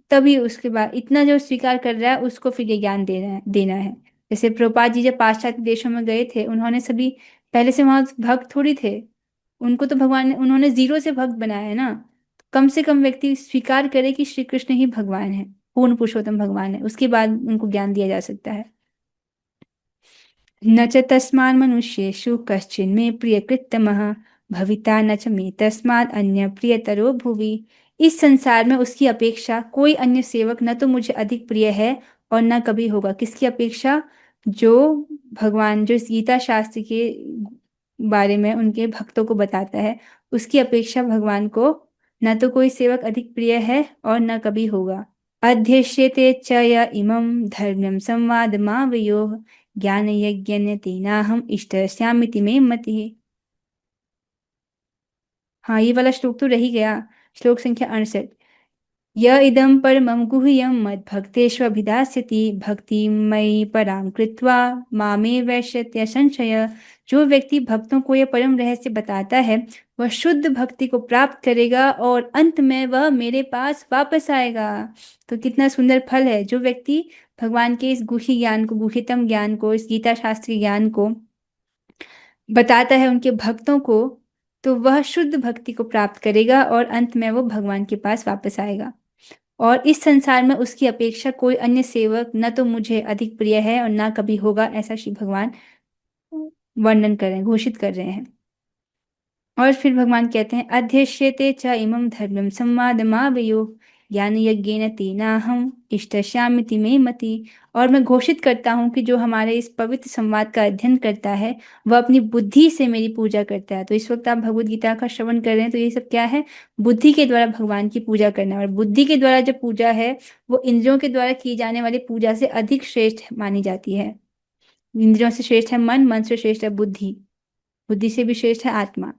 तभी उसके बाद इतना जो स्वीकार कर रहा है उसको फिर ये ज्ञान देना है। जैसे प्रभुपाद जी जब पाश्चात्य देशों में गए थे, उन्होंने सभी, पहले से वहां भक्त थोड़ी थे, उनको तो भगवान ने, उन्होंने जीरो से भक्त बनाया है ना। कम से कम व्यक्ति स्वीकार करे कि श्री कृष्ण ही भगवान है, पूर्ण पुरुषोत्तम भगवान है, उसके बाद उनको ज्ञान दिया जा सकता है। न च तस्मान् मनुष्येषु कश्चिन्मे प्रियकृत्तमः भविता न च मे तस्मात् अन्य प्रियतरो भुवि। इस संसार में उसकी अपेक्षा कोई अन्य सेवक न तो मुझे अधिक प्रिय है और न कभी होगा। किसकी अपेक्षा? जो भगवान, जो इस गीता शास्त्र के बारे में उनके भक्तों को बताता है, उसकी अपेक्षा भगवान को न तो कोई सेवक अधिक प्रिय है और न कभी होगा। अध्यक्ष्यते च य इमं धर्म्यं संवादमावयोः ज्ञानयज्ञेन तेनाहम् इष्टस्यामिति मे मतिः। हाँ, ये वाला श्लोक तो रह ही गया। श्लोक संख्या 68। य इदं परमं गुह्यं मद्भक्तेष्वभिधास्यति भक्तिमयि परां कृत्वा मामे वैश्यत्य संशय। जो व्यक्ति भक्तों को यह परम रहस्य बताता है, वह शुद्ध भक्ति को प्राप्त करेगा और अंत में वह मेरे पास वापस आएगा। तो कितना सुंदर फल है। जो व्यक्ति भगवान के इस गुह्य ज्ञान को, गुह्यतम ज्ञान को, इस गीता शास्त्री ज्ञान को बताता है उनके भक्तों को, तो वह शुद्ध भक्ति को प्राप्त करेगा और अंत में वो भगवान के पास वापस आएगा। और इस संसार में उसकी अपेक्षा कोई अन्य सेवक न तो मुझे अधिक प्रिय है और ना कभी होगा, ऐसा श्री भगवान वर्णन कर रहे हैं, घोषित कर रहे हैं। और फिर भगवान कहते हैं, अध्यक्ष्यते च इमं धर्म्यं संवादमावयोः ज्ञान यज्ञेन तेनाहम् इष्टस्यामिति मे मति। और मैं घोषित करता हूँ कि जो हमारे इस पवित्र संवाद का अध्ययन करता है, वह अपनी बुद्धि से मेरी पूजा करता है। तो इस वक्त आप भगवत गीता का श्रवण कर रहे हैं, तो ये सब क्या है? बुद्धि के द्वारा भगवान की पूजा करना। और बुद्धि के द्वारा जो पूजा है, वो इंद्रियों के द्वारा की जाने वाली पूजा से अधिक श्रेष्ठ मानी जाती है। इंद्रियों से श्रेष्ठ है मन, मन से श्रेष्ठ है बुद्धि, बुद्धि से भी श्रेष्ठ है आत्मा।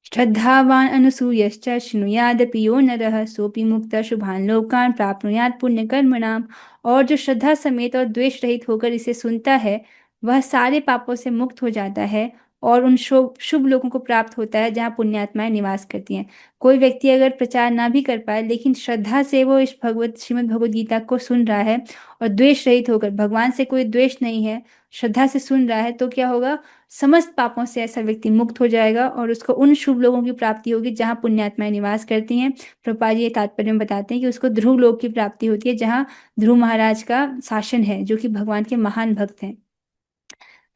श्रद्धावान अनुसूयश्च शृणुयादपि यो नरः सोऽपि मुक्तः शुभान् लोकान् प्राप्नुयात् पुण्यकर्मणाम्। और जो श्रद्धा समेत और द्वेष रहित होकर इसे सुनता है, वह सारे पापों से मुक्त हो जाता है और उन शुभ शुभ लोगों को प्राप्त होता है जहाँ पुण्यात्माएं निवास करती हैं। कोई व्यक्ति अगर प्रचार ना भी कर पाए, लेकिन श्रद्धा से वो इस श्रीमद् भगवद गीता को सुन रहा है और द्वेष रहित होकर, भगवान से कोई द्वेष नहीं है, श्रद्धा से सुन रहा है, तो क्या होगा? समस्त पापों से ऐसा व्यक्ति मुक्त हो जाएगा और उसको उन शुभ लोगों की प्राप्ति होगी जहाँ पुण्यात्माएं निवास करती हैं। प्रभुपाद जी ये तात्पर्य में बताते हैं कि उसको ध्रुव लोक की प्राप्ति होती है, जहाँ ध्रुव महाराज का शासन है, जो कि भगवान के महान भक्त हैं।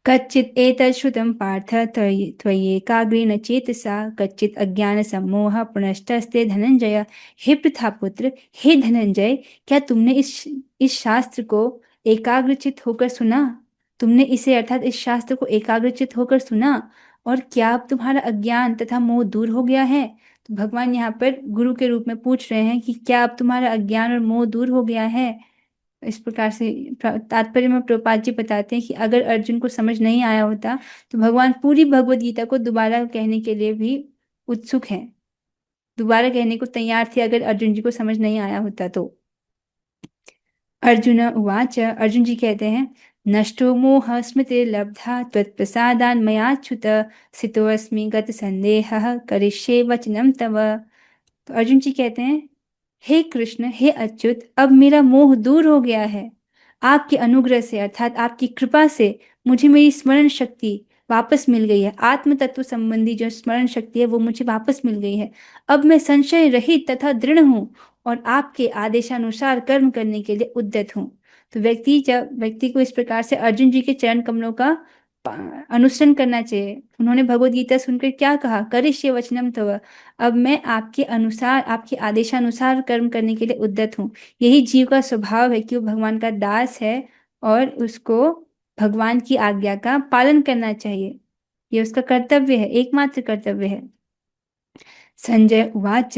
कच्चित् एतत् श्रुतं पार्थ त्वय्येकाग्रेण चेतसा कच्चित् अज्ञानसम्मोहः पुनश्चस्ते धनंजय। हे प्रथापुत्र, हे धनंजय, क्या तुमने इस शास्त्र को एकाग्रचित होकर सुना? तुमने इसे, अर्थात इस शास्त्र को एकाग्रचित होकर सुना, और क्या अब तुम्हारा अज्ञान तथा मोह दूर हो गया है? तो भगवान यहाँ पर गुरु के रूप में पूछ रहे हैं कि क्या अब तुम्हारा अज्ञान और मोह दूर हो गया है? इस प्रकार से तात्पर्य में प्रभुपाद जी बताते हैं कि अगर अर्जुन को समझ नहीं आया होता, तो भगवान पूरी भगवत गीता को दोबारा कहने के लिए भी उत्सुक हैं। दोबारा कहने को तैयार थे अगर अर्जुन जी को समझ नहीं आया होता तो। अर्जुन उवाच, अर्जुन जी कहते हैं, नष्टो मोह स्मृतिर्लब्धा त्वत्प्रसादान् मयाच्युत स्थितोऽस्मि गतसन्देहः करिष्ये वचनं तव। तो अर्जुन जी कहते हैं, हे कृष्ण, हे अच्युत, अब मेरा मोह दूर हो गया है। आपके अनुग्रह से अर्थात आपकी कृपा से मुझे मेरी स्मरण शक्ति वापस मिल गई है। आत्म तत्व संबंधी जो स्मरण शक्ति है वो मुझे वापस मिल गई है। अब मैं संशय रहित तथा दृढ़ हूँ और आपके आदेशानुसार कर्म करने के लिए उद्यत हूँ। तो जब व्यक्ति को इस प्रकार से अर्जुन जी के चरण कमलों का अनुसरण करना चाहिए। उन्होंने भगवत गीता सुनकर क्या कहा, करिष्ये वचनम तव, अब मैं आपके अनुसार आपके आदेशानुसार कर्म करने के लिए उद्यत हूँ। यही जीव का स्वभाव है कि वो भगवान का दास है और उसको भगवान की आज्ञा का पालन करना चाहिए। ये उसका कर्तव्य है, एकमात्र कर्तव्य है। संजय उवाच,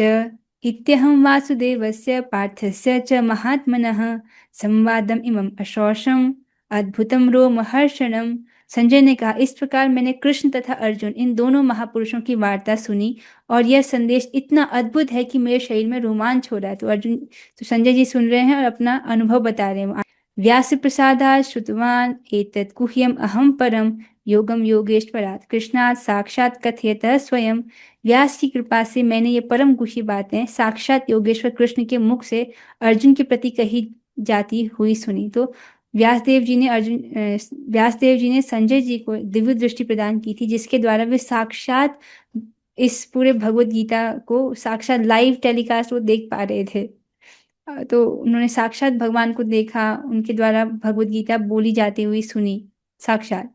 इत्यहं वासुदेवस्य पार्थस्य च महात्मनः संवादम इमं अशौषम अद्भुतम रोमहर्षणम। संजय ने कहा, इस प्रकार मैंने कृष्ण तथा अर्जुन इन दोनों महापुरुषों की वार्ता सुनी और यह संदेश इतना अद्भुत है कि मेरे शरीर में रोमांच हो रहा है। तो संजय जी सुन रहे हैं और अपना अनुभव बता रहे हैं। व्यास प्रसादात् श्रुतवान् एतत् गुह्यम् अहं परम योगम योगेश्वरात् कृष्णात् साक्षात् कथयतः स्वयं। व्यास की कृपा से मैंने ये परम गुह्य बातें साक्षात योगेश्वर कृष्ण के मुख से अर्जुन के प्रति कही जाती हुई सुनी। तो व्यासदेव जी ने संजय जी को दिव्य दृष्टि प्रदान की थी, जिसके द्वारा वे साक्षात इस पूरे भगवत गीता को साक्षात लाइव टेलीकास्ट वो देख पा रहे थे। तो उन्होंने साक्षात भगवान को देखा, उनके द्वारा भगवत गीता बोली जाती हुई सुनी साक्षात।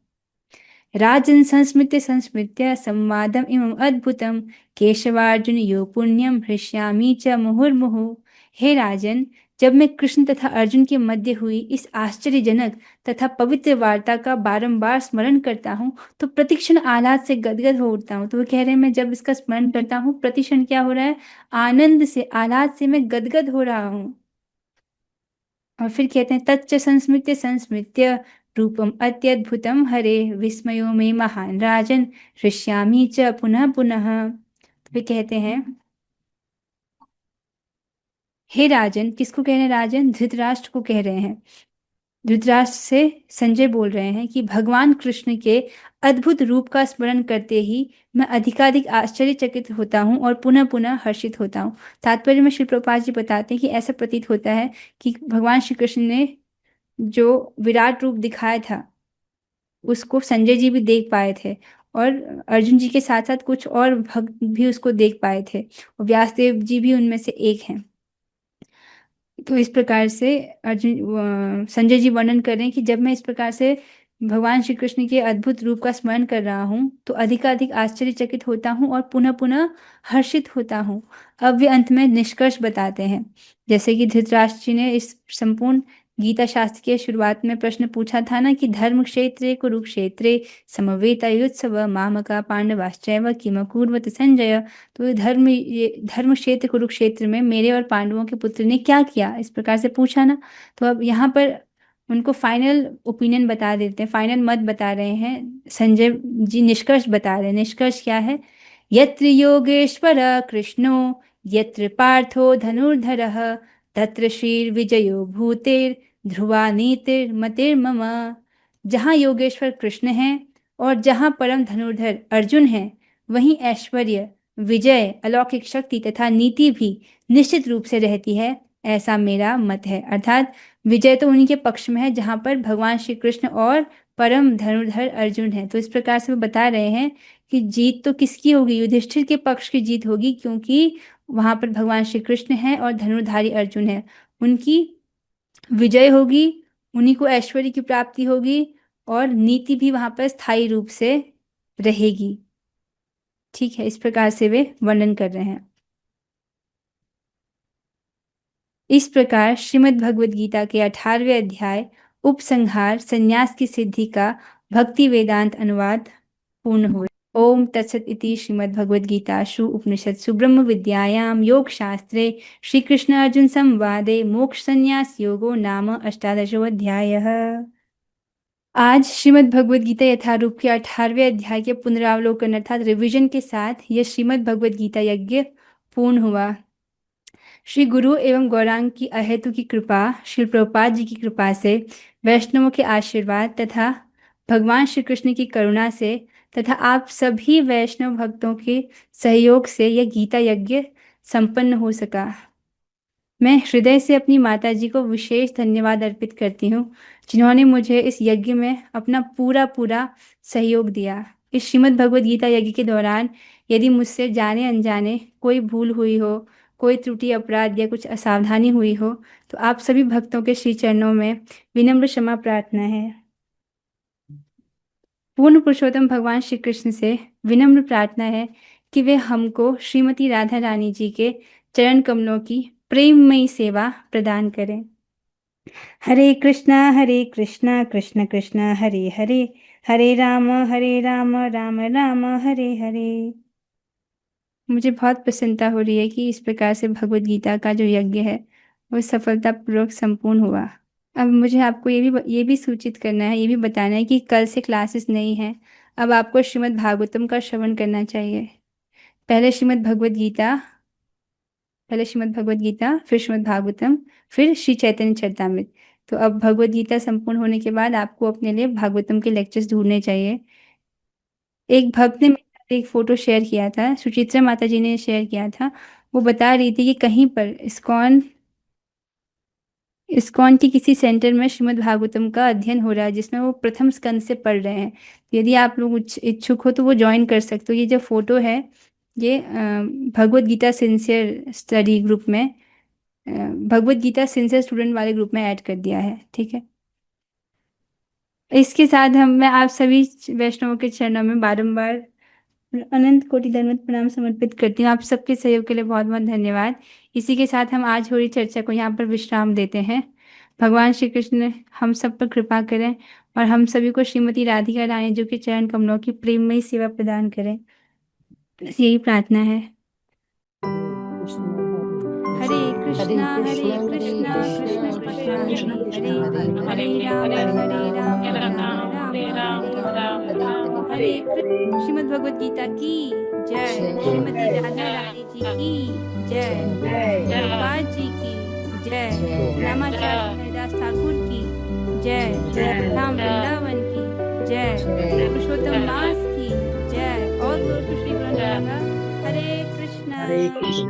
राजन् संस्मृत्य संस्मृत्य संवादम् इमम् अद्भुतं केशवार्जुनयो पुण्यं हृष्यामि च मुहुर्मुहुः। हे राजन, जब मैं कृष्ण तथा अर्जुन के मध्य हुई इस आश्चर्यजनक तथा पवित्र वार्ता का बारंबार स्मरण करता हूँ तो प्रतिक्षण आह्लाद से गदगद हो उठता हूँ। तो वो कह रहे हैं, मैं जब इसका स्मरण करता हूँ प्रतिक्षण क्या हो रहा है, आनंद से, आह्लाद से मैं गदगद हो रहा हूँ। और फिर कहते हैं, तच्च संस्मृत्य संस्मृत्य रूपम अत्यद्भुतम हरे विस्मयो में महान राजन हृष्यामि च पुनः पुनः। फिर कहते हैं, हे राजन, किसको कह रहे हैं राजन, धृतराष्ट्र को कह रहे हैं। धृतराष्ट्र से संजय बोल रहे हैं कि भगवान कृष्ण के अद्भुत रूप का स्मरण करते ही मैं अधिकाधिक आश्चर्यचकित होता हूँ और पुनः पुनः हर्षित होता हूँ। तात्पर्य में श्री प्रभुपाद जी बताते हैं कि ऐसा प्रतीत होता है कि भगवान श्री कृष्ण ने जो विराट रूप दिखाया था उसको संजय जी भी देख पाए थे और अर्जुन जी के साथ साथ कुछ और भक्त भी उसको देख पाए थे और व्यासदेव जी भी उनमें से एक हैं। तो इस प्रकार से संजय जी वर्णन कर रहे हैं कि जब मैं इस प्रकार से भगवान श्री कृष्ण के अद्भुत रूप का स्मरण कर रहा हूँ तो अधिकाधिक आश्चर्यचकित होता हूँ और पुनः पुनः हर्षित होता हूँ। अब वे अंत में निष्कर्ष बताते हैं, जैसे कि धृतराष्ट्र जी ने इस संपूर्ण गीता शास्त्र के शुरुआत में प्रश्न पूछा था ना कि धर्म क्षेत्रे कुरुक्षेत्रे समवेतायुत्सव मामका पांडवाश्चैव किमकुर्वत संजय। तो ये धर्म क्षेत्र कुरुक्षेत्र में मेरे और पांडवों के पुत्र ने क्या किया, इस प्रकार से पूछा ना। तो अब यहाँ पर उनको फाइनल ओपिनियन बता देते हैं, फाइनल मत बता रहे हैं संजय जी, निष्कर्ष बता रहे हैं। निष्कर्ष क्या है, यत्र योगेश्वर कृष्णो यत्र पार्थो धनुर्धरः तत्र श्रीर्विजयो भूतेर ध्रुवा नीतिर्मतिर्मम। जहाँ योगेश्वर कृष्ण हैं और जहाँ परम धनुर्धर अर्जुन हैं वहीं ऐश्वर्य, विजय, अलौकिक शक्ति तथा नीति भी निश्चित रूप से रहती है, ऐसा मेरा मत है। अर्थात विजय तो उन्हीं के पक्ष में है जहाँ पर भगवान श्री कृष्ण और परम धनुर्धर अर्जुन है। तो इस प्रकार से वो बता रहे हैं कि जीत तो किसकी होगी, युधिष्ठिर के पक्ष की जीत होगी, क्योंकि वहां पर भगवान श्री कृष्ण है और धनुर्धारी अर्जुन है, उनकी विजय होगी, उन्हीं को ऐश्वर्य की प्राप्ति होगी और नीति भी वहां पर स्थायी रूप से रहेगी। ठीक है, इस प्रकार से वे वर्णन कर रहे हैं। इस प्रकार श्रीमद् भगवद गीता के 18वें अध्याय उपसंहार संन्यास की सिद्धि का भक्ति वेदांत अनुवाद पूर्ण हुए। ओम तत्सत इति श्रीमद् भगवद गीतासु उपनिषत्सु ब्रह्म विद्यायां योग शास्त्रे श्री कृष्ण अर्जुन संवादे मोक्ष संन्यास योगो नाम 18वाध्यायः। आज श्रीमद् भगवद गीता यथारूप के 18वें अध्याय के पुनरावलोकन अर्थात रिवीजन के साथ यह श्रीमद् भगवद गीता यज्ञ पूर्ण हुआ। श्री गुरु एवं गौरांग की अहेतु की कृपा, श्री प्रभुपाद जी की कृपा से, वैष्णवों के आशीर्वाद तथा भगवान श्री कृष्ण की करुणा से तथा आप सभी वैष्णव भक्तों के सहयोग से यह गीता यज्ञ संपन्न हो सका। मैं हृदय से अपनी माता जी को विशेष धन्यवाद अर्पित करती हूँ, जिन्होंने मुझे इस यज्ञ में अपना पूरा पूरा सहयोग दिया। इस श्रीमद् भगवद गीता यज्ञ के दौरान यदि मुझसे जाने अनजाने कोई भूल हुई हो, कोई त्रुटि अपराध या कुछ असावधानी हुई हो, तो आप सभी भक्तों के श्री चरणों में विनम्र क्षमा प्रार्थना है। पूर्ण पुरुषोत्तम भगवान श्री कृष्ण से विनम्र प्रार्थना है कि वे हमको श्रीमती राधा रानी जी के चरण कमलों की प्रेममयी सेवा प्रदान करें। हरे कृष्णा कृष्ण कृष्ण हरे हरे, हरे राम राम राम हरे हरे। मुझे बहुत प्रसन्नता हो रही है कि इस प्रकार से भगवद गीता का जो यज्ञ है वो सफलतापूर्वक संपूर्ण हुआ। अब मुझे आपको ये भी सूचित करना है, ये भी बताना है कि कल से क्लासेस नहीं हैं। अब आपको श्रीमद् भागवतम का श्रवण करना चाहिए। पहले श्रीमद् भगवद गीता, फिर श्रीमद् भागवतम, फिर श्री चैतन्य चरितामृत। तो अब भगवद गीता संपूर्ण होने के बाद आपको अपने लिए भागवतम के लेक्चर्स ढूंढने चाहिए। एक भक्त ने मेरे साथ एक फोटो शेयर किया था, सुचित्रा माता जी ने शेयर किया था। वो बता रही थी कि कहीं पर इस्कॉन की किसी सेंटर में श्रीमद् भागवतम का अध्ययन हो रहा है, जिसमें वो प्रथम स्कंद से पढ़ रहे हैं। यदि आप लोग इच्छुक हो तो वो ज्वाइन कर सकते हो। ये जो फोटो है ये Bhagavad Gita sincere study group में, भगवद गीता सिंसियर स्टूडेंट वाले ग्रुप में ऐड कर दिया है। ठीक है। इसके साथ मैं आप सभी वैष्णवों के चरणों में बारंबार अनंत कोटि दंडवत प्रणाम समर्पित करती हूँ। आप सबके सहयोग के लिए बहुत बहुत धन्यवाद। इसी के साथ हम आज हो रही चर्चा को यहाँ पर विश्राम देते हैं। भगवान श्री कृष्ण हम सब पर कृपा करें और हम सभी को श्रीमती राधिका रानी जी के चरण कमलों की प्रेममयी सेवा प्रदान करें, बस यही प्रार्थना है। हरे कृष्णा कृष्ण कृष्ण कृष्ण हरे हरे, हरे राम राम राम हरे हरे। श्रीमद् भगवद गीता की जय, श्रीमती राधा रानी जी की जय, प्रभुपाद जी की जय, रामाचार्य हरिदास ठाकुर की जय, धाम वृंदावन की जय, पुरुषोत्तम मास की जय, और श्री गुरु हरे कृष्णा। हरे कृष्ण।